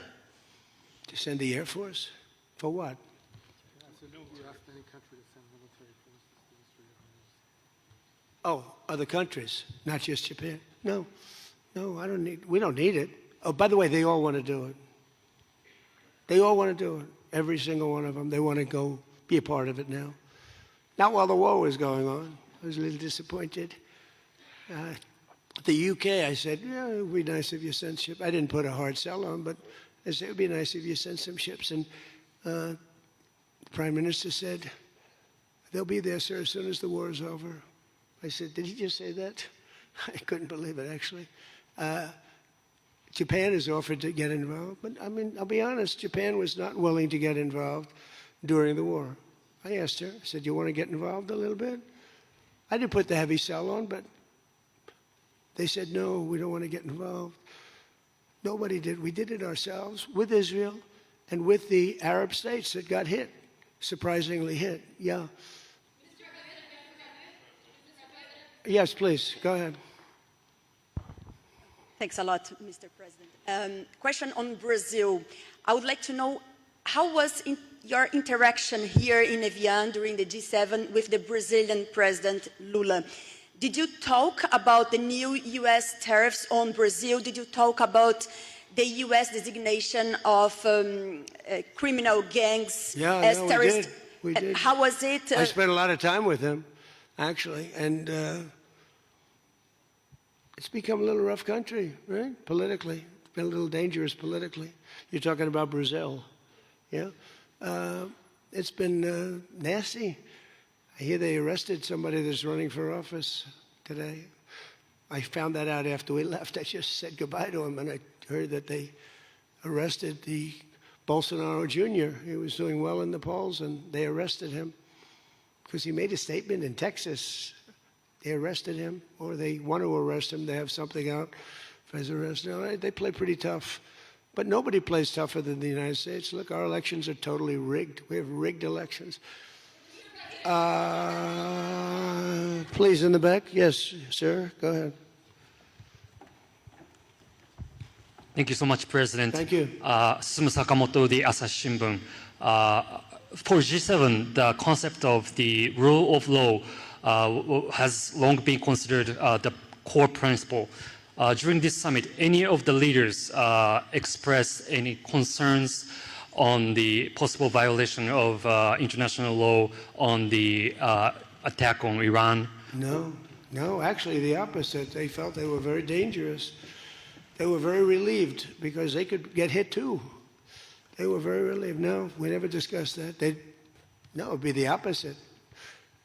To send the Air Force? For what? Oh, other countries, not just Japan. No, we don't need it. Oh, by the way, they all want to do it. They all want to do it. Every single one of them. They want to go be a part of it now. Not while the war was going on. I was a little disappointed. The UK, I said, yeah, it would be nice if you sent ships. I didn't put a hard sell on, but I said, it would be nice if you sent some ships. And the Prime Minister said, they'll be there, sir, as soon as the war is over. I said, did he just say that? I couldn't believe it, actually. Japan has offered to get involved, but I mean, I'll be honest, Japan was not willing to get involved during the war. I asked her, I said, you want to get involved a little bit? I didn't put the heavy sell on, but they said, no, we don't want to get involved. Nobody did. We did it ourselves with Israel and with the Arab states that got hit, surprisingly hit. Yeah. Yes, please. Go ahead. Thanks a lot, Mr. President. Question on Brazil. I would like to know, how was your interaction here in Evian during the G7 with the Brazilian President Lula? Did you talk about the new U.S. tariffs on Brazil? Did you talk about the U.S. designation of criminal gangs as terrorists? We did. How was it? I spent a lot of time with him, actually, and it's become a little rough country, right? Politically. It's been a little dangerous politically. You're talking about Brazil, yeah? It's been nasty. I hear they arrested somebody that's running for office today. I found that out after we left. I just said goodbye to him, and I heard that they arrested the Bolsonaro Jr. He was doing well in the polls, and they arrested him because he made a statement in Texas. They arrested him, or they want to arrest him. They have something out for his arrest. Now, they play pretty tough. But nobody plays tougher than the United States. Look, our elections are totally rigged. We have rigged elections. Please, in the back. Yes, sir. Go ahead. Thank you so much, President. Thank you. Sumu Sakamoto, the Asahi Shimbun. For G7, the concept of the rule of law has long been considered the core principle. During this summit, any of the leaders expressed any concerns on the possible violation of international law on the attack on Iran? No, actually the opposite. They felt they were very dangerous. They were very relieved because they could get hit too. They were very relieved. No, we never discussed that. No, it would be the opposite.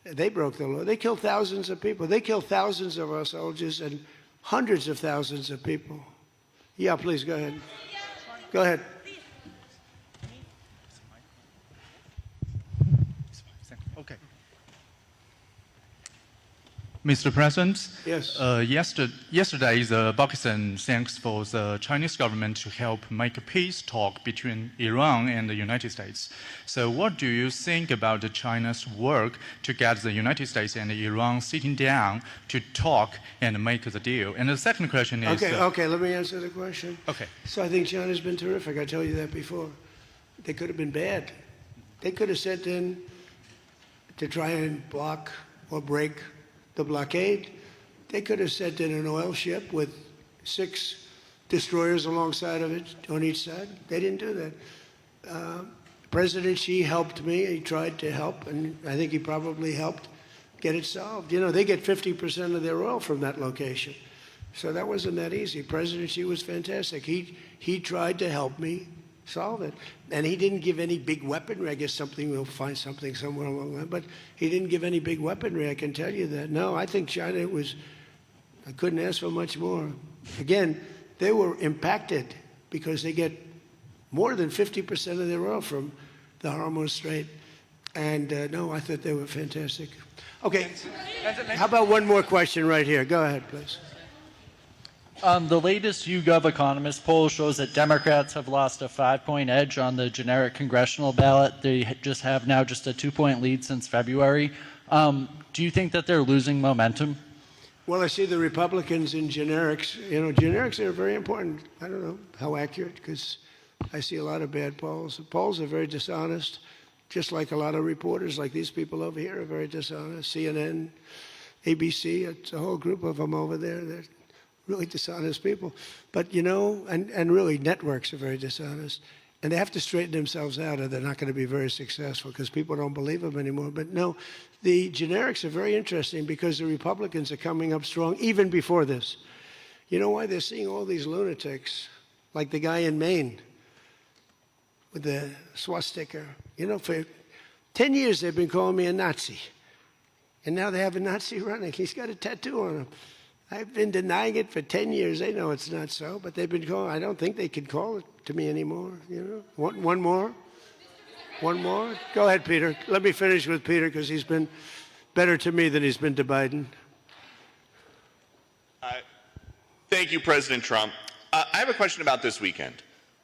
They broke the law. They killed thousands of people. They killed thousands of our soldiers and hundreds of thousands of people. Yeah, please, go ahead. Go ahead. Okay. Mr. President, yes. Yesterday, Pakistan thanks for the Chinese government to help make a peace talk between Iran and the United States. So what do you think about China's work to get the United States and Iran sitting down to talk and make the deal? And the second question is... Okay, let me answer the question. Okay. So I think China's been terrific. I told you that before. They could have been bad. They could have sent in to try and block or break the blockade. They could have sent in an oil ship with 6 destroyers alongside of it on each side. They didn't do that. President Xi helped me. He tried to help, and I think he probably helped get it solved. You know, they get 50% of their oil from that location. So that wasn't that easy. President Xi was fantastic. He tried to help me solve it. And he didn't give any big weaponry. I guess we'll find something somewhere along the line. But he didn't give any big weaponry, I can tell you that. No, I think China I couldn't ask for much more. Again, they were impacted because they get more than 50% of their oil from the Hormuz Strait. And no, I thought they were fantastic. Okay, how about one more question right here? Go ahead, please. The latest YouGov Economist poll shows that Democrats have lost a 5-point edge on the generic congressional ballot. They just have now just a 2-point lead since February. Do you think that they're losing momentum? Well, I see the Republicans in generics. You know, generics are very important. I don't know how accurate, because I see a lot of bad polls. The polls are very dishonest, just like a lot of reporters, like these people over here, are very dishonest. CNN, ABC, it's a whole group of them over there. They're really dishonest people. But, you know, and really networks are very dishonest. And they have to straighten themselves out or they're not going to be very successful because people don't believe them anymore. But no, the generics are very interesting because the Republicans are coming up strong even before this. You know why? They're seeing all these lunatics, like the guy in Maine with the swastika. You know, for 10 years they've been calling me a Nazi. And now they have a Nazi running. He's got a tattoo on him. I've been denying it for 10 years. They know it's not so, but they've been calling. I don't think they can call it to me anymore. You know, one more? One more? Go ahead, Peter. Let me finish with Peter because he's been better to me than he's been to Biden. Thank you, President Trump. I have a question about this weekend.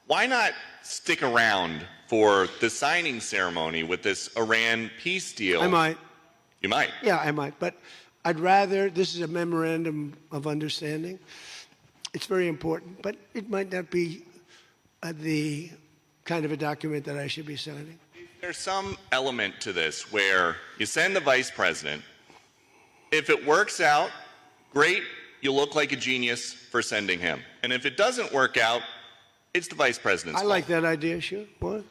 Why not stick around for the signing ceremony with this Iran peace deal? I might. You might? Yeah, I might. But I'd rather, this is a memorandum of understanding. It's very important, but it might not be the kind of a document that I should be signing. There's some element to this where you send the vice president. If it works out, great, you look like a genius for sending him. And if it doesn't work out, it's the vice president's fault. I like that idea, sure. What?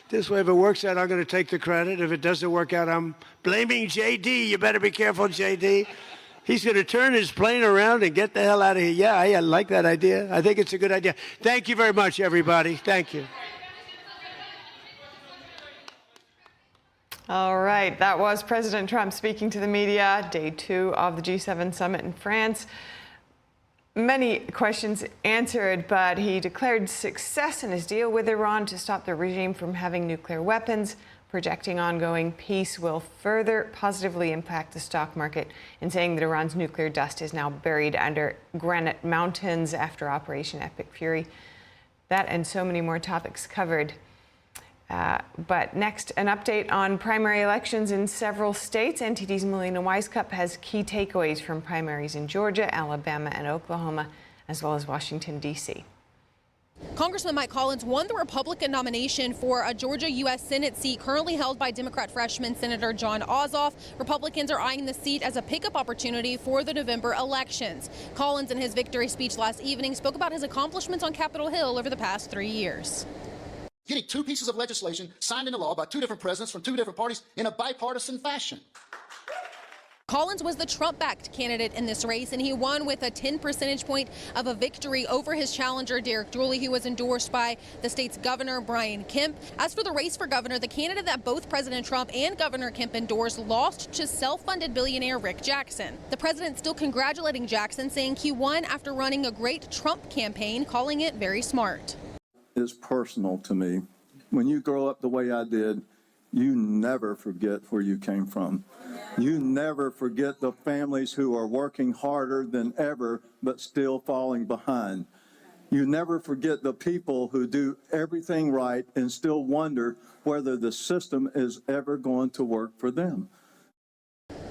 This way, if it works out, I'm going to take the credit. If it doesn't work out, I'm blaming JD. You better be careful, JD. He's going to turn his plane around and get the hell out of here. Yeah, I like that idea. I think it's a good idea. Thank you very much, everybody. Thank you. All right, that was President Trump speaking to the media, day 2 of the G7 summit in France. Many questions answered, but he declared success in his deal with Iran to stop the regime from having nuclear weapons, projecting ongoing peace will further positively impact the stock market, and saying that Iran's nuclear dust is now buried under granite mountains after Operation Epic Fury. That and so many more topics covered. But next, an update on primary elections in several states. NTD's Melina Wisecup has key takeaways from primaries in Georgia, Alabama, and Oklahoma, as well as Washington, D.C. Congressman Mike Collins won the Republican nomination for a Georgia U.S. Senate seat currently held by Democrat freshman Senator John Ossoff. Republicans are eyeing the seat as a pickup opportunity for the November elections. Collins, in his victory speech last evening, spoke about his accomplishments on Capitol Hill over the past 3 years. Getting 2 pieces of legislation signed into law by 2 different presidents from 2 different parties in a bipartisan fashion. Collins was the Trump-backed candidate in this race, and he won with a 10 percentage point of a victory over his challenger, Derek Dooley, who was endorsed by the state's governor, Brian Kemp. As for the race for governor, the candidate that both President Trump and Governor Kemp endorsed lost to self-funded billionaire Rick Jackson. The president still congratulating Jackson, saying he won after running a great Trump campaign, calling it very smart. It's personal to me. When you grow up the way I did, you never forget where you came from. You never forget the families who are working harder than ever but still falling behind. You never forget the people who do everything right and still wonder whether the system is ever going to work for them.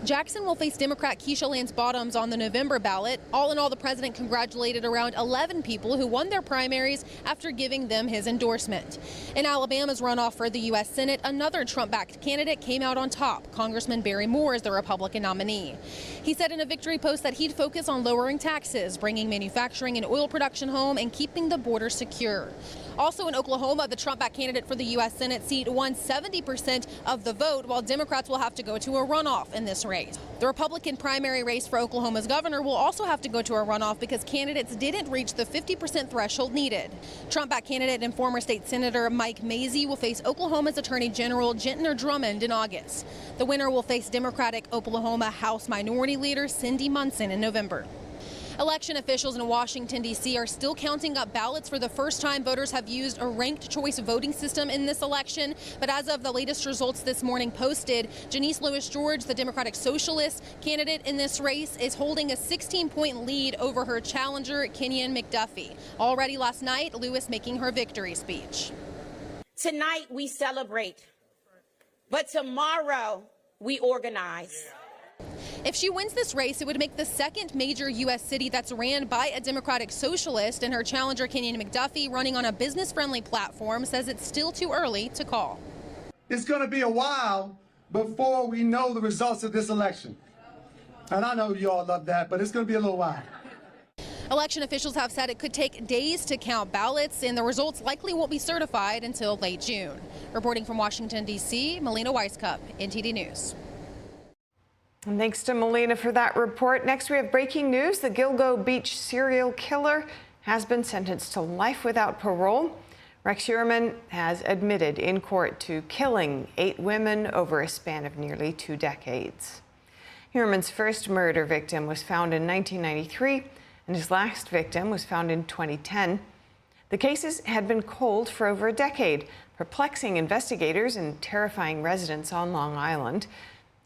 Jackson will face Democrat Keisha Lance Bottoms on the November ballot. All in all, the president congratulated around 11 people who won their primaries after giving them his endorsement. In Alabama's runoff for the U.S. Senate, another Trump-backed candidate came out on top. Congressman Barry Moore is the Republican nominee. He said in a victory post that he'd focus on lowering taxes, bringing manufacturing and oil production home, and keeping the border secure. Also in Oklahoma, the Trump-backed candidate for the U.S. Senate seat won 70% of the vote, while Democrats will have to go to a runoff in this race. The Republican primary race for Oklahoma's governor will also have to go to a runoff because candidates didn't reach the 50% threshold needed. Trump-backed candidate and former state senator Mike Mazzei will face Oklahoma's Attorney General Gentner Drummond in August. The winner will face Democratic Oklahoma House Minority Leader Cindy Munson in November. Election officials in Washington, D.C. are still counting up ballots. For the first time, voters have used a ranked choice voting system in this election. But as of the latest results this morning posted, Janice Lewis George, the Democratic Socialist candidate in this race, is holding a 16-point lead over her challenger, Kenyon McDuffie. Already last night, Lewis making her victory speech. Tonight we celebrate, but tomorrow we organize. If she wins this race, it would make the second major U.S. city that's ran by a Democratic Socialist, and her challenger, Kenyon McDuffie, running on a business-friendly platform, says it's still too early to call. It's going to be a while before we know the results of this election. And I know you all love that, but it's going to be a little while. Election officials have said it could take days to count ballots, and the results likely won't be certified until late June. Reporting from Washington, D.C., Melina Wisecup, NTD News. And thanks to Melina for that report. Next, we have breaking news. The Gilgo Beach serial killer has been sentenced to life without parole. Rex Heuermann has admitted in court to killing 8 women over a span of nearly 2 decades. Heuermann's first murder victim was found in 1993, and his last victim was found in 2010. The cases had been cold for over a decade, perplexing investigators and terrifying residents on Long Island.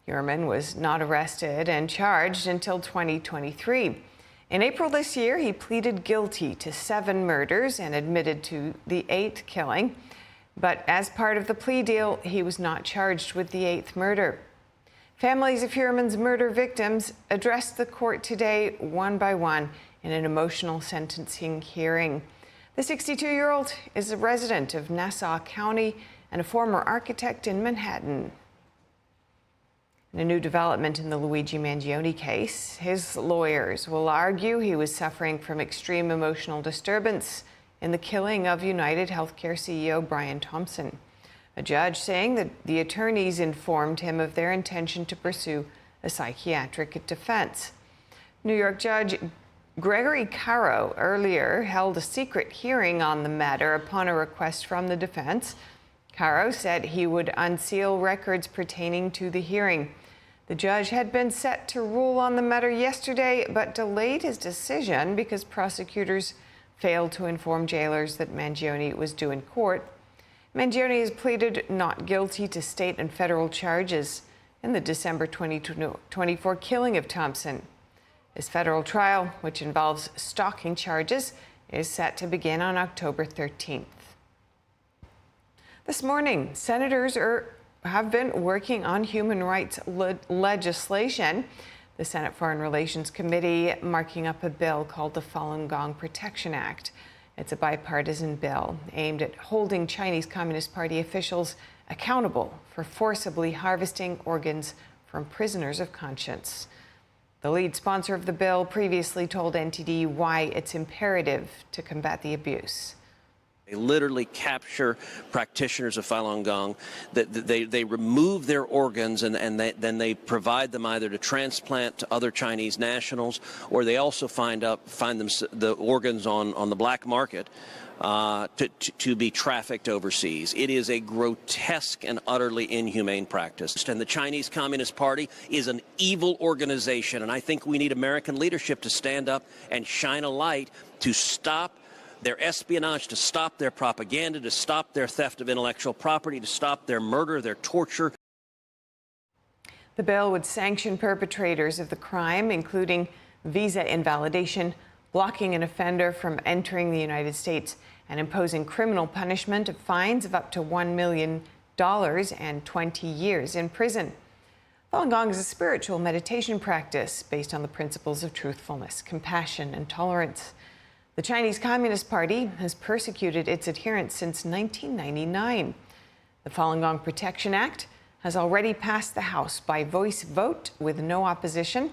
Heuermann was not arrested and charged until 2023. In April this year, he pleaded guilty to 7 murders and admitted to the 8th killing. But as part of the plea deal, he was not charged with the 8th murder. Families of Heuermann's murder victims addressed the court today one by one in an emotional sentencing hearing. The 62-year-old is a resident of Nassau County and a former architect in Manhattan. In a new development in the Luigi Mangione case, his lawyers will argue he was suffering from extreme emotional disturbance in the killing of United Healthcare CEO Brian Thompson. A judge saying that the attorneys informed him of their intention to pursue a psychiatric defense. New York Judge Gregory Caro earlier held a secret hearing on the matter upon a request from the defense. Caro said he would unseal records pertaining to the hearing. The judge had been set to rule on the matter yesterday, but delayed his decision because prosecutors failed to inform jailers that Mangione was due in court. Mangione has pleaded not guilty to state and federal charges in the December 2024 killing of Thompson. His federal trial, which involves stalking charges, is set to begin on October 13th. This morning, senators have been working on human rights legislation. The Senate Foreign Relations Committee marking up a bill called the Falun Gong Protection Act. It's a bipartisan bill aimed at holding Chinese Communist Party officials accountable for forcibly harvesting organs from prisoners of conscience. The lead sponsor of the bill previously told NTD why it's imperative to combat the abuse. They literally capture practitioners of Falun Gong. They remove their organs and then they provide them either to transplant to other Chinese nationals, or they also find them the organs on the black market to be trafficked overseas. It is a grotesque and utterly inhumane practice. And the Chinese Communist Party is an evil organization, and I think we need American leadership to stand up and shine a light to stop their espionage, to stop their propaganda, to stop their theft of intellectual property, to stop their murder, their torture. The bill would sanction perpetrators of the crime, including visa invalidation, blocking an offender from entering the United States, and imposing criminal punishment of fines of up to $1 million and 20 years in prison. Falun Gong is a spiritual meditation practice based on the principles of truthfulness, compassion, and tolerance. The Chinese Communist Party has persecuted its adherents since 1999. The Falun Gong Protection Act has already passed the House by voice vote with no opposition.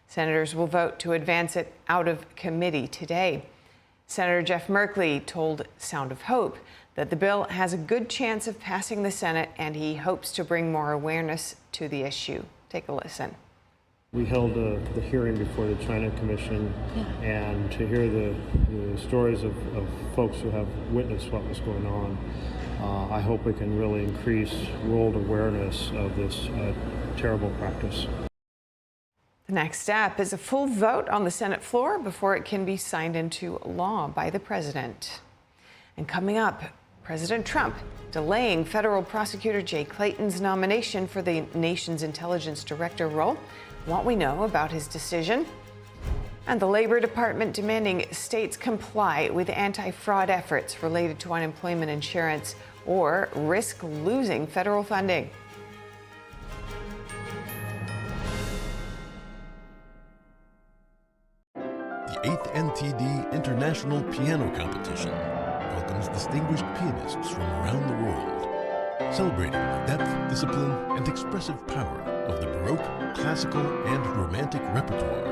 Senators will vote to advance it out of committee today. Senator Jeff Merkley told Sound of Hope that the bill has a good chance of passing the Senate, and he hopes to bring more awareness to the issue. Take a listen. We held the hearing before the China Commission, and to hear the stories of folks who have witnessed what was going on, I hope we can really increase world awareness of this terrible practice. The next step is a full vote on the Senate floor before it can be signed into law by the president. And coming up, President Trump delaying federal prosecutor Jay Clayton's nomination for the nation's intelligence director role. What we know about his decision. And the Labor Department demanding states comply with anti-fraud efforts related to unemployment insurance or risk losing federal funding. The 8th NTD International Piano Competition welcomes distinguished pianists from around the world, celebrating the depth, discipline, and expressive power of the Baroque, classical, and romantic repertoire.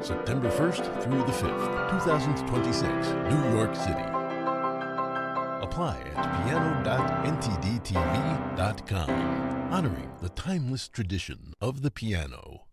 September 1st through the 5th, 2026, New York City. Apply at piano.ntdtv.com, honoring the timeless tradition of the piano.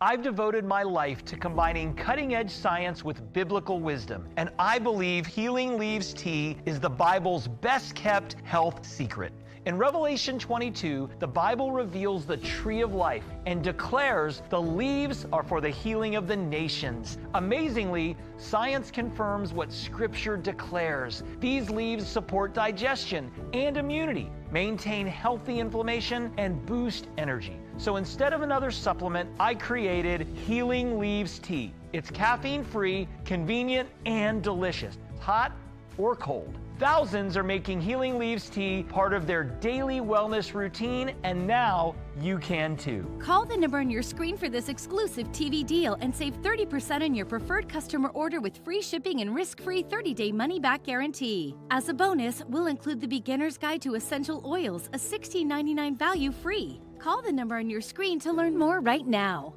I've devoted my life to combining cutting-edge science with biblical wisdom, and I believe Healing Leaves Tea is the Bible's best-kept health secret. In Revelation 22, the Bible reveals the tree of life and declares the leaves are for the healing of the nations. Amazingly, science confirms what Scripture declares. These leaves support digestion and immunity, maintain healthy inflammation, and boost energy. So instead of another supplement, I created Healing Leaves Tea. It's caffeine-free, convenient, and delicious, hot or cold. Thousands are making Healing Leaves Tea part of their daily wellness routine, and now you can too. Call the number on your screen for this exclusive TV deal and save 30% on your preferred customer order with free shipping and risk-free 30-day money-back guarantee. As a bonus, we'll include the Beginner's Guide to Essential Oils, a $16.99 value free. Call the number on your screen to learn more right now.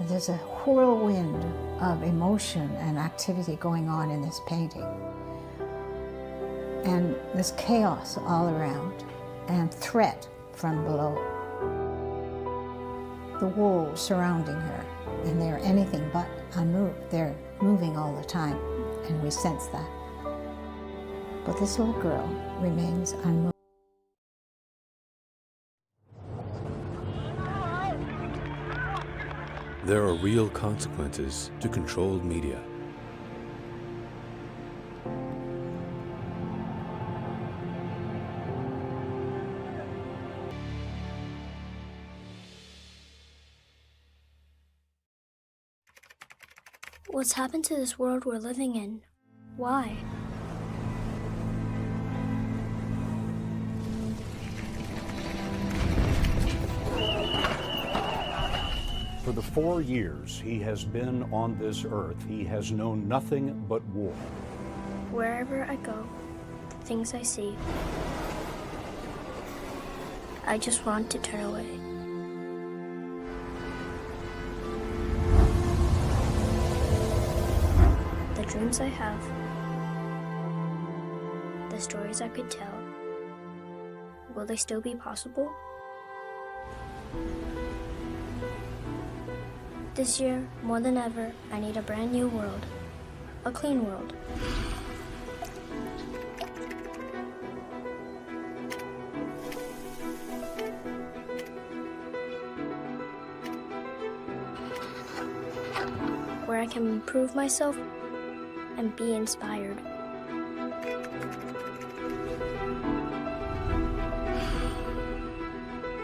There's a whirlwind of emotion and activity going on in this painting. And there's chaos all around and threat from below. The walls surrounding her, and they're anything but unmoved. They're moving all the time, and we sense that. But this little girl remains unmoved. There are real consequences to controlled media. What's happened to this world we're living in? Why? For the 4 years he has been on this earth, he has known nothing but war. Wherever I go, the things I see, I just want to turn away. The dreams I have, the stories I could tell, will they still be possible? This year, more than ever, I need a brand new world. A clean world. Where I can improve myself and be inspired.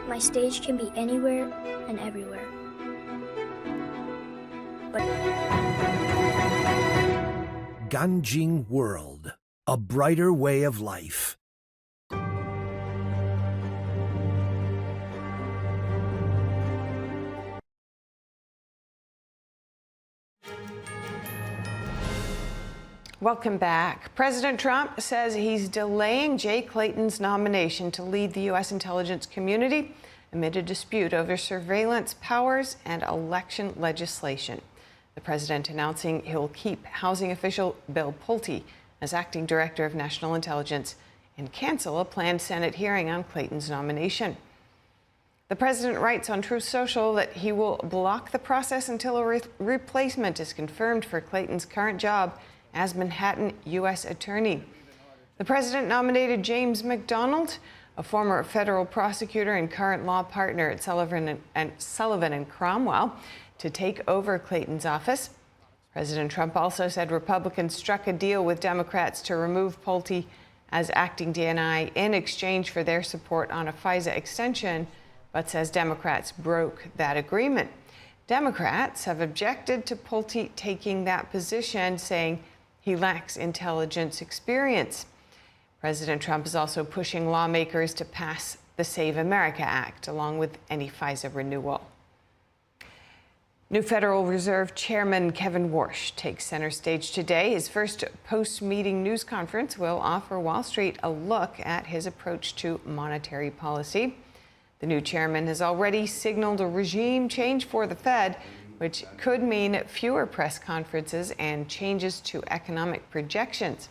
My stage can be anywhere and everywhere. Ganjing World, a brighter way of life. Welcome back. President Trump says he's delaying Jay Clayton's nomination to lead the U.S. intelligence community amid a dispute over surveillance powers and election legislation. The president announcing he'll keep housing official Bill Pulte as acting director of national intelligence and cancel a planned Senate hearing on Clayton's nomination. The president writes on Truth Social that he will block the process until a replacement is confirmed for Clayton's current job as Manhattan U.S. Attorney. The president nominated James McDonald, a former federal prosecutor and current law partner at Sullivan and Cromwell, to take over Clayton's office. President Trump also said Republicans struck a deal with Democrats to remove Pulte as acting DNI in exchange for their support on a FISA extension, but says Democrats broke that agreement. Democrats have objected to Pulte taking that position, saying he lacks intelligence experience. President Trump is also pushing lawmakers to pass the Save America Act, along with any FISA renewal. New Federal Reserve Chairman Kevin Warsh takes center stage today. His first post-meeting news conference will offer Wall Street a look at his approach to monetary policy. The new chairman has already signaled a regime change for the Fed, which could mean fewer press conferences and changes to economic projections.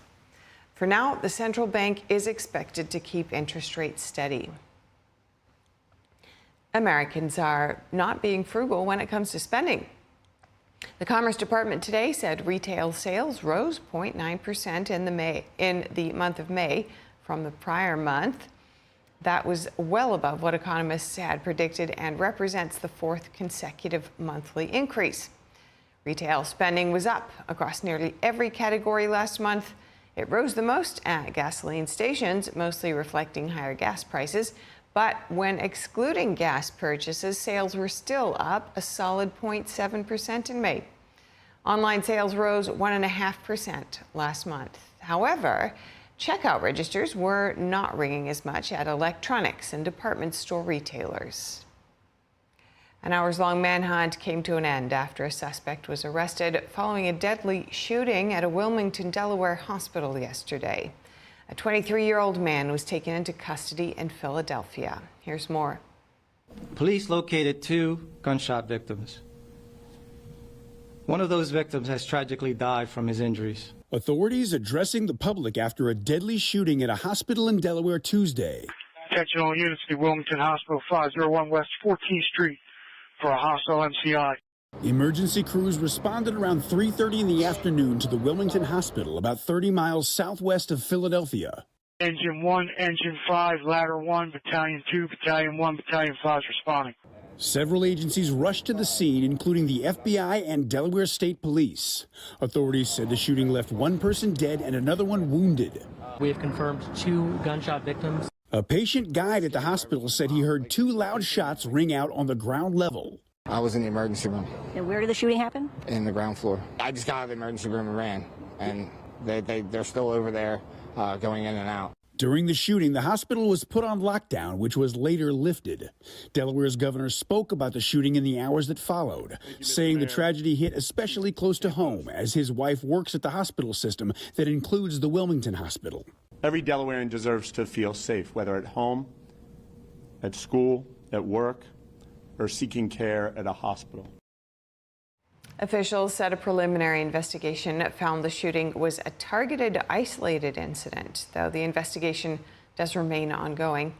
For now, the central bank is expected to keep interest rates steady. Americans are not being frugal when it comes to spending. The Commerce Department today said retail sales rose 0.9% in the month of May from the prior month. That was well above what economists had predicted and represents the fourth consecutive monthly increase. Retail spending was up across nearly every category last month. It rose the most at gasoline stations, mostly reflecting higher gas prices. But when excluding gas purchases, sales were still up a solid 0.7% in May. Online sales rose 1.5% last month. However, checkout registers were not ringing as much at electronics and department store retailers. An hours-long manhunt came to an end after a suspect was arrested following a deadly shooting at a Wilmington, Delaware hospital yesterday. A 23-year-old man was taken into custody in Philadelphia. Here's more. Police located 2 gunshot victims. One of those victims has tragically died from his injuries. Authorities addressing the public after a deadly shooting at a hospital in Delaware Tuesday. Attention all units to Wilmington Hospital 501 West 14th Street for a hostile MCI. Emergency crews responded around 3:30 in the afternoon to the Wilmington Hospital, about 30 miles southwest of Philadelphia. Engine 1, Engine 5, Ladder 1, Battalion 2, Battalion 1, Battalion 5 is responding. Several agencies rushed to the scene, including the FBI and Delaware State Police. Authorities said the shooting left one person dead and another one wounded. We have confirmed 2 gunshot victims. A patient guide at the hospital said he heard 2 loud shots ring out on the ground level. I was in the emergency room. And where did the shooting happen? In the ground floor. I just got out of the emergency room and ran, and they're still over there going in and out. During the shooting, the hospital was put on lockdown, which was later lifted. Delaware's governor spoke about the shooting in the hours that followed, saying the tragedy hit especially close to home as his wife works at the hospital system that includes the Wilmington Hospital. Every Delawarean deserves to feel safe, whether at home, at school, at work, or seeking care at a hospital. Officials said a preliminary investigation found the shooting was a targeted, isolated incident, though the investigation does remain ongoing.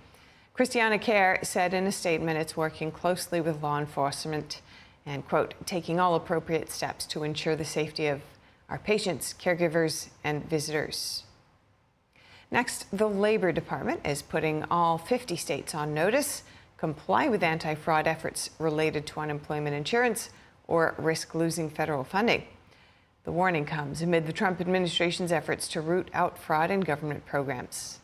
Christiana Care said in a statement it's working closely with law enforcement and, quote, taking all appropriate steps to ensure the safety of our patients, caregivers, and visitors. Next, the Labor Department is putting all 50 states on notice. Comply with anti-fraud efforts related to unemployment insurance or risk losing federal funding. The warning comes amid the Trump administration's efforts to root out fraud in government programs.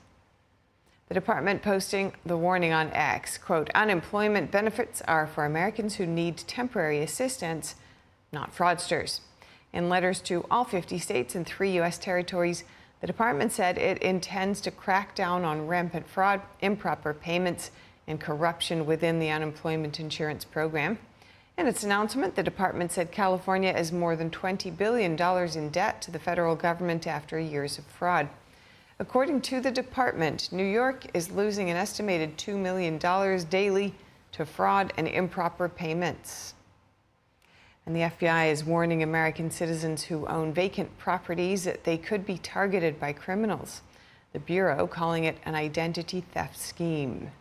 The department posting the warning on X, quote, unemployment benefits are for Americans who need temporary assistance, not fraudsters. In letters to all 50 states and 3 U.S. territories, the department said it intends to crack down on rampant fraud, improper payments, and corruption within the unemployment insurance program. In its announcement, the department said California is more than $20 billion in debt to the federal government after years of fraud. According to the department, New York is losing an estimated $2 million daily to fraud and improper payments. And the FBI is warning American citizens who own vacant properties that they could be targeted by criminals. The Bureau calling it an identity theft scheme.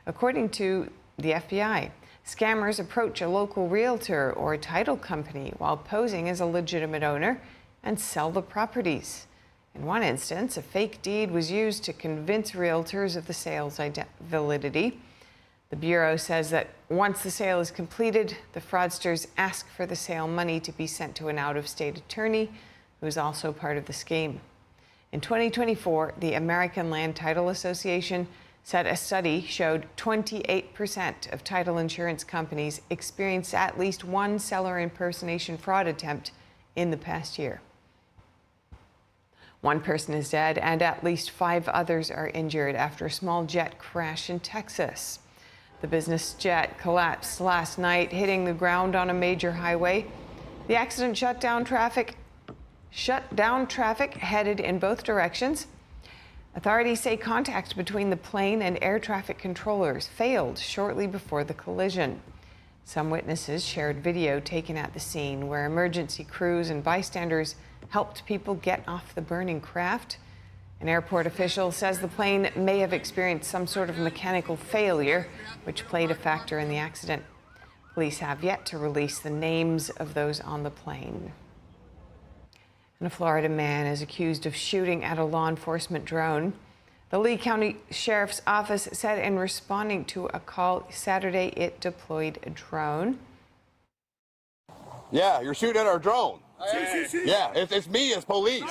According to the FBI, scammers approach a local realtor or a title company while posing as a legitimate owner and sell the properties. In one instance, a fake deed was used to convince realtors of the sale's validity. The Bureau says that once the sale is completed, the fraudsters ask for the sale money to be sent to an out-of-state attorney who is also part of the scheme. In 2024, the American Land Title Association said a study showed 28% of title insurance companies experienced at least one seller impersonation fraud attempt in the past year. One person is dead and at least 5 others are injured after a small jet crash in Texas. The business jet collapsed last night, hitting the ground on a major highway. The accident shut down traffic headed in both directions. Authorities say contact between the plane and air traffic controllers failed shortly before the collision. Some witnesses shared video taken at the scene where emergency crews and bystanders helped people get off the burning craft. An airport official says the plane may have experienced some sort of mechanical failure, which played a factor in the accident. Police have yet to release the names of those on the plane. And a Florida man is accused of shooting at a law enforcement drone. The Lee County Sheriff's Office said in responding to a call Saturday it deployed a drone. Yeah, you're shooting at our drone. Yeah, it's me as police.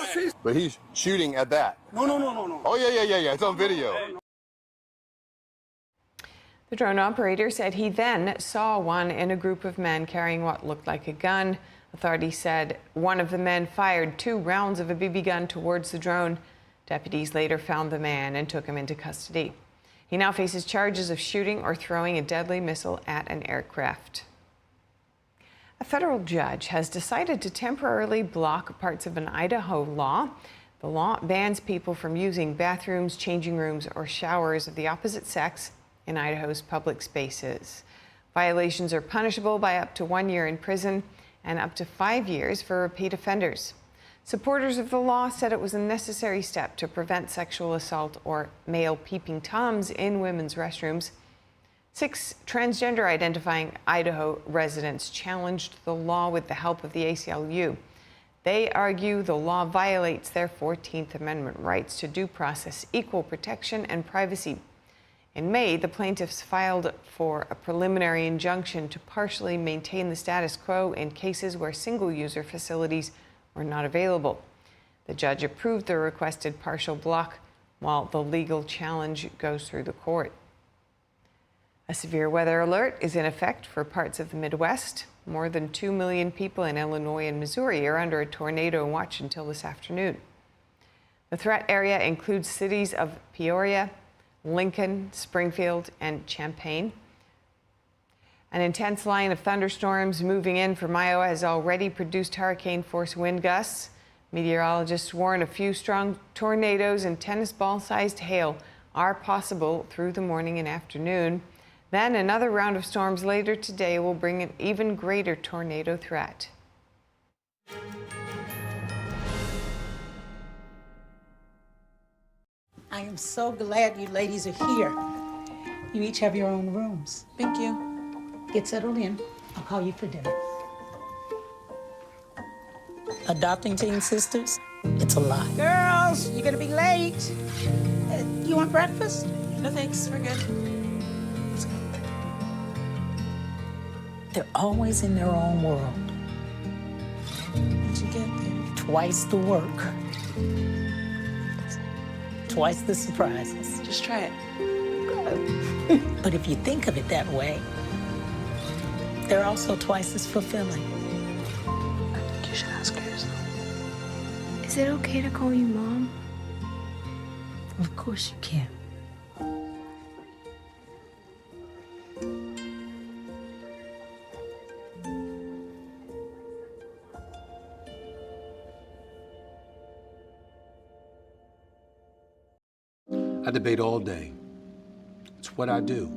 But he's shooting at that. No. Oh, yeah. It's on video. The drone operator said he then saw one in a group of men carrying what looked like a gun. Authorities said one of the men fired 2 rounds of a BB gun towards the drone. Deputies later found the man and took him into custody. He now faces charges of shooting or throwing a deadly missile at an aircraft. A federal judge has decided to temporarily block parts of an Idaho law. The law bans people from using bathrooms, changing rooms, or showers of the opposite sex in Idaho's public spaces. Violations are punishable by up to 1 year in prison and up to 5 years for repeat offenders. Supporters of the law said it was a necessary step to prevent sexual assault or male peeping toms in women's restrooms. 6 transgender identifying Idaho residents challenged the law with the help of the ACLU. They argue the law violates their 14th Amendment rights to due process, equal protection, and privacy. In May, the plaintiffs filed for a preliminary injunction to partially maintain the status quo in cases where single-user facilities were not available. The judge approved the requested partial block while the legal challenge goes through the court. A severe weather alert is in effect for parts of the Midwest. More than 2 million people in Illinois and Missouri are under a tornado watch until this afternoon. The threat area includes cities of Peoria, Lincoln, Springfield, and Champaign. An intense line of thunderstorms moving in from Iowa has already produced hurricane-force wind gusts. Meteorologists warn a few strong tornadoes and tennis ball-sized hail are possible through the morning and afternoon. Then another round of storms later today will bring an even greater tornado threat. I am so glad you ladies are here. You each have your own rooms. Thank you. Get settled in. I'll call you for dinner. Adopting teen sisters, it's a lot. Girls, you're gonna be late. You want breakfast? No thanks, we're good. They're always in their own world. What'd you get there? Twice the work. Twice the surprises. Just try it. Good. But if you think of it that way, they're also twice as fulfilling. I think you should ask her yourself. Is it okay to call you Mom? Of course you can. I debate all day. It's what I do.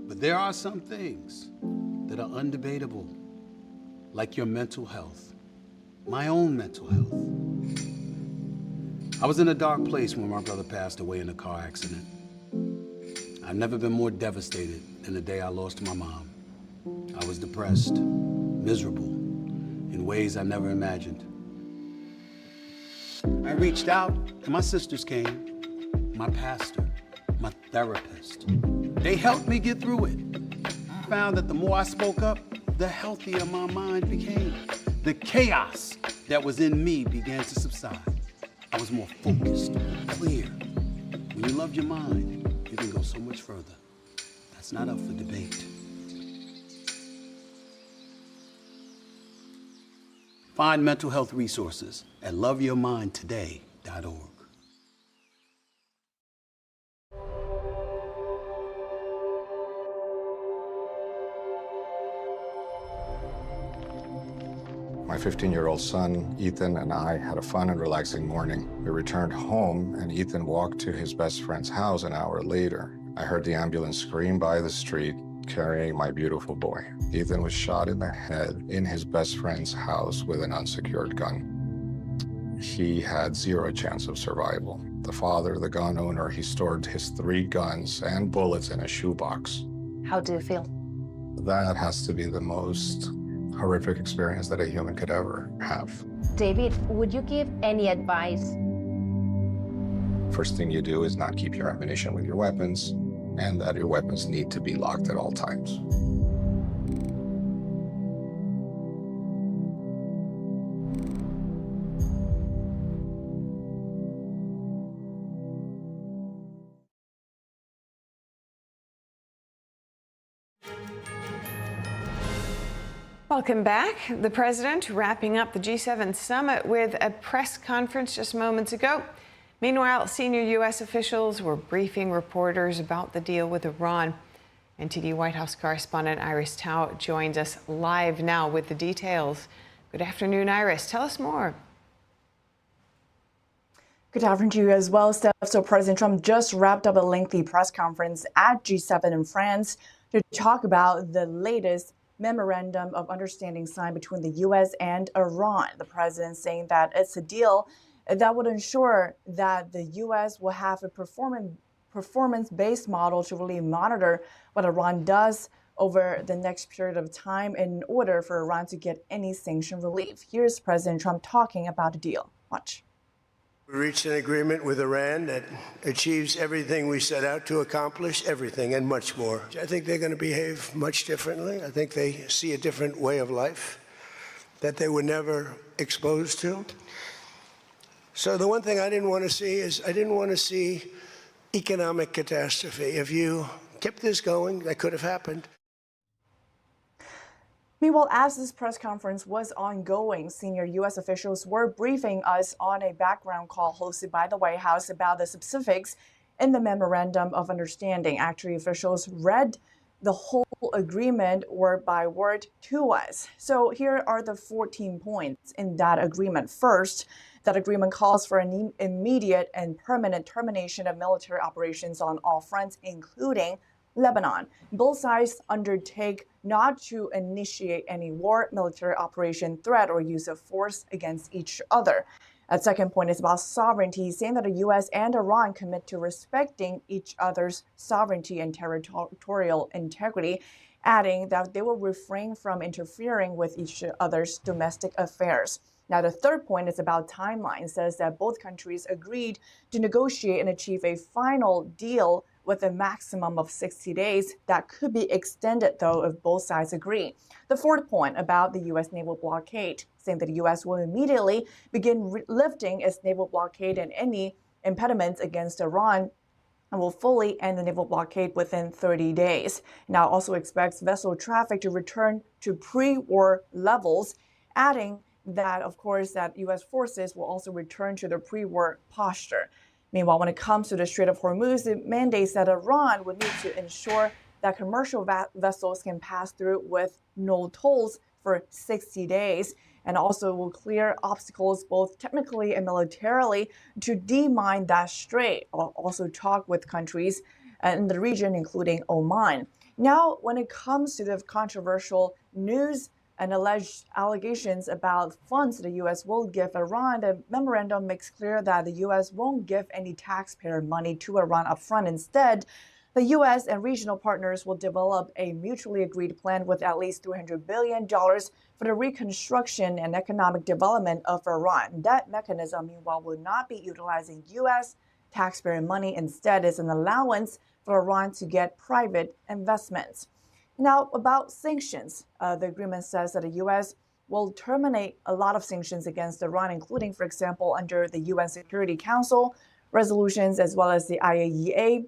But there are some things that are undebatable, like your mental health, my own mental health. I was in a dark place when my brother passed away in a car accident. I've never been more devastated than the day I lost my mom. I was depressed, miserable, in ways I never imagined. I reached out, and my sisters came. My pastor, my therapist. They helped me get through it. I found that the more I spoke up, the healthier my mind became. The chaos that was in me began to subside. I was more focused, clear. When you love your mind, you can go so much further. That's not up for debate. Find mental health resources at loveyourmindtoday.org. My 15-year-old son, Ethan, and I had a fun and relaxing morning. We returned home, and Ethan walked to his best friend's house an hour later. I heard the ambulance scream by the street, carrying my beautiful boy. Ethan was shot in the head in his best friend's house with an unsecured gun. He had zero chance of survival. The father, the gun owner, he stored his 3 guns and bullets in a shoebox. How do you feel? That has to be the most horrific experience that a human could ever have. David, would you give any advice? First thing you do is not keep your ammunition with your weapons, and that your weapons need to be locked at all times. Welcome back. The president wrapping up the G7 summit with a press conference just moments ago. Meanwhile, senior U.S. officials were briefing reporters about the deal with Iran. NTD White House correspondent Iris Tao joins us live now with the details. Good afternoon, Iris. Tell us more. Good afternoon to you as well, Steph. So President Trump just wrapped up a lengthy press conference at G7 in France to talk about the latest memorandum of understanding signed between the U.S. and Iran. The president saying that it's a deal that would ensure that the U.S. will have a performance-based model to really monitor what Iran does over the next period of time in order for Iran to get any sanction relief. Here's President Trump talking about the deal. Watch. We reached an agreement with Iran that achieves everything we set out to accomplish, everything and much more. I think they're going to behave much differently. I think they see a different way of life that they were never exposed to. So the one thing I didn't want to see is I didn't want to see economic catastrophe. If you kept this going, that could have happened. Meanwhile, as this press conference was ongoing, senior U.S. officials were briefing us on a background call hosted by the White House about the specifics in the Memorandum of Understanding. Actually, officials read the whole agreement word by word to us. So here are the 14 points in that agreement. First, that agreement calls for an immediate and permanent termination of military operations on all fronts, including Lebanon. Both sides undertake not to initiate any war, military operation, threat, or use of force against each other. A second point is about sovereignty, saying that the U.S. and Iran commit to respecting each other's sovereignty and territorial integrity, adding that they will refrain from interfering with each other's domestic affairs. Now, the third point is about timeline. It says that both countries agreed to negotiate and achieve a final deal with a maximum of 60 days that could be extended, though, if both sides agree. The fourth point about the U.S. naval blockade, saying that the U.S. will immediately begin lifting its naval blockade and any impediments against Iran and will fully end the naval blockade within 30 days. Now, also expects vessel traffic to return to pre-war levels, adding that, of course, that U.S. forces will also return to their pre-war posture. Meanwhile, when it comes to the Strait of Hormuz, it mandates that Iran would need to ensure that commercial vessels can pass through with no tolls for 60 days, and also will clear obstacles both technically and militarily to demine that strait. I'll also talk with countries in the region, including Oman. Now, when it comes to the controversial news and alleged allegations about funds the U.S. will give Iran, the memorandum makes clear that the U.S. won't give any taxpayer money to Iran upfront. Instead, the U.S. and regional partners will develop a mutually agreed plan with at least $300 billion for the reconstruction and economic development of Iran. That mechanism, meanwhile, will not be utilizing U.S. taxpayer money. Instead, is an allowance for Iran to get private investments. Now, about sanctions, the agreement says that the U.S. will terminate a lot of sanctions against Iran, including, for example, under the UN Security Council resolutions, as well as the IAEA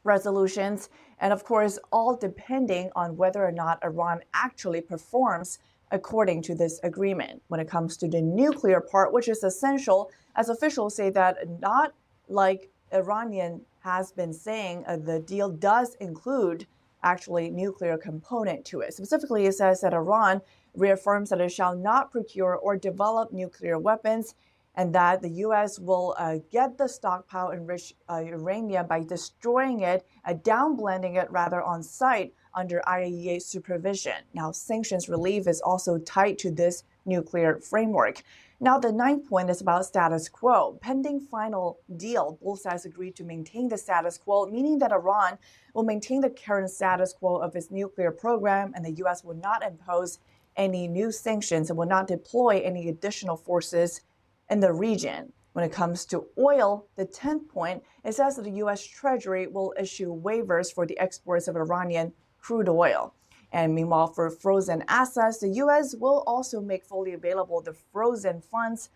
resolutions, and of course, all depending on whether or not Iran actually performs according to this agreement. When it comes to the nuclear part, which is essential, as officials say that not like Iranian has been saying, the deal does include actually nuclear component to it. Specifically, it says that Iran reaffirms that it shall not procure or develop nuclear weapons, and that the U.S. will get the stockpile enriched uranium by destroying it, downblending it rather on site under IAEA supervision. Now, sanctions relief is also tied to this nuclear framework. Now, the ninth point is about status quo. Pending final deal, both sides agreed to maintain the status quo, meaning that Iran will maintain the current status quo of its nuclear program, and the U.S. will not impose any new sanctions and will not deploy any additional forces in the region. When it comes to oil, the 10th point, it says that the U.S. Treasury will issue waivers for the exports of Iranian crude oil. And meanwhile, for frozen assets, the U.S. will also make fully available the frozen funds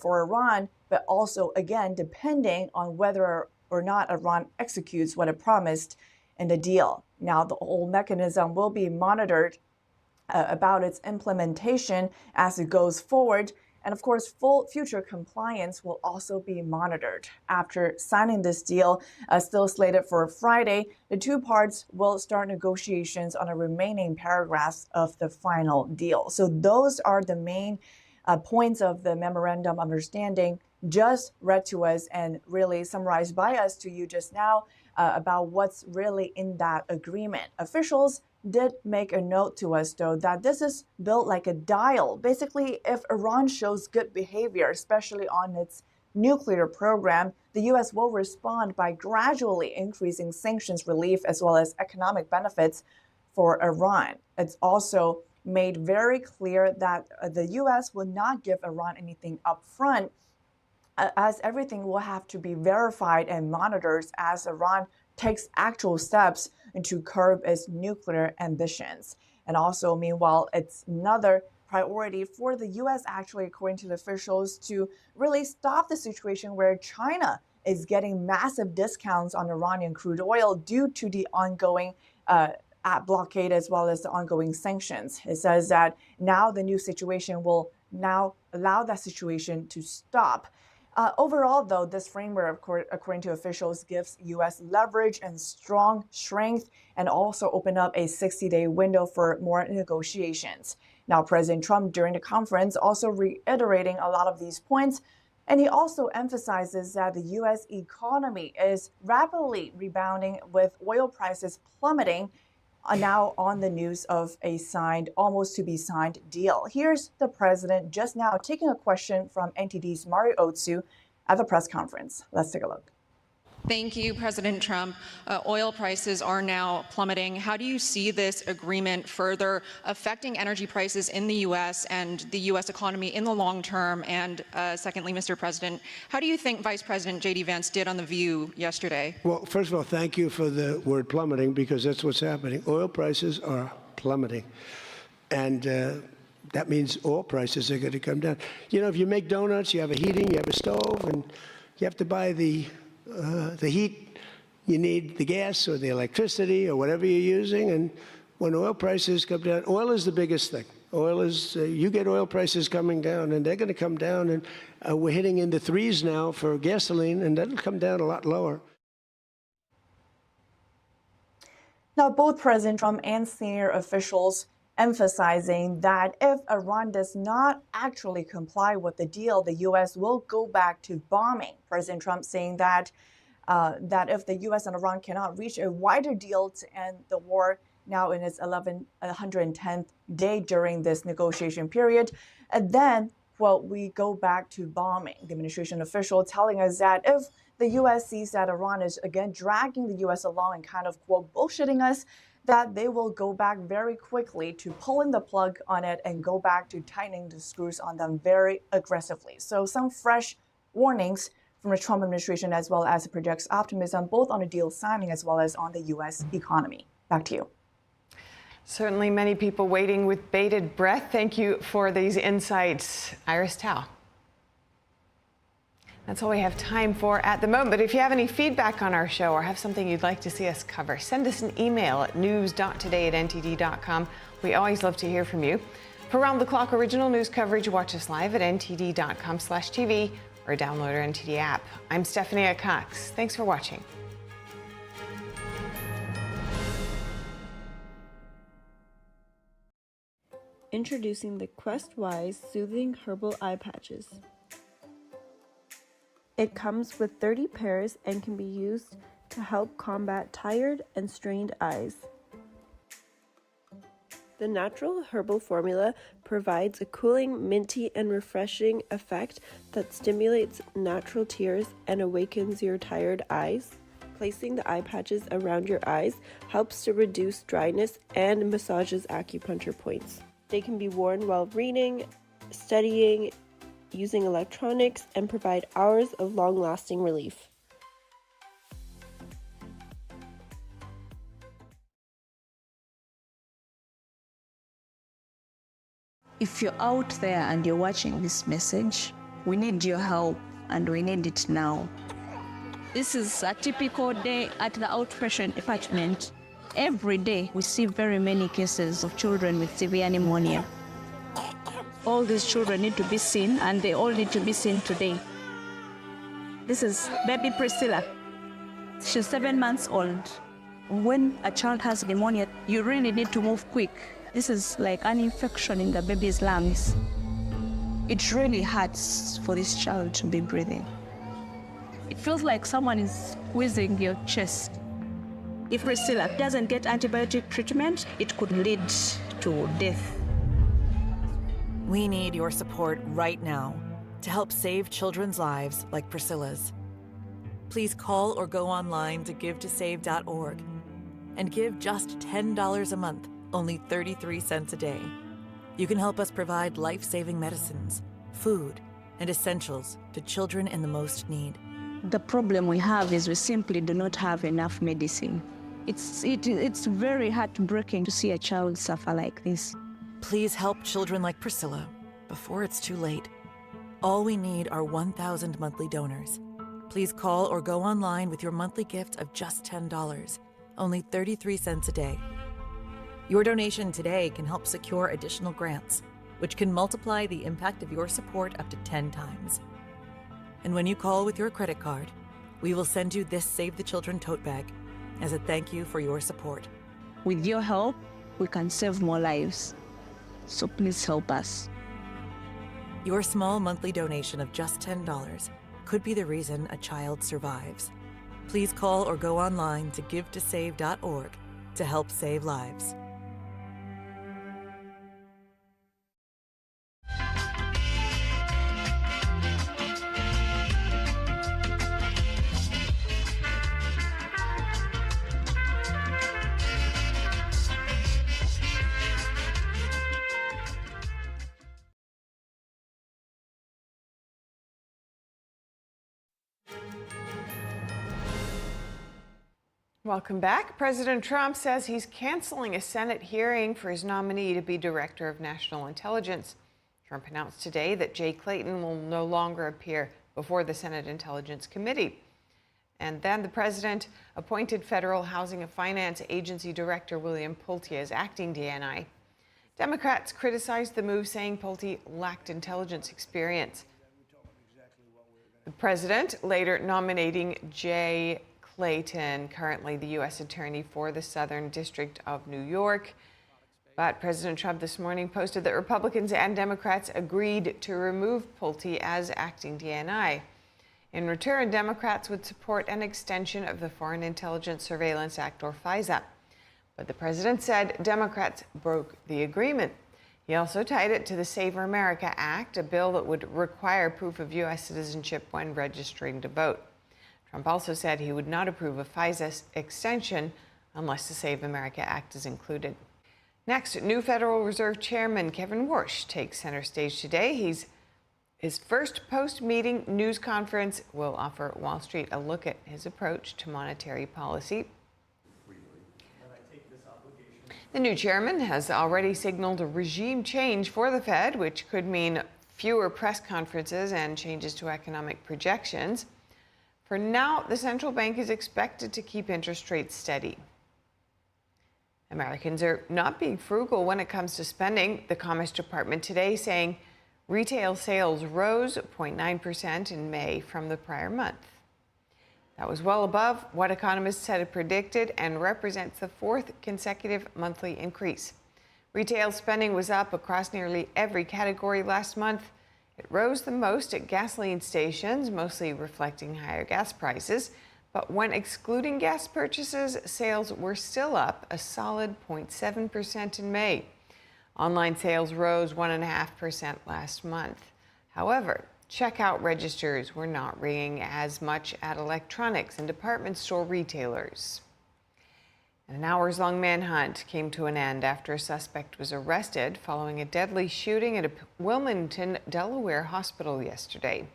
for Iran, but also, again, depending on whether or not Iran executes what it promised in the deal. Now, the whole mechanism will be monitored about its implementation as it goes forward. And of course, full future compliance will also be monitored. After signing this deal, still slated for Friday, the two parts will start negotiations on the remaining paragraphs of the final deal. So those are the main points of the memorandum of understanding just read to us and really summarized by us to you just now about what's really in that agreement. Officials did make a note to us, though, that this is built like a dial. Basically, if Iran shows good behavior, especially on its nuclear program, the U.S. will respond by gradually increasing sanctions relief as well as economic benefits for Iran. It's also made very clear that the U.S. will not give Iran anything up front, as everything will have to be verified and monitored as Iran takes actual steps to curb its nuclear ambitions. And also, meanwhile, it's another priority for the U.S., actually, according to the officials, to really stop the situation where China is getting massive discounts on Iranian crude oil due to the ongoing blockade as well as the ongoing sanctions. It says that now the new situation will now allow that situation to stop. Overall, though, this framework, according to officials, gives U.S. leverage and strong strength and also open up a 60-day window for more negotiations. Now, President Trump, during the conference, also reiterating a lot of these points, and he also emphasizes that the U.S. economy is rapidly rebounding with oil prices plummeting, now on the news of a almost to be signed deal. Here's the president just now taking a question from NTD's Mario Otsu at the press conference. Let's take a look. Thank you, President Trump. Oil prices are now plummeting. How do you see this agreement further affecting energy prices in the U.S. and the U.S. economy in the long term? And secondly, Mr. President, how do you think Vice President J.D. Vance did on The View yesterday? Well, first of all, thank you for the word plummeting, because that's what's happening. Oil prices are plummeting. And that means oil prices are going to come down. You know, if you make donuts, you have a heating, you have a stove, and you have to buy the heat, you need the gas or the electricity or whatever you're using. And when oil prices come down, oil is the biggest thing. Oil is, you get oil prices coming down, and they're going to come down. And we're hitting into threes now for gasoline, and that'll come down a lot lower. Now, both President Trump and senior officials emphasizing that if Iran does not actually comply with the deal, the U.S. will go back to bombing. President Trump saying that if the U.S. and Iran cannot reach a wider deal to end the war now in its 110th day during this negotiation period, and then, well, we go back to bombing. The administration official telling us that if the U.S. sees that Iran is again dragging the U.S. along and kind of, quote, bullshitting us, that they will go back very quickly to pulling the plug on it and go back to tightening the screws on them very aggressively. So some fresh warnings from the Trump administration, as well as it projects optimism both on a deal signing as well as on the U.S. economy. Back to you. Certainly many people waiting with bated breath. Thank you for these insights, Iris Tao. That's all we have time for at the moment. But if you have any feedback on our show or have something you'd like to see us cover, send us an email at news.today@ntd.com. We always love to hear from you. For round-the-clock original news coverage, watch us live at ntd.com/TV or download our NTD app. I'm Stephanie Cox. Thanks for watching. Introducing the Quest-Wise Soothing Herbal Eye Patches. It comes with 30 pairs and can be used to help combat tired and strained eyes. The natural herbal formula provides a cooling, minty, and refreshing effect that stimulates natural tears and awakens your tired eyes. Placing the eye patches around your eyes helps to reduce dryness and massages acupuncture points. They can be worn while reading, studying, using electronics, and provide hours of long-lasting relief. If you're out there and you're watching this message, we need your help and we need it now. This is a typical day at the outpatient department. Every day we see very many cases of children with severe pneumonia. All these children need to be seen, and they all need to be seen today. This is baby Priscilla. She's 7 months old. When a child has pneumonia, you really need to move quick. This is like an infection in the baby's lungs. It really hurts for this child to be breathing. It feels like someone is squeezing your chest. If Priscilla doesn't get antibiotic treatment, it could lead to death. We need your support right now to help save children's lives like Priscilla's. Please call or go online to givetosave.org and give just $10 a month, only 33 cents a day. You can help us provide life-saving medicines, food, and essentials to children in the most need. The problem we have is we simply do not have enough medicine. It's very heartbreaking to see a child suffer like this. Please help children like Priscilla before it's too late. All we need are 1,000 monthly donors. Please call or go online with your monthly gift of just $10, only 33 cents a day. Your donation today can help secure additional grants, which can multiply the impact of your support up to 10 times. And when you call with your credit card, we will send you this Save the Children tote bag as a thank you for your support. With your help, we can save more lives. So please help us. Your small monthly donation of just $10 could be the reason a child survives. Please call or go online to givetosave.org to help save lives. Welcome back. President Trump says he's canceling a Senate hearing for his nominee to be Director of National Intelligence. Trump announced today that Jay Clayton will no longer appear before the Senate Intelligence Committee. And then the president appointed Federal Housing and Finance Agency Director William Pulte as acting DNI. Democrats criticized the move, saying Pulte lacked intelligence experience. The president later nominating Jay Clayton, currently the U.S. Attorney for the Southern District of New York. But President Trump this morning posted that Republicans and Democrats agreed to remove Pulte as acting DNI. In return, Democrats would support an extension of the Foreign Intelligence Surveillance Act, or FISA. But the president said Democrats broke the agreement. He also tied it to the Save America Act, a bill that would require proof of U.S. citizenship when registering to vote. Trump also said he would not approve a FISA extension unless the Save America Act is included. Next, new Federal Reserve Chairman Kevin Warsh takes center stage today. His first post-meeting news conference will offer Wall Street a look at his approach to monetary policy. The new chairman has already signaled a regime change for the Fed, which could mean fewer press conferences and changes to economic projections. For now, the central bank is expected to keep interest rates steady. Americans are not being frugal when it comes to spending. The Commerce Department today saying retail sales rose 0.9% in May from the prior month. That was well above what economists had predicted and represents the fourth consecutive monthly increase. Retail spending was up across nearly every category last month. It rose the most at gasoline stations, mostly reflecting higher gas prices. But when excluding gas purchases, sales were still up a solid 0.7% in May. Online sales rose 1.5% last month. However, checkout registers were not ringing as much at electronics and department store retailers. An hours-long manhunt came to an end after a suspect was arrested following a deadly shooting at a Wilmington, Delaware hospital yesterday.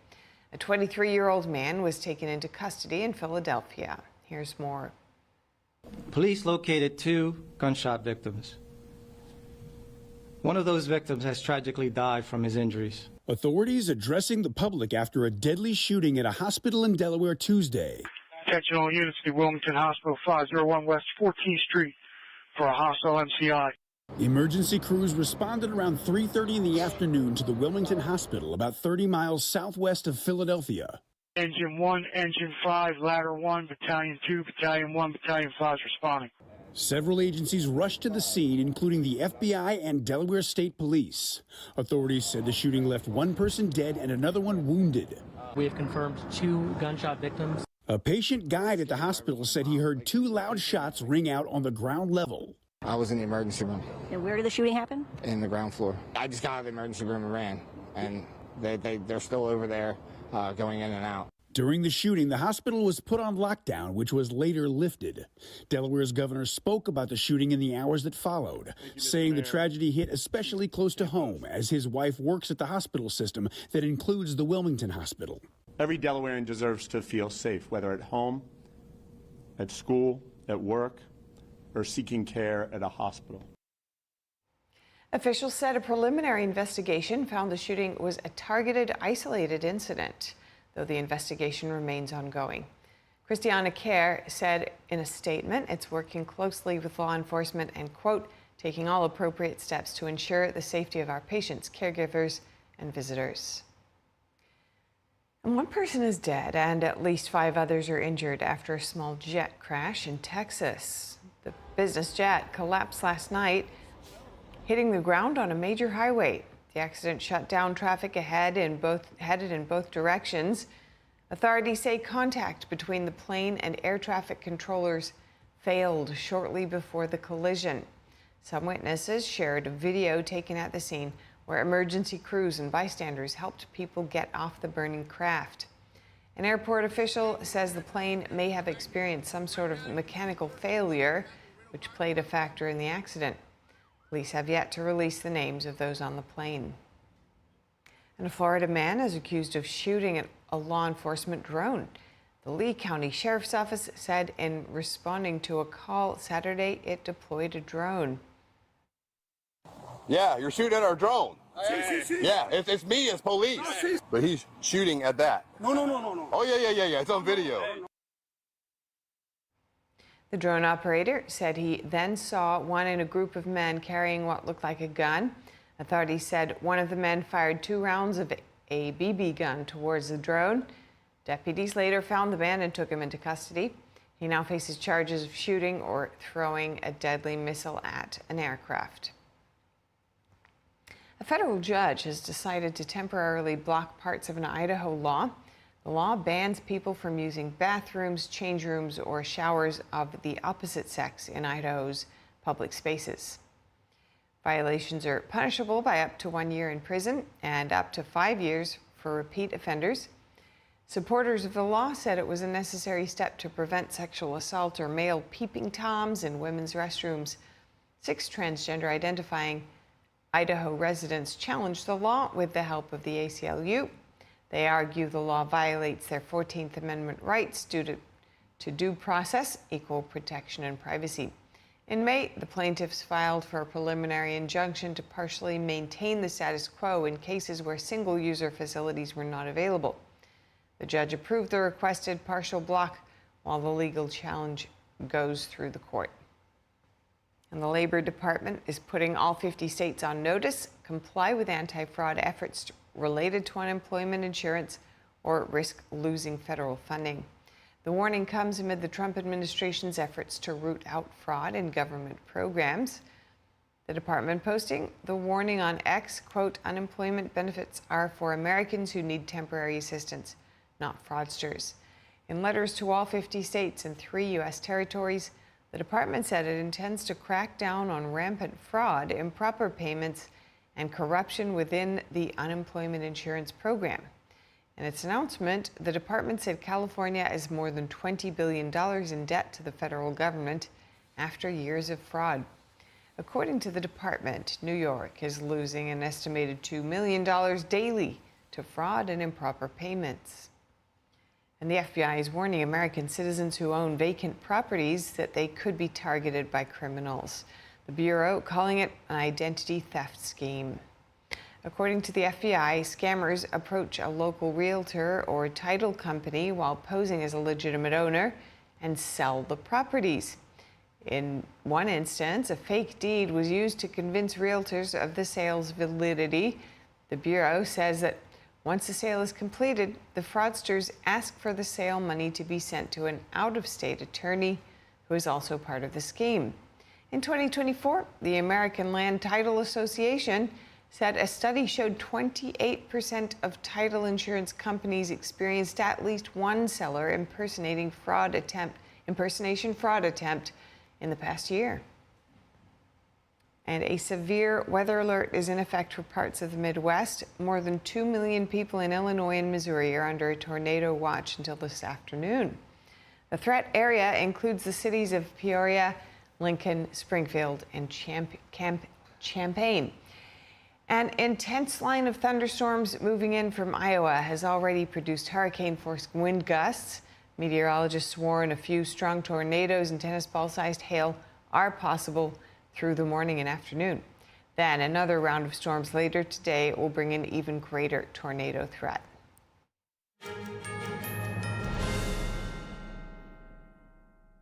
A 23-year-old man was taken into custody in Philadelphia. Here's more. Police located 2 gunshot victims. One of those victims has tragically died from his injuries. Authorities addressing the public after a deadly shooting at a hospital in Delaware Tuesday. Attention all units to Wilmington Hospital 501 West 14th Street for a hostile MCI. Emergency crews responded around 3:30 in the afternoon to the Wilmington Hospital, about 30 miles southwest of Philadelphia. Engine 1, Engine 5, Ladder 1, Battalion 2, Battalion 1, Battalion 5 is responding. Several agencies rushed to the scene, including the FBI and Delaware State Police. Authorities said the shooting left one person dead and another one wounded. We have confirmed 2 gunshot victims. A patient guide at the hospital said he heard 2 loud shots ring out on the ground level. I was in the emergency room. And where did the shooting happen? In the ground floor. I just got out of the emergency room and ran, and they're still over there going in and out. During the shooting, the hospital was put on lockdown, which was later lifted. Delaware's governor spoke about the shooting in the hours that followed, saying the tragedy hit especially close to home as his wife works at the hospital system that includes the Wilmington Hospital. Every Delawarean deserves to feel safe, whether at home, at school, at work, or seeking care at a hospital. Officials said a preliminary investigation found the shooting was a targeted, isolated incident. though the investigation remains ongoing. Christiana Care said in a statement it's working closely with law enforcement and, quote, taking all appropriate steps to ensure the safety of our patients, caregivers, and visitors. And one person is dead and at least 5 others are injured after a small jet crash in Texas. The business jet collapsed last night, hitting the ground on a major highway. The accident shut down traffic headed in both directions. Authorities say contact between the plane and air traffic controllers failed shortly before the collision. Some witnesses shared a video taken at the scene where emergency crews and bystanders helped people get off the burning craft. An airport official says the plane may have experienced some sort of mechanical failure, which played a factor in the accident. Police have yet to release the names of those on the plane. And a Florida man is accused of shooting at a law enforcement drone. The Lee County Sheriff's Office said in responding to a call Saturday, it deployed a drone. Yeah, you're shooting at our drone. Yeah, it's me as police. But he's shooting at that. No. Oh, yeah. It's on video. The drone operator said he then saw one in a group of men carrying what looked like a gun. Authorities said one of the men fired 2 rounds of a BB gun towards the drone. Deputies later found the man and took him into custody. He now faces charges of shooting or throwing a deadly missile at an aircraft. A federal judge has decided to temporarily block parts of an Idaho law. The law bans people from using bathrooms, change rooms, or showers of the opposite sex in Idaho's public spaces. Violations are punishable by up to 1 year in prison and up to 5 years for repeat offenders. Supporters of the law said it was a necessary step to prevent sexual assault or male peeping toms in women's restrooms. 6 transgender identifying Idaho residents challenged the law with the help of the ACLU. They argue the law violates their 14th Amendment rights due to due process, equal protection, and privacy. In May, the plaintiffs filed for a preliminary injunction to partially maintain the status quo in cases where single-user facilities were not available. The judge approved the requested partial block while the legal challenge goes through the court. And the Labor Department is putting all 50 states on notice, comply with anti-fraud efforts related to unemployment insurance or risk losing federal funding. The warning comes amid the Trump administration's efforts to root out fraud in government programs. The department posting the warning on X, quote, unemployment benefits are for Americans who need temporary assistance, not fraudsters. In letters to all 50 states and 3 U.S. territories, the department said it intends to crack down on rampant fraud, improper payments, and corruption within the unemployment insurance program. In its announcement, the department said California is more than $20 billion in debt to the federal government after years of fraud. According to the department, New York is losing an estimated $2 million daily to fraud and improper payments. And the FBI is warning American citizens who own vacant properties that they could be targeted by criminals. The Bureau calling it an identity theft scheme. According to the FBI, scammers approach a local realtor or title company while posing as a legitimate owner and sell the properties. In one instance, a fake deed was used to convince realtors of the sale's validity. The Bureau says that once the sale is completed, the fraudsters ask for the sale money to be sent to an out-of-state attorney who is also part of the scheme. In 2024, the American Land Title Association said a study showed 28% of title insurance companies experienced at least one seller impersonation fraud attempt in the past year. And a severe weather alert is in effect for parts of the Midwest. More than 2 million people in Illinois and Missouri are under a tornado watch until this afternoon. The threat area includes the cities of Peoria, Lincoln, Springfield, and Champaign. An intense line of thunderstorms moving in from Iowa has already produced hurricane-force wind gusts. Meteorologists warn a few strong tornadoes and tennis ball-sized hail are possible through the morning and afternoon. Then another round of storms later today will bring an even greater tornado threat.